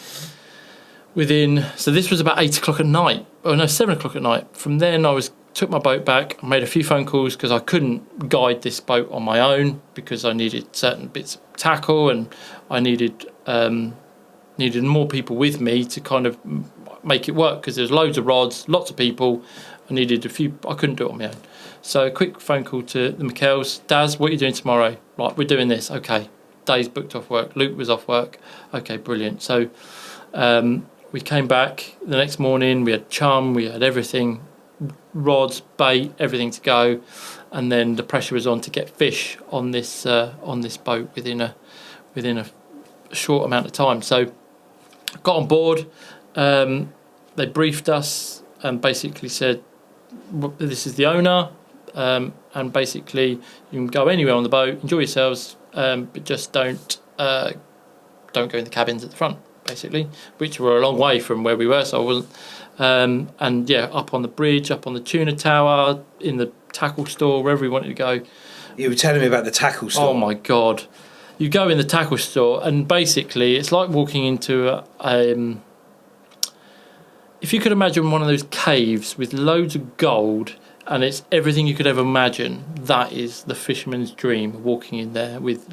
so this was about 8 o'clock at night. Oh no, 7 o'clock at night. From then I took my boat back. I made a few phone calls because I couldn't guide this boat on my own because I needed certain bits of tackle, and I needed needed more people with me to kind of make it work, because there's loads of rods, lots of people. I needed a few. I couldn't do it on my own. So a quick phone call to the McKells. Daz, what are you doing tomorrow? Right, we're doing this. Okay. Dave's booked off work. Luke was off work. Okay, brilliant. So we came back the next morning. We had chum. We had everything, rods, bait, everything to go. And then the pressure was on to get fish on this boat within a short amount of time. So got on board. They briefed us and basically said, this is the owner, and basically you can go anywhere on the boat, enjoy yourselves, but just don't go in the cabins at the front, basically, which were a long way from where we were, so I wasn't. And yeah, up on the bridge, up on the tuna tower, in the tackle store, wherever we wanted to go. You were telling me about the tackle store. Oh my God. You go in the tackle store and basically it's like walking into if you could imagine one of those caves with loads of gold, and it's everything you could ever imagine, that is the fisherman's dream, walking in there with,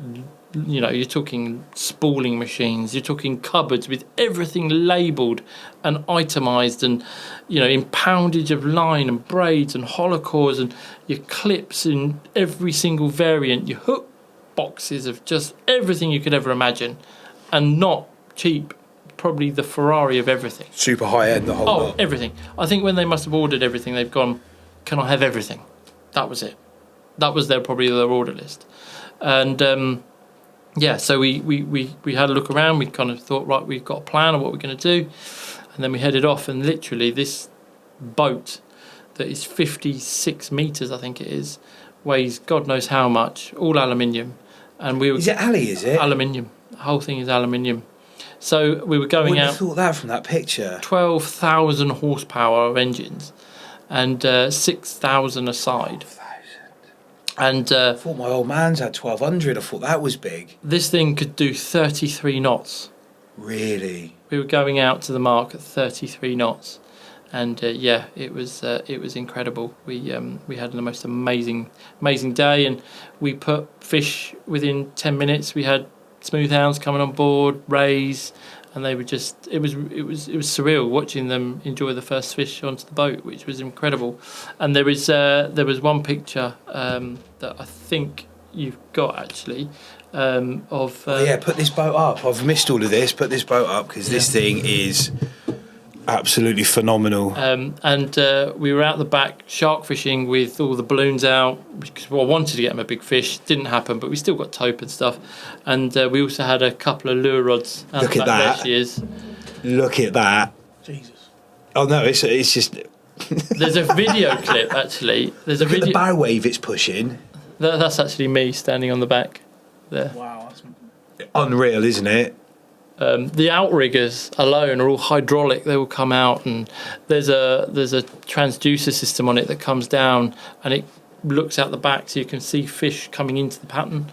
you're talking spooling machines, you're talking cupboards with everything labelled and itemised, and, in poundage of line and braids and holocores and your clips in every single variant, your hook boxes of just everything you could ever imagine, and not cheap. Probably the Ferrari of everything. Super high end, the whole lot. Everything. I think when they must have ordered everything, they've gone, can I have everything? That was it. That was probably their order list. And so we had a look around. We kind of thought, right, we've got a plan of what we're going to do. And then we headed off, and literally this boat that is 56 metres, I think it is, weighs God knows how much, all aluminium. And we were, is it alley, is it? Aluminium. The whole thing is aluminium. So we were going out. I thought that from that picture. 12,000 horsepower of engines, and 6,000 a side. 12,000. And I thought my old man's had 1,200. I thought that was big. This thing could do 33 knots. Really? We were going out to the mark at 33 knots, and it was incredible. We had the most amazing day, and we put fish within 10 minutes. We had smooth hounds coming on board, rays, and they were just it was surreal watching them enjoy the first fish onto the boat, which was incredible. And there was one picture that I think you've got actually of put this boat up. I've missed all of this. Put this boat up, because this thing is absolutely phenomenal. And we were out the back shark fishing with all the balloons out, because I wanted to get them a big fish. Didn't happen, but we still got tope and stuff. And we also had a couple of lure rods out Look the at back. that. There she is. Look at that. Jesus. Oh no, it's just. There's a video clip actually. There's a Look at video. the bow wave it's pushing. That's actually me standing on the back there. Wow, that's Unreal, isn't it? The outriggers alone are all hydraulic. They will come out, and there's a transducer system on it that comes down, and it looks out the back, so you can see fish coming into the pattern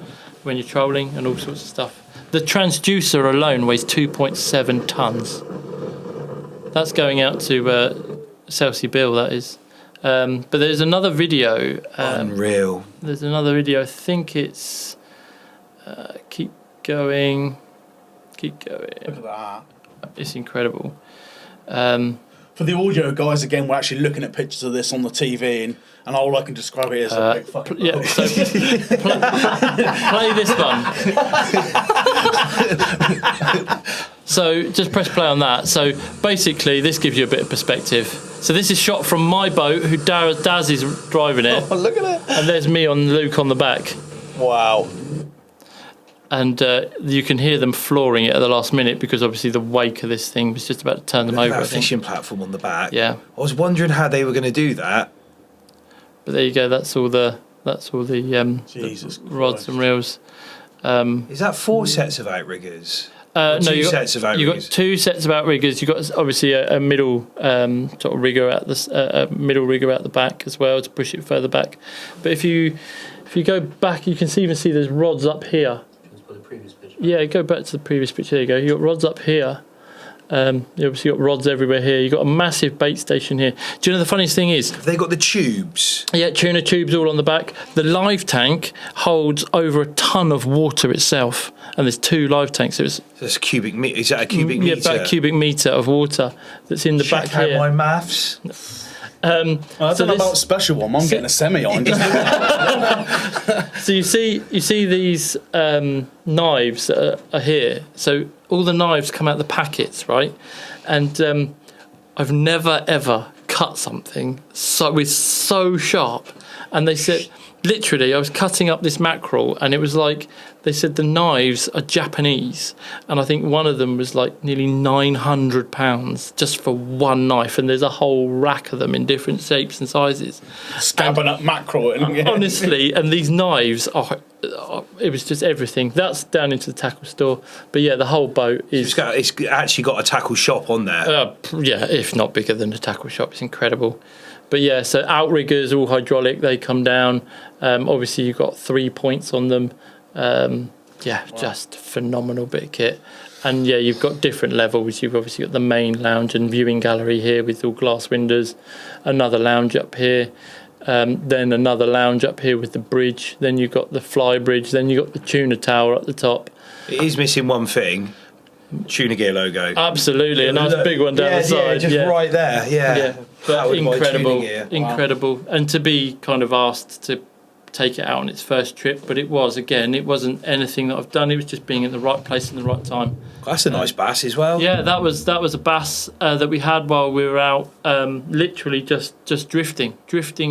when you're trolling and all sorts of stuff. The transducer alone weighs 2.7 tons. That's going out to Chelsea Bill, that is. But there's another video. Unreal. There's another video. I think it's keep going. Look at that. It's incredible. For the audio guys, again, we're actually looking at pictures of this on the TV, and all I can describe it as a big fucking boat. So play this one. So just press play on that. So basically, this gives you a bit of perspective. So this is shot from my boat, who Daz is driving it. Oh, look at it. And there's me on Luke on the back. Wow. And you can hear them flooring it at the last minute, because obviously the wake of this thing was just about to turn them over. That fishing platform on the back. Yeah. I was wondering how they were going to do that. But there you go. That's all the Jesus rods Christ. and reels. Is that 4 sets of outriggers? No, two sets of outriggers. You got 2 sets of outriggers. You got obviously a middle sort of rigger at the middle rigger at the back as well to push it further back. But if you go back, you can even see there's rods up here. The previous picture. Yeah, go back to the previous picture. There you go. You got rods up here, You obviously got rods everywhere here. You've got a massive bait station here. Do you know the funniest thing is? Have they got the tubes? Yeah, tuna tubes all on the back. The live tank holds over a ton of water itself, and there's 2 live tanks. That's a cubic meter. Is that a cubic meter? Yeah, about a cubic metre of water that's in the back Check out here. my maths. I don't know about special one. I'm getting a semi on. So you see these knives that are here. So all the knives come out the packets, right? And I've never ever cut something so sharp. And they said, literally, I was cutting up this mackerel, and it was like they said the knives are Japanese, and I think one of them was like nearly £900 just for one knife, and there's a whole rack of them in different shapes and sizes. Stabbing up mackerel. Honestly, and these knives are. It was just everything. That's down into the tackle store, but yeah, the whole boat is. It's actually got a tackle shop on there. Yeah, if not bigger than a tackle shop, it's incredible. But yeah, so outriggers, all hydraulic, they come down. Obviously, you've got 3 points on them. Just phenomenal bit of kit. And yeah, you've got different levels. You've obviously got the main lounge and viewing gallery here with all glass windows. Another lounge up here. Then another lounge up here with the bridge. Then you've got the fly bridge. Then you've got the tuna tower at the top. It is missing one thing. Tuna Gear logo. Absolutely, a nice big one down the side. Yeah, just right there. Yeah. But incredible, Wow. incredible. And to be kind of asked to take it out on its first trip, but it wasn't anything that I've done. It was just being at the right place in the right time. That's a nice bass as well. Yeah, that was a bass that we had while we were out, literally just drifting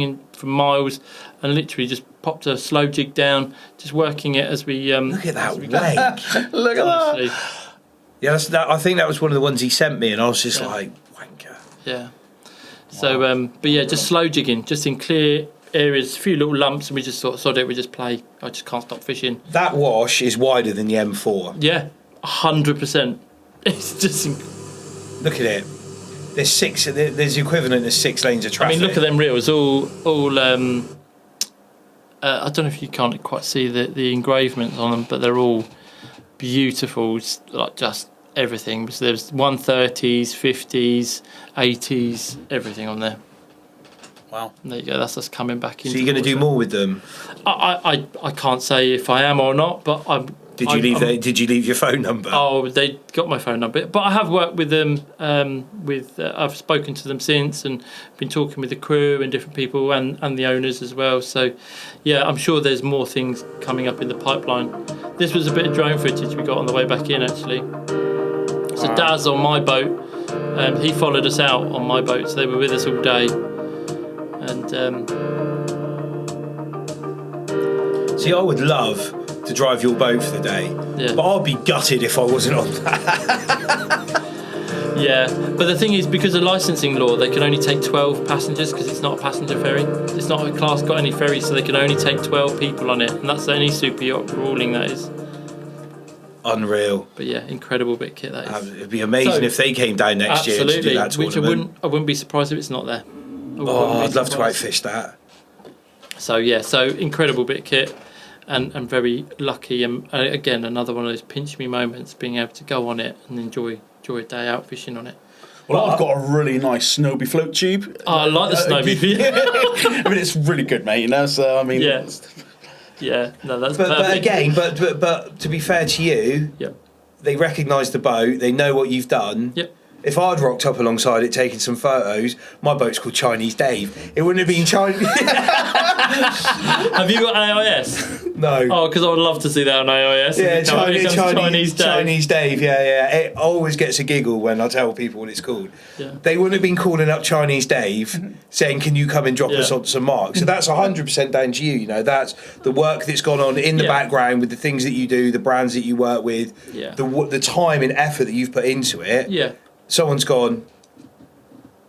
in for miles, and literally just popped a slow jig down, just working it as we. Look at that leg. Look at honestly. that. Yeah, I think that was one of the ones he sent me, and I was just like, wanker. Yeah. So, but yeah, just slow jigging, just in clear areas, a few little lumps, and we just sod it. We just play. I just can't stop fishing. That wash is wider than the M4. Yeah, 100%. It's just. Look at it. There's 6. There's the equivalent of 6 lanes of traffic. I mean, look at them reels. All. I don't know if you can't quite see the engravements on them, but they're all beautiful. Like just everything. So there's 130s, 50s, 80s, everything on there. Wow. And there you go. That's us coming back in. So you're going to do more with them? I can't say if I am or not, but I'm. Did you leave your phone number? Oh, they got my phone number. But I have worked with them. I've spoken to them since, and been talking with the crew and different people and the owners as well. So, yeah, I'm sure there's more things coming up in the pipeline. This was a bit of drone footage we got on the way back in, actually. So Daz on my boat, he followed us out on my boat, so they were with us all day. And see, I would love to drive your boat for the day, but I'd be gutted if I wasn't on that. Yeah, but the thing is, because of licensing law, they can only take 12 passengers because it's not a passenger ferry. It's not a class got any ferries, so they can only take 12 people on it, and that's any super yacht ruling, that is. Unreal. But yeah, incredible bit of kit that is. It'd be amazing if they came down next year to do that tournament. Which I wouldn't be surprised if it's not there. I'd love to outfish that. So yeah, incredible bit of kit. And very lucky, and again another one of those pinch me moments, being able to go on it and enjoy a day out fishing on it. Well, I've got a really nice Snowy float tube. Oh, I like the Snowy. I mean, it's really good, mate. You know, so I mean, yeah, no, that's. But again, but to be fair to you, they recognise the boat. They know what you've done. Yep. If I'd rocked up alongside it taking some photos, my boat's called Chinese Dave. It wouldn't have been Chinese. Have you got AIS? No. Oh, because I would love to see that on AIS. Yeah, Chinese Dave. Chinese Dave. Yeah. It always gets a giggle when I tell people what it's called. Yeah. They wouldn't have been calling up Chinese Dave saying, "Can you come and drop us on some marks?" So that's 100% down to you. You know, that's the work that's gone on in the background with the things that you do, the brands that you work with, the time and effort that you've put into it. Yeah. Someone's gone,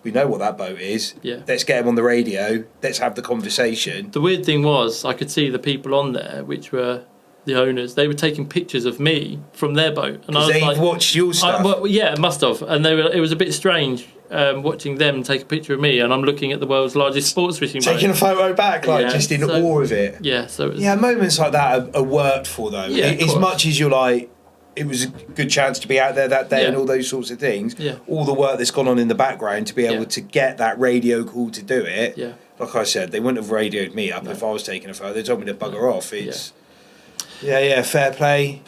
we know what that boat is. Yeah. Let's get him on the radio. Let's have the conversation. The weird thing was, I could see the people on there, which were the owners. They were taking pictures of me from their boat, and I was like, watched your stuff. It must have. And it was a bit strange watching them take a picture of me, and I'm looking at the world's largest sports fishing boat. Taking a photo back, just in awe of it. Yeah. So moments like that are worked for though. Yeah, as much as you're like, it was a good chance to be out there that day and all those sorts of things. Yeah. All the work that's gone on in the background to be able to get that radio call to do it. Yeah. Like I said, they wouldn't have radioed me up if I was taking a photo. They told me to bugger off. It's fair play.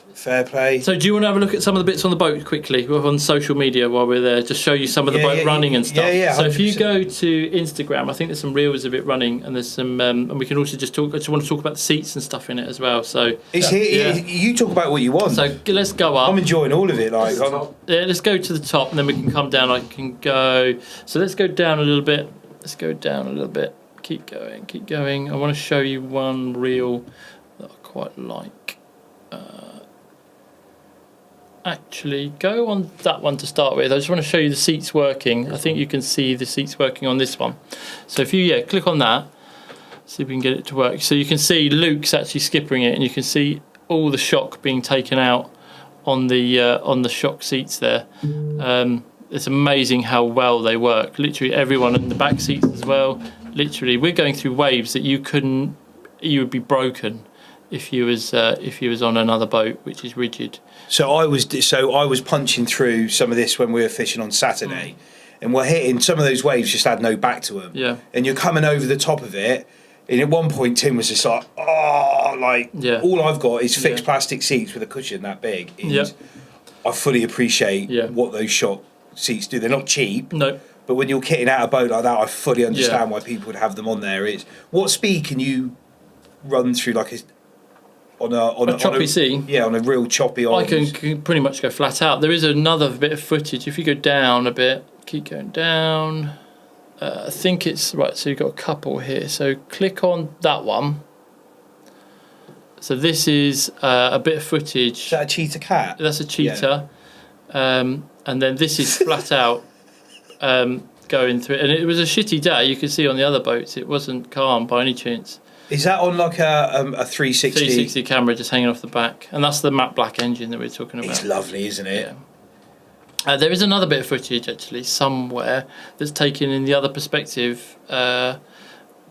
So do you want to have a look at some of the bits on the boat quickly? We're on social media while we're there, just show you some of the boat running and stuff. Yeah, so if you 100%. go to Instagram, I think there's some reels of it running, and there's some, and we can also just talk. I just want to talk about the seats and stuff in it as well. So it's here. You talk about what you want. So let's go up. I'm enjoying all of it. Let's go to the top, and then we can come down. I can go. So let's go down a little bit. Let's go down a little bit. Keep going. I want to show you one reel that I quite like. Actually, go on that one to start with. I just want to show you the seats working. I think you can see the seats working on this one. So if you click on that, see if we can get it to work. So you can see Luke's actually skippering it, and you can see all the shock being taken out on the shock seats there. It's amazing how well they work. Literally everyone in the back seats as well. Literally, we're going through waves that you would be broken if you was on another boat which is rigid. So I was punching through some of this when we were fishing on Saturday, and we're hitting some of those waves just had no back to them. Yeah. And you're coming over the top of it, and at one point Tim was just like, all I've got is fixed plastic seats with a cushion that big. And I fully appreciate what those shock seats do. They're not cheap. No. But when you're kitting out a boat like that, I fully understand why people would have them on there. What speed can you run through on a choppy sea? Yeah, on a real choppy. I can pretty much go flat out. There is another bit of footage. If you go down a bit, keep going down. I think it's right. So you've got a couple here. So click on that one. So this is a bit of footage. Is that a cheetah cat? That's a cheetah. Yeah. And then this is flat out. Going through it. And it was a shitty day. You could see on the other boats it wasn't calm by any chance. Is that on like a 360? 360 camera just hanging off the back, and that's the matte black engine that we're talking about. It's lovely, isn't it? Yeah. There is another bit of footage actually somewhere that's taken in the other perspective. Go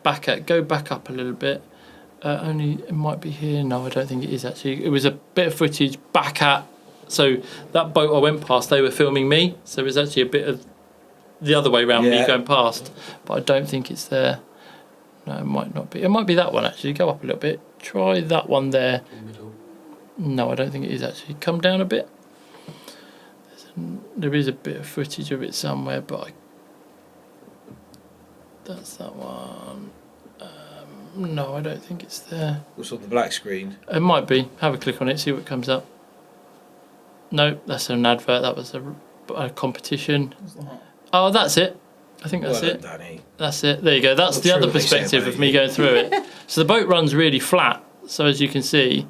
back up a little bit. Only it might be here. No, I don't think it is actually. It was a bit of footage back at. So that boat I went past, they were filming me. So it was actually a bit of the other way around, me going past, but I don't think it's there. No, it might not be. It might be that one actually. Go up a little bit. Try that one there. No, I don't think it is actually. Come down a bit. There is a bit of footage of it somewhere, but that's that one. No, I don't think it's there. What's on the black screen? It might be. Have a click on it, see what comes up. No, that's an advert. That was a competition. Oh, that's it. I think that's it. Danny. That's it. There you go. That's the other perspective of me going through it. So the boat runs really flat. So as you can see,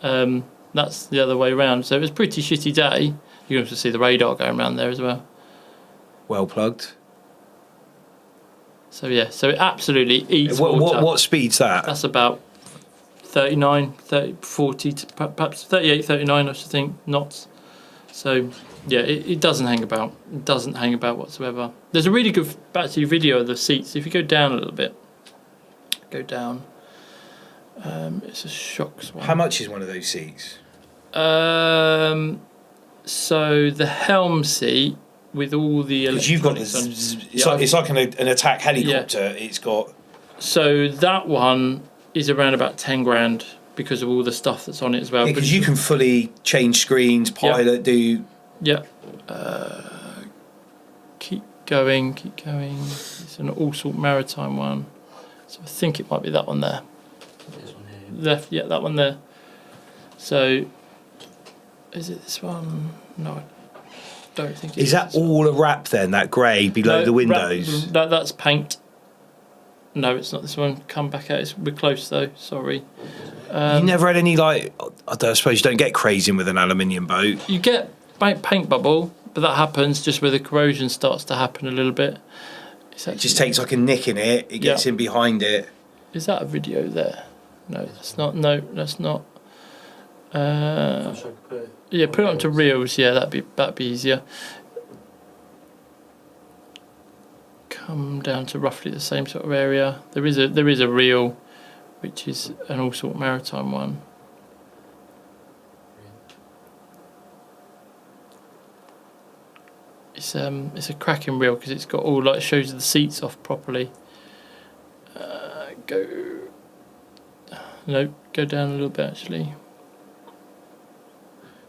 that's the other way around. So it was a pretty shitty day. You can also see the radar going around there as well. Well plugged. So yeah, so it absolutely eats water. What speed's that? That's about 39, 30, 40, perhaps 38, 39, I should think, knots. So yeah, it doesn't hang about. It doesn't hang about whatsoever. There's a really good actually video of the seats. If you go down a little bit, go down. It's a shocks one. How much is one of those seats? So the helm seat with all the because you've got this. It's like an attack helicopter. Yeah. It's got. So that one is around about 10 grand because of all the stuff that's on it as well. Because you can fully change screens, pilot, do. Yeah. Keep going. It's an all-sort maritime one. So I think it might be that one there. This one here. Left, yeah, that one there. So, is it this one? No, I don't think it is. Is that all a wrap then, that grey below the windows? That's paint. No, it's not this one. Come back out. We're close though, sorry. You never had any, I suppose you don't get crazy with an aluminium boat. You get paint bubble, but that happens just where the corrosion starts to happen a little bit. It just takes like a nick in it, it gets in behind it. Is that a video there? No, that's not. No, that's not. Yeah, put it onto reels. Yeah, that'd be easier. Come down to roughly the same sort of area. There is a reel, which is an all sort maritime one. it's a cracking reel because it's got all like shows the seats off properly. Go down a little bit actually.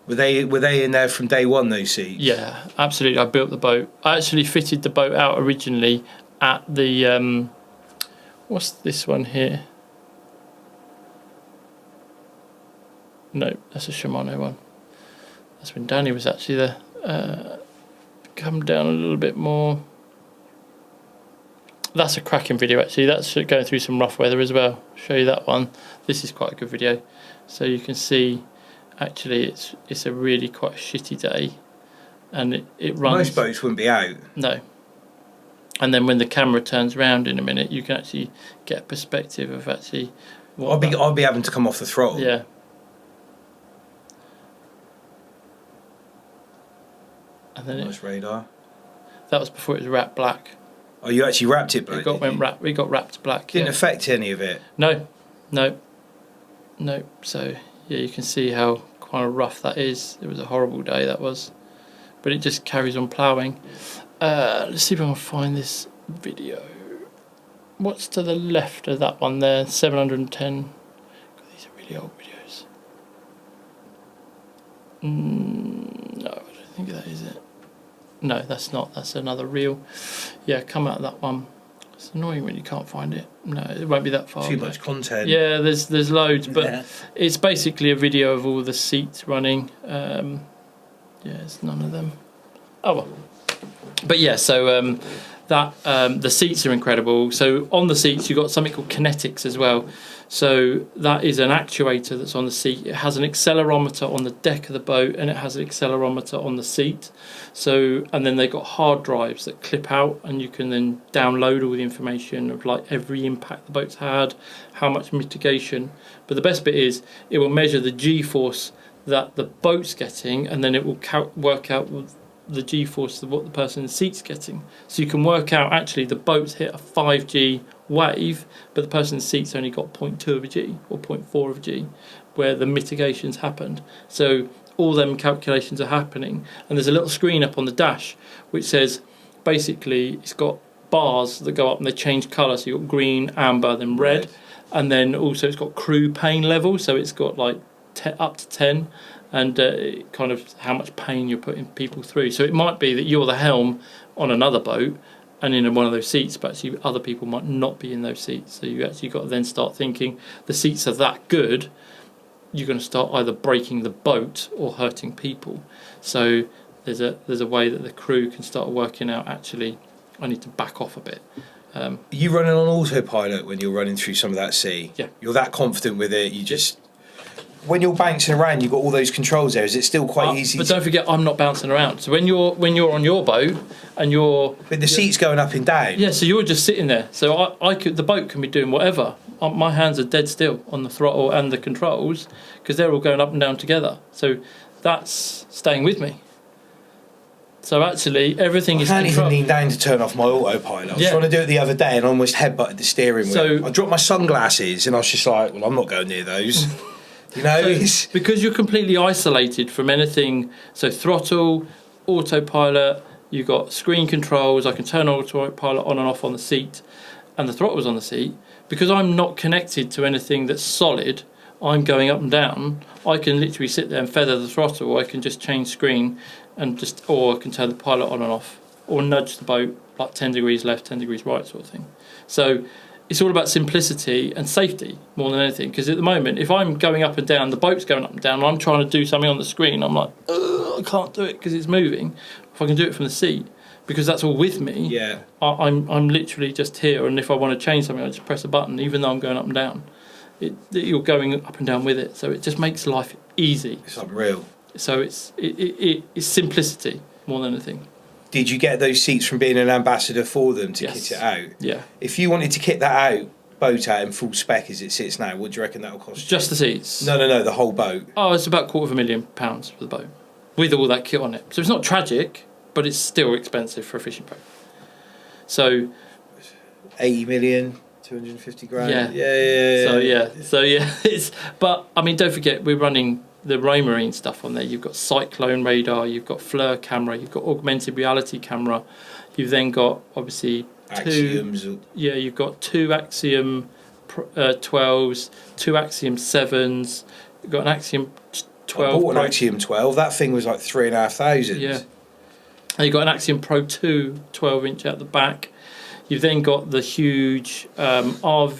Were they in there from day one, those seats? Yeah, absolutely. I built the boat. I actually fitted the boat out originally at the what's this one here? No, that's a Shimano one. That's when Danny was actually there. Come down a little bit more. That's a cracking video actually. That's going through some rough weather as well. I'll show you that one. This is quite a good video. So you can see actually it's a really quite a shitty day, and it runs. Most boats wouldn't be out. No. And then when the camera turns around in a minute, you can actually get a perspective of actually what I'll be having to come off the throttle. Yeah. And then Nice radar. That was before it was wrapped black. Oh, you actually wrapped it black? We got wrapped black. Didn't affect any of it? No. So, yeah, you can see how kind of rough that is. It was a horrible day, that was. But it just carries on ploughing. Let's see if I can find this video. What's to the left of that one there? 710. God, these are really old videos. No, I don't think that is it. No, that's not. That's another reel. Yeah, come out of that one. It's annoying when you can't find it. No, it won't be that far. Too much content. Yeah, there's loads, but it's basically a video of all the seats running. Yeah, it's none of them. Oh well. But yeah, so the seats are incredible. So on the seats you've got something called kinetics as well. So that is an actuator that's on the seat. It has an accelerometer on the deck of the boat, and it has an accelerometer on the seat. So, and then they've got hard drives that clip out, and you can then download all the information of like every impact the boat's had, how much mitigation. But the best bit is it will measure the G-force that the boat's getting, and then it will work out the G-force of what the person in the seat's getting. So you can work out actually the boat's hit a 5G wave, but the person in the seat's only got 0.2 of a G or 0.4 of a G, where the mitigations happened. So all them calculations are happening, and there's a little screen up on the dash which says basically it's got bars that go up and they change colour. So you've got green, amber, then red, and then also it's got crew pain level. So it's got like up to 10. And kind of how much pain you're putting people through. So it might be that you're the helm on another boat and in one of those seats, but actually other people might not be in those seats. So you actually got to then start thinking the seats are that good, you're going to start either breaking the boat or hurting people. So there's a way that the crew can start working out, actually, I need to back off a bit. Are you running on autopilot when you're running through some of that sea? Yeah. You're that confident with it, you just... When you're bouncing around, you've got all those controls there. Is it still quite easy? But don't forget, I'm not bouncing around. So when you're on your boat and but the seat's going up and down. Yeah, so you're just sitting there. So the boat can be doing whatever. My hands are dead still on the throttle and the controls because they're all going up and down together. So that's staying with me. So actually, everything is. I can't even lean down to turn off my autopilot. I was trying to do it the other day and almost headbutted the steering wheel. I dropped my sunglasses and I was just like, well, I'm not going near those. You know, so, because you're completely isolated from anything. So throttle, autopilot, you've got screen controls. I can turn autopilot on and off on the seat, and the throttle's on the seat. Because I'm not connected to anything that's solid, I'm going up and down. I can literally sit there and feather the throttle. Or I can just change screen and or I can turn the pilot on and off, or nudge the boat like 10 degrees left, 10 degrees right, sort of thing. So it's all about simplicity and safety more than anything, because at the moment, if I'm going up and down, the boat's going up and down, and I'm trying to do something on the screen, I'm like, I can't do it because it's moving. If I can do it from the seat, because that's all with me, I'm literally just here, and if I want to change something, I just press a button, even though I'm going up and down. You're going up and down with it, so it just makes life easy. It's unreal. So it's simplicity more than anything. Did you get those seats from being an ambassador for them to kit it out? Yeah. If you wanted to kit that boat out in full spec as it sits now, what do you reckon that'll cost? Just the seats? No, the whole boat. Oh, it's about £250,000 for the boat, with all that kit on it. So it's not tragic, but it's still expensive for a fishing boat. So 80 million, 250 grand. Yeah. So it's. But I mean, don't forget, we're running the Raymarine stuff on there. You've got cyclone radar, you've got FLIR camera, you've got augmented reality camera. You've then got obviously you've got two Axiom 12s, two Axiom 7s. You've got an Axiom 12. I bought an Axiom 12. That thing was like 3,500. Yeah. And you've got an Axiom Pro 2 12-inch at the back. You've then got the huge RVM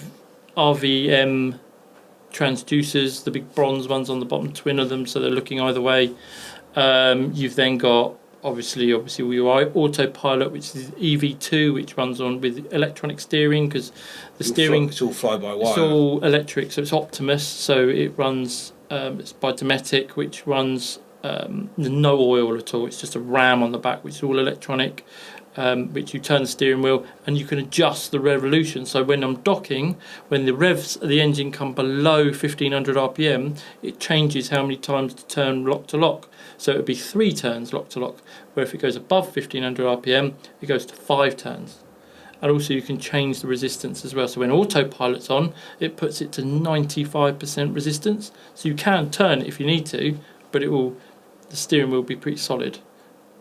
transducers, the big bronze ones on the bottom, twin of them, so they're looking either way. You've then got obviously your autopilot, which is EV2, which runs on with electronic steering, because the steering it's all fly-by-wire. It's all electric, so it's Optimus, so it runs. It's by Dometic, which runs no oil at all. It's just a ram on the back, which is all electronic. Which you turn the steering wheel and you can adjust the revolution. So when I'm docking, when the revs of the engine come below 1500 RPM, it changes how many times to turn lock to lock. So it would be 3 turns lock to lock, where if it goes above 1500 RPM, it goes to 5 turns. And also you can change the resistance as well. So when autopilot's on, it puts it to 95% resistance. So you can turn it if you need to, but the steering wheel will be pretty solid.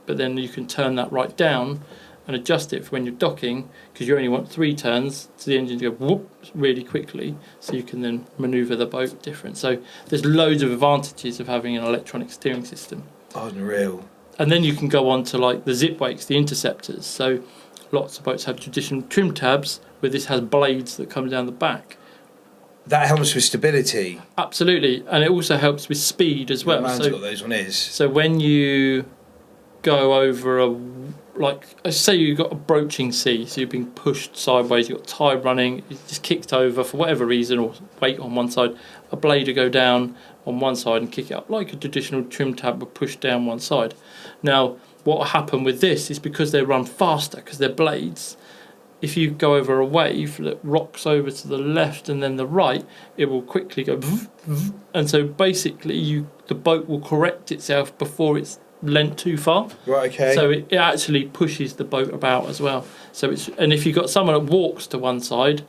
But then you can turn that right down and adjust it for when you're docking, because you only want 3 turns to the engine to go whoop really quickly, so you can then manoeuvre the boat different. So there's loads of advantages of having an electronic steering system. Unreal. And then you can go on to like the zip wakes, the interceptors. So lots of boats have traditional trim tabs, where this has blades that come down the back. That helps with stability. Absolutely, and it also helps with speed as well. Man's got those on his. So when you go over say you've got a broaching sea, so you've been pushed sideways, you've got tide running, you just kicked over for whatever reason, or weight on one side, a blade will go down on one side and kick it up like a traditional trim tab would push down one side. Now what will happen with this is, because they run faster, because they're blades, if you go over a wave that rocks over to the left and then the right, it will quickly go and so basically the boat will correct itself before it's lent too far. Right, okay. So it actually pushes the boat about as well. So and if you've got someone that walks to one side,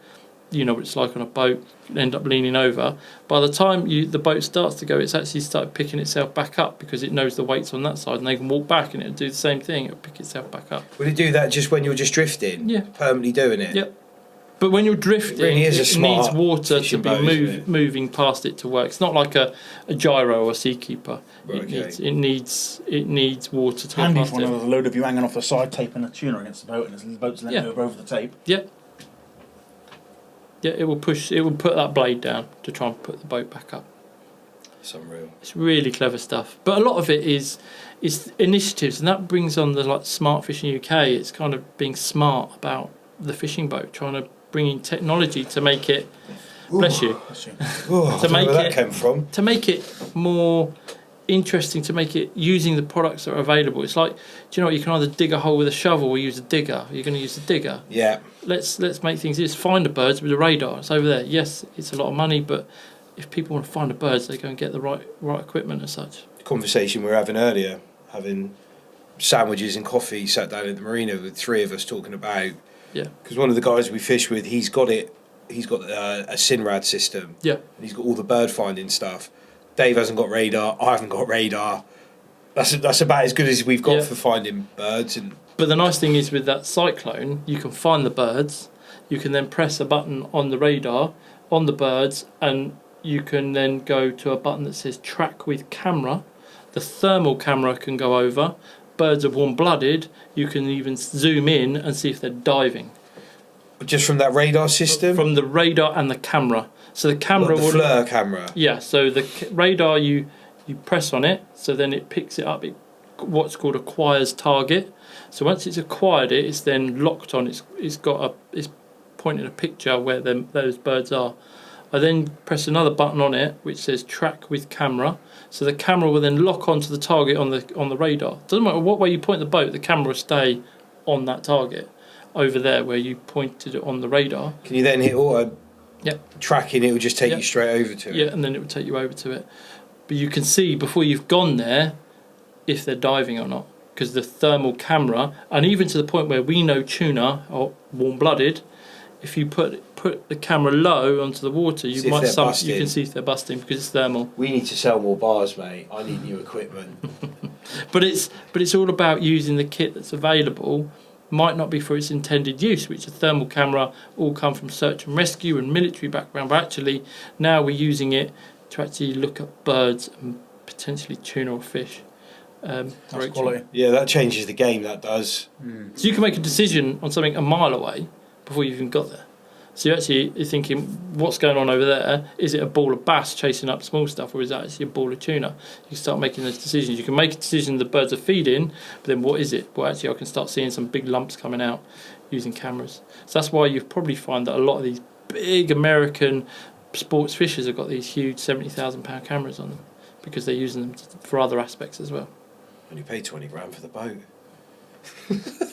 you know what it's like on a boat, you end up leaning over. By the time the boat starts to go, it's actually started picking itself back up, because it knows the weight's on that side, and they can walk back and it'll do the same thing. It'll pick itself back up. Will it do that just when you're just drifting? Yeah. Permanently doing it? Yep. But when you're drifting, it, really is it needs water to be moving past it to work. It's not like a gyro or a seakeeper. Right, it needs water to go handy past for it. a load of you hanging off the side, taping a tuna against the boat, and the boat's letting over the tape. Yeah. Yeah, it will put that blade down to try and put the boat back up. It's unreal. It's really clever stuff. But a lot of it is initiatives, and that brings on the Smart Fishing UK. It's kind of being smart about the fishing boat, trying to bring in technology to make it. Bless you. To make where that came from. To make it more interesting, to make it using the products that are available. It's like, do you know what, you can either dig a hole with a shovel or use a digger. You're going to use a digger. Yeah. Let's make things. Just find the birds with a radar. It's over there. Yes, it's a lot of money, but if people want to find the birds, they go and get the right equipment as such. The conversation we were having earlier, having sandwiches and coffee, sat down at the marina with 3 of us talking about. Yeah. Because one of the guys we fish with, he's got a Sinrad system. Yeah. And he's got all the bird finding stuff. Dave hasn't got radar. I haven't got radar. That's about as good as we've got for finding birds. But the nice thing is, with that cyclone, you can find the birds. You can then press a button on the radar on the birds, and you can then go to a button that says track with camera. The thermal camera can go over. Birds are warm-blooded. You can even zoom in and see if they're diving. Just from that radar system? From the radar and the camera. So the camera will... The FLIR camera? Yeah, so the radar, you press on it, so then it picks it up. What's called acquires target. So once it's acquired it, it's then locked on. It's pointing a picture where those birds are. I then press another button on it which says track with camera. So the camera will then lock onto the target on the radar. Doesn't matter what way you point the boat, the camera will stay on that target over there where you pointed it on the radar. Can you then hit auto tracking? It will just take you straight over to it. Yeah, and then it will take you over to it. But you can see before you've gone there if they're diving or not, because the thermal camera, and even to the point where we know tuna are warm-blooded, if you put put the camera low onto the water, you can see if they're busting because it's thermal. We need to sell more bars, mate. I need new equipment. But it's all about using the kit that's available. Might not be for its intended use, which a thermal camera all come from search and rescue and military background, but actually now we're using it to actually look at birds and potentially tuna or fish. That's quality. Yeah, that changes the game, that does. So you can make a decision on something a mile away before you even got there. So you're thinking, what's going on over there? Is it a ball of bass chasing up small stuff, or is that actually a ball of tuna? You can start making those decisions. You can make a decision the birds are feeding, but then what is it? Well, actually, I can start seeing some big lumps coming out using cameras. So that's why you probably find that a lot of these big American sports fishers have got these huge £70,000 cameras on them because they're using them for other aspects as well. And you pay 20 grand for the boat.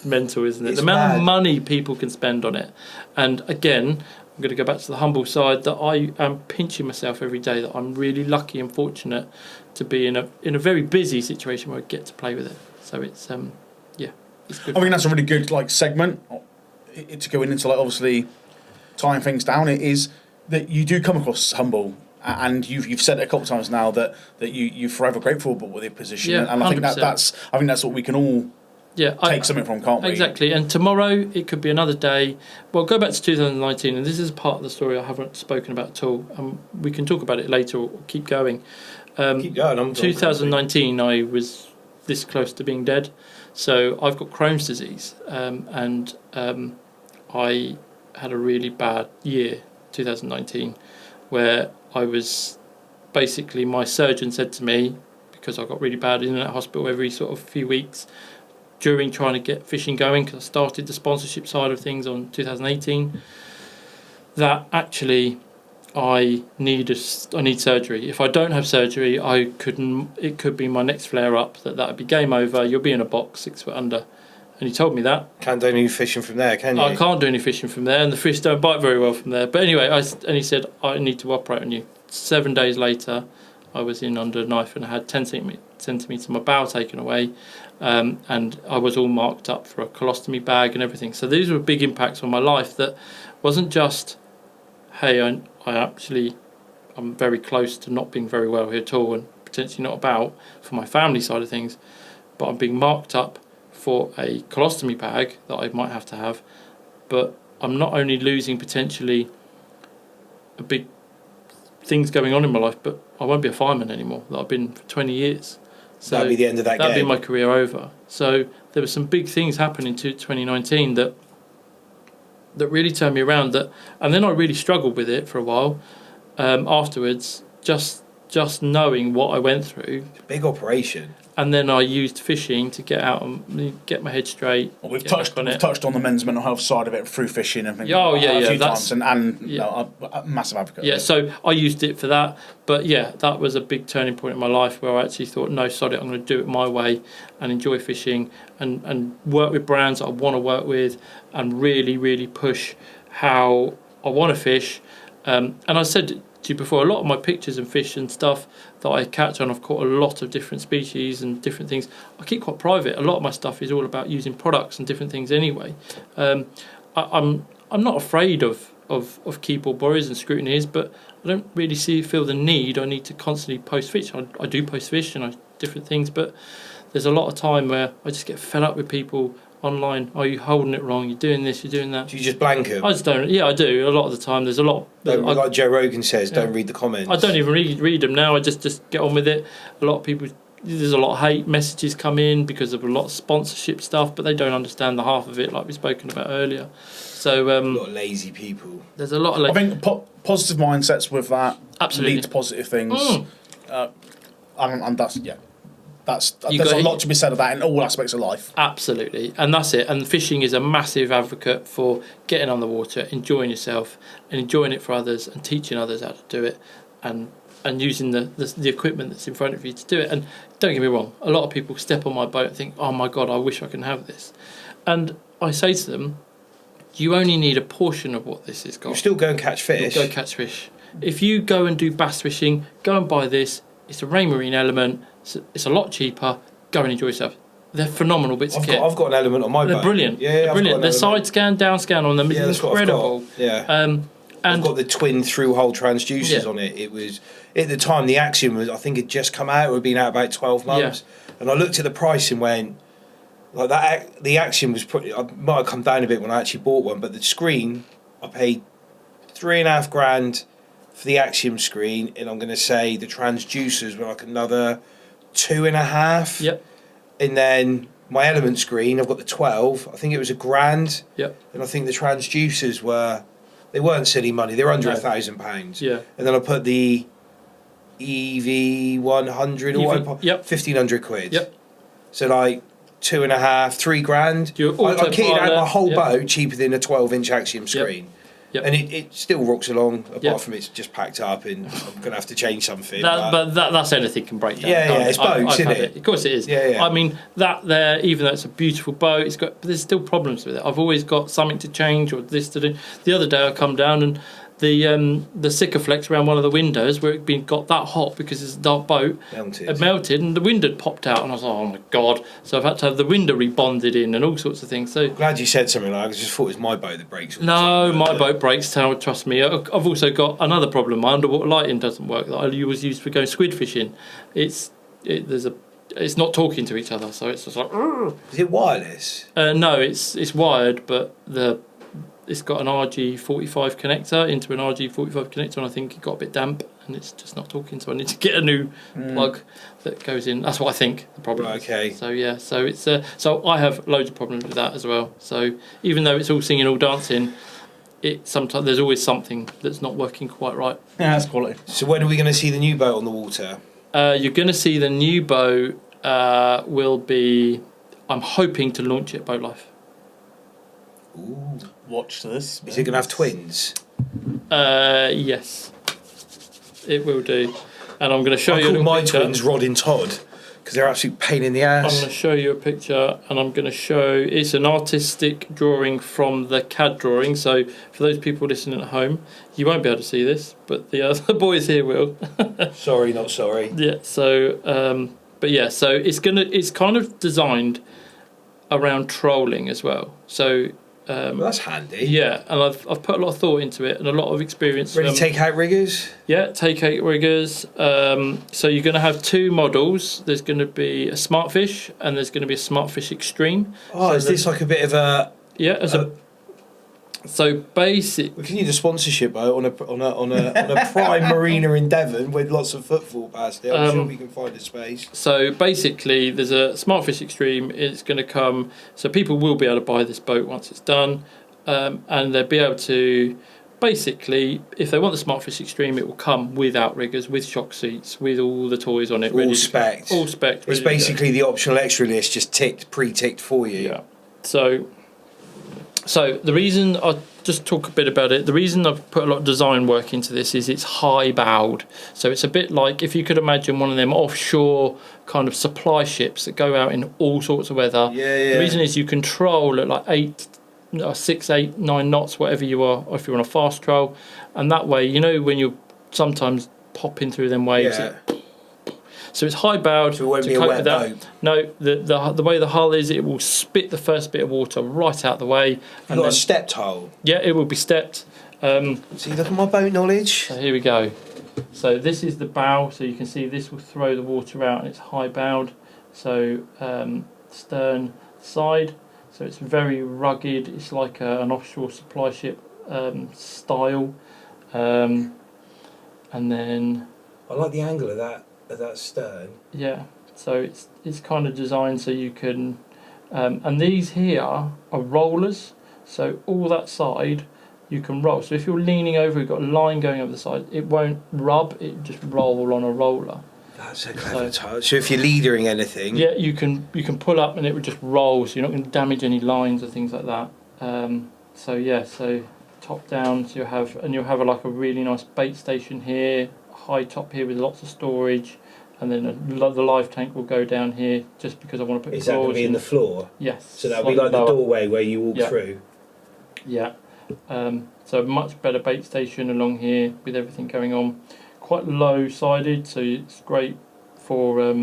Mental, isn't it? It's the amount mad. of money people can spend on it. And again, I'm going to go back to the humble side that I am pinching myself every day that I'm really lucky and fortunate to be in a very busy situation where I get to play with it. So it's it's good. I think that's a really good segment to go into obviously tying things down. It is that you do come across humble. And you've said it a couple of times now that you're forever grateful with your position, Yeah, and I think 100%. I think that's what we can all take something from, can't we? Exactly. And tomorrow it could be another day. Well, go back to 2019, and this is part of the story I haven't spoken about at all. We can talk about it later or keep going. Keep going. 2019, I was this close to being dead. So I've got Crohn's disease, and I had a really bad year, 2019, where I was basically, my surgeon said to me, because I got really bad in that hospital every sort of few weeks during trying to get fishing going, because I started the sponsorship side of things on 2018, that actually I need surgery. If I don't have surgery, it could be my next flare up, that would be game over, you'll be in a box 6 foot under. And he told me that. Can't do any fishing from there, can you? I can't do any fishing from there, and the fish don't bite very well from there. But anyway, he said, I need to operate on you. 7 days later, I was in under a knife and I had 10 centimetres of my bowel taken away, and I was all marked up for a colostomy bag and everything. So these were big impacts on my life that wasn't just, hey, I'm very close to not being very well here at all and potentially not about for my family side of things, but I'm being marked up for a colostomy bag that I might have to have, but I'm not only losing potentially a big things going on in my life, but I won't be a fireman anymore that I've been for 20 years. So that'd be the end of that That'd game. be my career over. So there were some big things happening to 2019 that really turned me around. And then I really struggled with it for a while afterwards, just knowing what I went through. Big operation. And then I used fishing to get out and get my head straight. Well, we've touched on the men's mental health side of it through fishing and things a few times, and I'm a massive advocate. Yeah, so I used it for that. But yeah, that was a big turning point in my life where I actually thought, no, sod it, I'm going to do it my way and enjoy fishing and work with brands that I want to work with and really, really push how I want to fish. And I said to you before, a lot of my pictures and fish and stuff that I catch on, I've caught a lot of different species and different things. I keep quite private. A lot of my stuff is all about using products and different things anyway. I'm not afraid of keyboard warriors and scrutineers, but I don't really feel the need. I need to constantly post fish. I do post fish and different things, but there's a lot of time where I just get fed up with people online. Oh, you're holding it wrong, you're doing this, you're doing that. Do you just blank them? I just don't. Yeah, I do. A lot of the time there's a lot. Like Joe Rogan says, don't read the comments. I don't even read them now. I just get on with it. A lot of people, there's a lot of hate messages come in because of a lot of sponsorship stuff, but they don't understand the half of it, like we've spoken about earlier. So a lot of lazy people. There's a lot of. I think positive mindsets with that absolutely lead to positive things. And that's there's a lot to be said of that in all aspects of life. Absolutely, and that's it. And fishing is a massive advocate for getting on the water, enjoying yourself, and enjoying it for others, and teaching others how to do it, and using the equipment that's in front of you to do it. And don't get me wrong, a lot of people step on my boat and think, oh my God, I wish I can have this. And I say to them, you only need a portion of what this has got. You still go and catch fish. You'll go catch fish. If you go and do bass fishing, go and buy this. It's a Rain Marine element. It's a lot cheaper. Go and enjoy yourself. They're phenomenal bits of kit. I've got an element on my boat. They're brilliant. Yeah, they're brilliant. The side scan, down scan on them is incredible. Yeah. I've got the twin through-hole transducers Yeah. on it. It was, at the time, the Axiom was, I think it just come out, it had been out about 12 months. And I looked at the price and went, like that, the Axiom was pretty, I might have come down a bit when I actually bought one, but the screen, I paid 3.5 grand for the Axiom screen, and I'm going to say the transducers were like another 2.5. Yep. And then my Element screen, I've got the 12, I think it was a grand. Yep. And I think the transducers they weren't silly money, they were under No. £1,000. Yeah. And then I put the EV100 or Yep. 1,500 quid. Yep. So like 2.5, 3 grand. Your I kitted out my whole yep. boat cheaper than a 12-inch Axiom screen. Yep. And it still rocks along, apart Yep. from it's just packed up and I'm going to have to change something. That's anything can break down. Yeah, it's boats, isn't had it? Of course it is. Yeah. I mean, that there, even though it's a beautiful boat, but there's still problems with it. I've always got something to change or this to do. The other day I come down and the Sikaflex around one of the windows where it got that hot because it's a dark boat had melted and the window had popped out and I was like, oh my god, so I've had to have the window rebonded in and all sorts of things. So glad you said something like that. I just thought it was my boat that breaks. No, my boat breaks down, trust me. I've also got another problem. My underwater lighting doesn't work that I was used for going squid fishing. It's not talking to each other, so it's just like Is it wireless? no, it's wired, but it's got an RG45 connector into an RG45 connector, and I think it got a bit damp, and it's just not talking. So I need to get a new plug that goes in. That's what I think the problem is. Okay. So yeah, so it's so I have loads of problems with that as well. So even though it's all singing, all dancing, sometimes there's always something that's not working quite right. Yeah, that's quality. So when are we going to see the new boat on the water? You're going to see the new boat will be. I'm hoping to launch it at Boat Life. Ooh. Watch this. Is it going to have twins? Yes, it will do, and I'm going to show I you. call my picture. twins Rod and Todd because they're absolute pain in the I'm ass. going to show you a picture, and I'm going to show. It's an artistic drawing from the CAD drawing. So for those people listening at home, you won't be able to see this, but the other boys here will. Sorry, not sorry. Yeah. So, but yeah. So it's kind of designed around trolling as well. So. Well, that's handy. Yeah, and I've put a lot of thought into it and a lot of experience. Ready to take out riggers? Yeah, take out riggers. So you're going to have two models. There's going to be a Smartfish and there's going to be a Smartfish Extreme. Oh, so is this like a bit of a? Yeah, so basic. We can need a sponsorship boat on a prime marina in Devon with lots of footfall past it. I'm sure we can find a space. So basically, there's a Smartfish Extreme. It's going to come. So people will be able to buy this boat once it's done, and they'll be able to. Basically, if they want the Smartfish Extreme, it will come with outriggers, with shock seats, with all the toys on it. All spec'd. All spec'd. It's basically the optional extra list just pre-ticked for you. Yeah. So the reason I'll just talk a bit about it. The reason I've put a lot of design work into this is it's high bowed. So it's a bit like if you could imagine one of them offshore kind of supply ships that go out in all sorts of weather. Yeah. The reason is you control at like 6, 8, 9 knots, whatever you are, or if you're on a fast troll, and that way, you know, when you're sometimes popping through them waves. Yeah. So it's high bowed. So it won't be a wet boat. No, the way the hull is, it will spit the first bit of water right out the way. You've got a stepped hull. Yeah, it will be stepped. See, look at my boat knowledge. So here we go. So this is the bow. So you can see this will throw the water out, and it's high bowed. So stern side. So it's very rugged. It's like an offshore supply ship style. And then I like the angle of that stern. yeah, so it's kind of designed so you can and these here are rollers, so all that side you can roll. So if you're leaning over, you've got a line going over the side, it won't rub, it just roll on a roller. That's a clever touch. So if you're leadering anything, yeah, you can pull up and it would just roll, so you're not going to damage any lines or things like that. So yeah, so top down, so you'll have like a really nice bait station here, high top here with lots of storage, and then the live tank will go down here just because I want to put. Is that going to be in the floor? Yes. So that'll be like the doorway where you walk through. Yeah. So much better bait station along here with everything going on. Quite low sided, so it's great for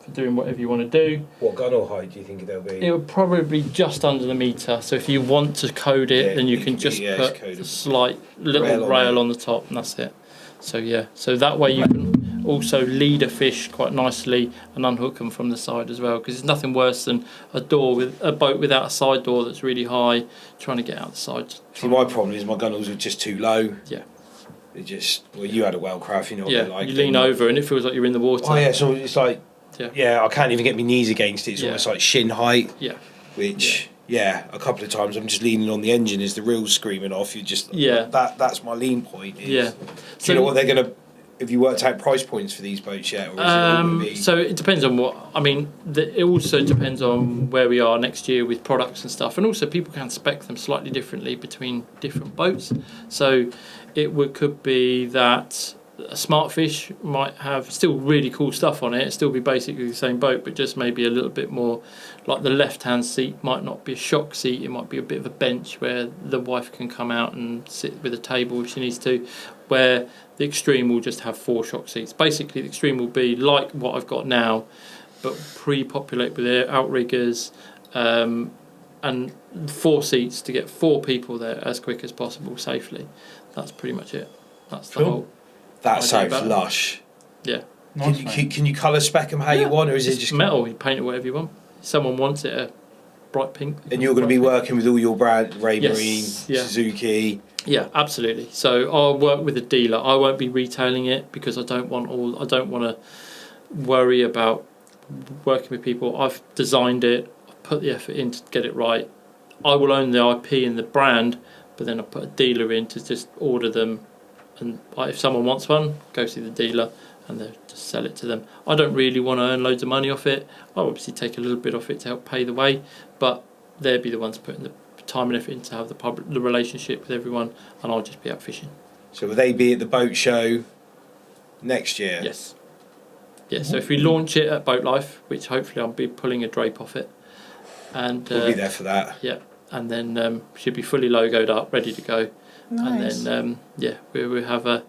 for doing whatever you want to do. What gunnel height do you think they'll be? It will probably be just under the metre. So if you want to code it, then you can just put a slight little rail on the top, and that's it. So yeah, so that way you can also lead a fish quite nicely and unhook them from the side as well, because there's nothing worse than a boat without a side door that's really high, trying to get out the side. See, my problem is my gunnels are just too low. Yeah. It just, well, you had a wellcraft, you know what Yeah, they're like. you lean over and it feels like you're in the water. Oh yeah, so it's like, yeah, I can't even get my knees against it. It's almost like shin height. Yeah. Which, a couple of times I'm just leaning on the engine as the reel's screaming off. You just, that's my lean point. Yeah. So, do you know what they're going to, have you worked out price points for these boats yet? Or is it all gonna be... So it depends on what, I mean, it also depends on where we are next year with products and stuff. And also people can spec them slightly differently between different boats. So could be that a Smartfish might have still really cool stuff on it, still be basically the same boat, but just maybe a little bit more, like the left-hand seat might not be a shock seat, it might be a bit of a bench where the wife can come out and sit with a table if she needs to, where the Extreme will just have 4 shock seats. Basically the Extreme will be like what I've got now, but pre-populate with outriggers, and 4 seats to get 4 people there as quick as possible safely. That's pretty much it. That's the whole. That sounds lush. Yeah. Can you colour spec them how you want, or is it just metal? You paint it whatever you want. If someone wants it a bright pink. And you're going to be working with all your brand, Raymarine, Suzuki. Yeah, absolutely. So I'll work with a dealer. I won't be retailing it because I don't want to worry about working with people. I've designed it. I've put the effort in to get it right. I will own the IP and the brand, but then I put a dealer in to just order them. And if someone wants one, go see the dealer and they'll just sell it to them. I don't really want to earn loads of money off it. I'll obviously take a little bit off it to help pay the way, but they'll be the ones putting the time and effort in to have the relationship with everyone, and I'll just be out fishing. So will they be at the boat show next year? Yes. Yeah, so if we launch it at Boat Life, which hopefully I'll be pulling a drape off it, and we'll be there for that. Yeah, and then should be fully logoed up, ready to go. Nice. And then we'll have a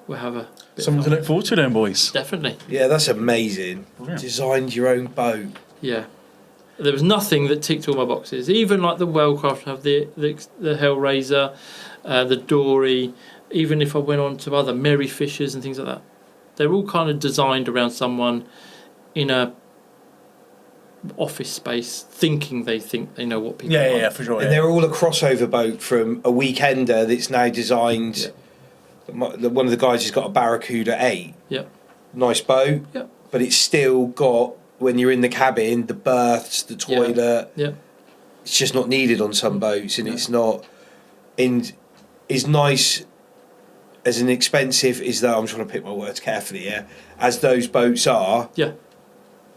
bit something to look forward to then, boys. Definitely. Yeah, that's amazing. Brilliant. Designed your own boat. Yeah. There was nothing that ticked all my boxes. Even like the Wellcraft have the Hellraiser, the Dory. Even if I went on to other Merry Fishers and things like that, they're all kind of designed around someone in a office space thinking they know what people want. Yeah, for sure. And they're all a crossover boat from a weekender that's now designed. One of the guys has got a Barracuda 8. Yep. Nice boat. Yep. But it's still got, when you're in the cabin, the berths, the toilet. Yeah. It's just not needed on some boats, and it's not. And as nice as an expensive is that, I'm trying to pick my words carefully here, as those boats are. Yeah.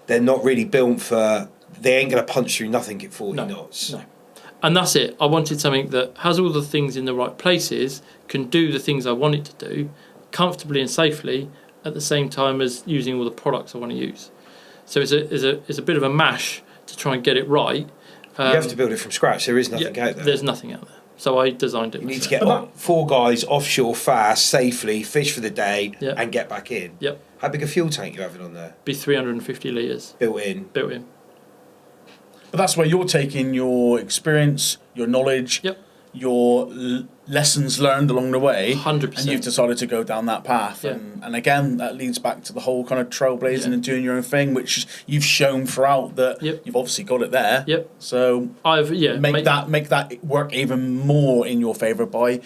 They're not really built for. They ain't going to punch through nothing at 40 knots. No. And that's it. I wanted something that has all the things in the right places, can do the things I want it to do, comfortably and safely, at the same time as using all the products I want to use. So it's a bit of a mash to try and get it right. You have to build it from scratch. There is nothing out there. There's nothing out there. So I designed it. You need to get 4 guys offshore fast, safely, fish for the day, and get back in. Yep. How big a fuel tank you having on there? Be 350 litres. Built in. But that's where you're taking your experience, your knowledge, your lessons learned along the way, 100%. and you've decided to go down that path. Yeah. And again, that leads back to the whole kind of trailblazing and doing your own thing, which you've shown throughout that you've obviously got it there. Yep. So make that work even more in your favour by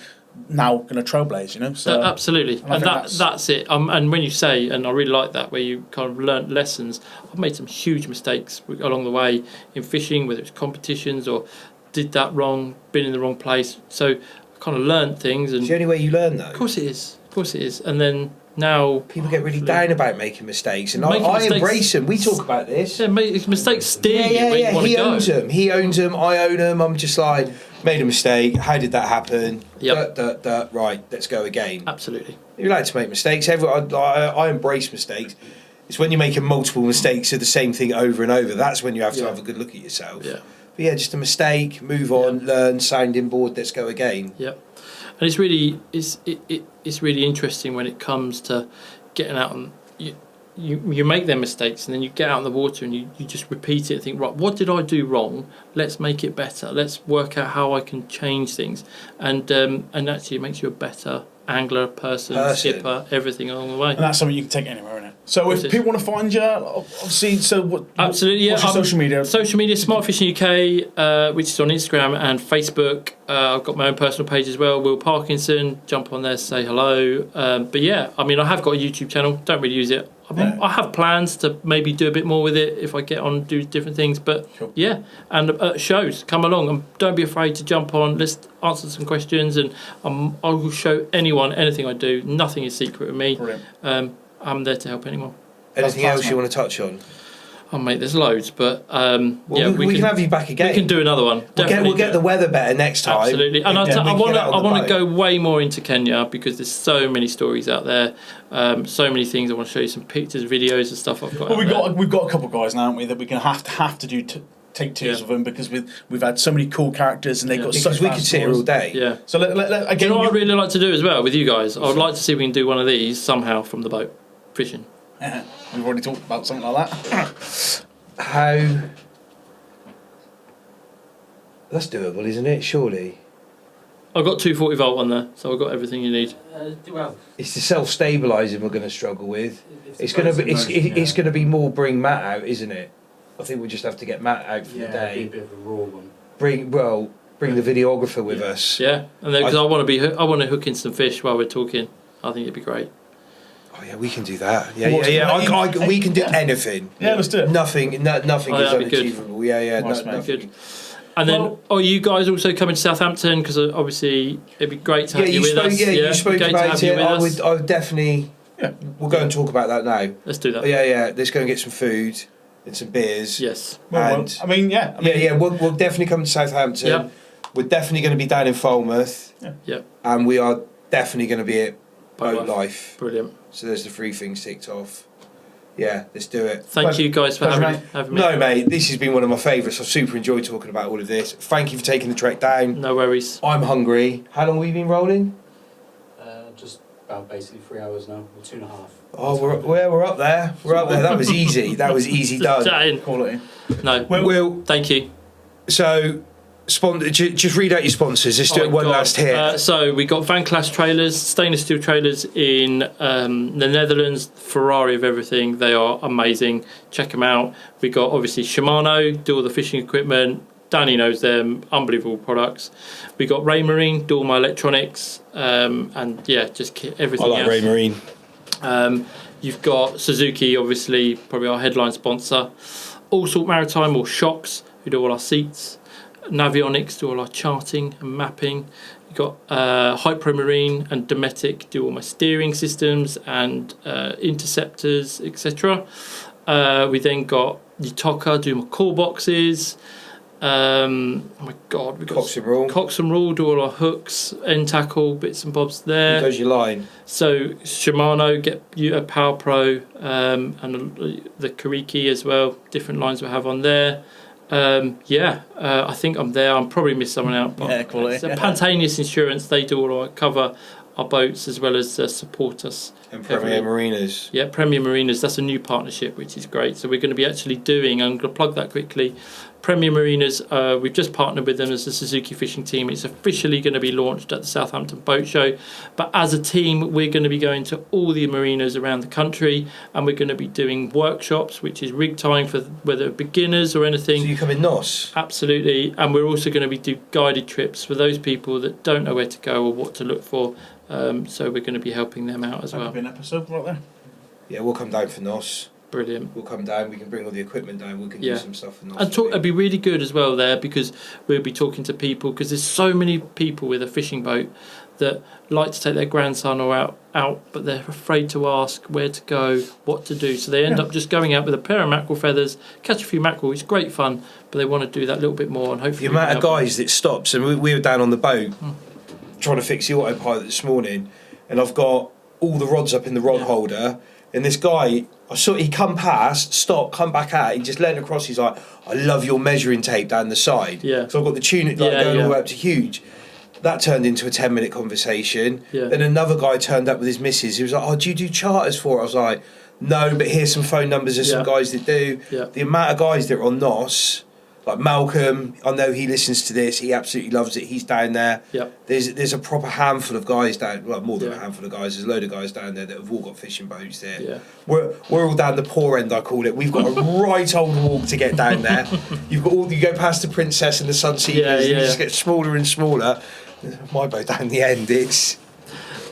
now going to trailblaze, you know. So absolutely, and that's it. And when you say, and I really like that, where you kind of learnt lessons. I've made some huge mistakes along the way in fishing, whether it's competitions or did that wrong, been in the wrong place. So I kind of learnt things. And it's the only way you learn, though. Of course it is. And then now people get really down about making mistakes, and I embrace them. We talk about this. Yeah, mistakes steer you where you want to go. He owns them. I own them. I'm just like, made a mistake. How did that happen? Yep. Right, let's go again. Absolutely. You're allowed to make mistakes. I embrace mistakes. It's when you're making multiple mistakes of the same thing over and over. That's when you have to have a good look at yourself. Yeah. But yeah, just a mistake. Move on. Learn. Sounding board. Let's go again. Yep. And it's really interesting when it comes to getting out and you make their mistakes, and then you get out in the water and you just repeat it and think, right, what did I do wrong? Let's make it better. Let's work out how I can change things. And actually it makes you a better angler, person, skipper, everything along the way. And that's something you can take anywhere, isn't it? So if people want to find you, obviously, absolutely, yeah. What's your social media? Social media, Smart Fishing UK, which is on Instagram and Facebook. I've got my own personal page as well, Will Parkinson. Jump on there, say hello. But yeah, I mean, I have got a YouTube channel. Don't really use it. I have plans to maybe do a bit more with it if I get on and do different things. But yeah, and shows, come along and don't be afraid to jump on. Let's answer some questions, and I will show anyone anything I do. Nothing is secret with me. Brilliant. I'm there to help anyone. Anything else you want to touch on? Oh mate, there's loads, but we can have you back again. We can do another one. We'll get the weather better next time. Absolutely, and I want to go way more into Kenya because there's so many stories out there, so many things. I want to show you some pictures, videos, and stuff I've got. Well, we've got a couple of guys now, haven't we, that we're going to have to do take tours of them because we've had so many cool characters and they've got such. We could sit here all day. Yeah. So again, you know what I'd really like to do as well with you guys? I'd like to see if we can do one of these somehow from the boat, fishing. We've already talked about something like that. That's doable, isn't it? Surely. I've got 240 volt on there, so I've got everything you need. It's the self-stabilising we're going to struggle with. It's going to be more bring Matt out, isn't it? I think we just have to get Matt out for the day. A bit of a raw one. Bring the videographer with us. Yeah, and then because I want to hook in some fish while we're talking. I think it'd be great. Oh yeah, we can do that. Yeah. We can do anything. Yeah, let's do it. Nothing is unachievable. Good. Yeah. Nothing. Good. And then, are you guys also coming to Southampton? Because obviously it'd be great to have you with us. Yeah, you spoke about it. I would definitely. Yeah. We'll go and talk about that now. Let's do that. Yeah. Let's go and get some food and some beers. Yes. We'll definitely come to Southampton. Yeah. We're definitely going to be down in Falmouth. Yeah. And we are definitely going to be at Boat Life. Brilliant. So there's the 3 things ticked off. Yeah, let's do it. Thank you guys for having me. No, mate, this has been one of my favourites. I've super enjoyed talking about all of this. Thank you for taking the trek down. No worries. I'm hungry. How long have we been rolling? Just about basically 3 hours now, or 2.5. Oh, we're up there. We're up there. That was easy. That was easy done. Quality. No. Will, thank you. So, just read out your sponsors. Let's do it one last hit. So we got Van Class trailers, stainless steel trailers in the Netherlands. Ferrari of everything. They are amazing. Check them out. We got obviously Shimano, do all the fishing equipment. Danny knows them. Unbelievable products. We got Ray Marine, do all my electronics, and yeah, just everything. I like else. Ray Marine. You've got Suzuki, obviously, probably our headline sponsor. All Salt Maritime or Shocks, who do all our seats. Navionics do all our charting and mapping. You've got Hypro Marine and Dometic do all my steering systems and interceptors, etc. We then got Utoka do my core boxes. Oh my god, we got Cox and Rule do all our hooks, end tackle, bits and bobs there. Who does your line? So Shimano, get you a Power Pro and the Kariki as well. Different lines we have on there. I think I'm there. I'm probably missed someone out. But quality. So Pantaneous Insurance, they do all our cover our boats as well as support us. And Premier Marinas. Yeah, Premier Marinas. That's a new partnership, which is great. So we're going to be actually doing, I'm going to plug that quickly, Premier Marinas, we've just partnered with them as a Suzuki fishing team. It's officially going to be launched at the Southampton Boat Show. But as a team, we're going to be going to all the marinas around the country, and we're going to be doing workshops, which is rig tying for whether beginners or anything. So you come in NOS? Absolutely. And we're also going to be do guided trips for those people that don't know where to go or what to look for. So we're going to be helping them out as well. That could be an episode right there. Yeah, we'll come down for NOS. Brilliant. We'll come down, we can bring all the equipment down, we can do some stuff for NOS. And it'd be really good as well there, because we'll be talking to people, because there's so many people with a fishing boat that like to take their grandson or out, but they're afraid to ask where to go, what to do. So they end up just going out with a pair of mackerel feathers, catch a few mackerel. It's great fun, but they want to do that little bit more, and hopefully the amount of guys that stops, and we were down on the boat trying to fix the autopilot this morning, and I've got all the rods up in the rod holder, and this guy, I saw he come past, stop, come back out, he just leant across, he's like, I love your measuring tape down the side. Yeah. So I've got the tunic going all the way up to huge. That turned into a 10-minute conversation. Yeah. Then another guy turned up with his missus. He was like, oh, do you do charters for it? I was like, No, but here's some phone numbers of some guys that do. Yeah. The amount of guys that are on NOS, like Malcolm, I know he listens to this. He absolutely loves it. He's down there. Yep. There's a proper handful of guys down. Well, more than a handful of guys. There's a load of guys down there that have all got fishing boats there. Yeah. We're all down the poor end, I call it. We've got a right old walk to get down there. You go past the Princess and the Sunseekers, and you just get smaller and smaller. My boat down the end, it's.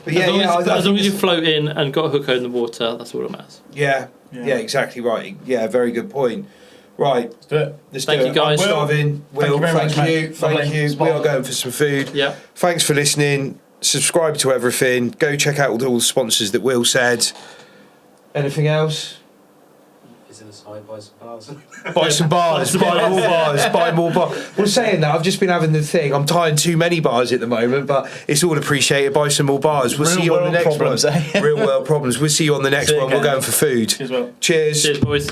But as long as you float in and got a hook in the water, that's all that matters. Yeah, exactly right. Yeah, very good point. Right, Let's do it. Thank you, guys. I'm starving. Will, Thank thank you. We are going for some food. Yeah. Thanks for listening. Subscribe to everything. Go check out all the sponsors that Will said. Anything else? Is it a side by some bars? Buy some bars. Buy more bars. Buy more bars. Well, saying that, I've just been having the thing. I'm tying too many bars at the moment, but it's all appreciated. Buy some more bars. We'll see you on the next problems, one. eh? Real world problems. We'll see you on the next See you one. We're again. going for food. Cheers, Will. Cheers. Cheers, boys.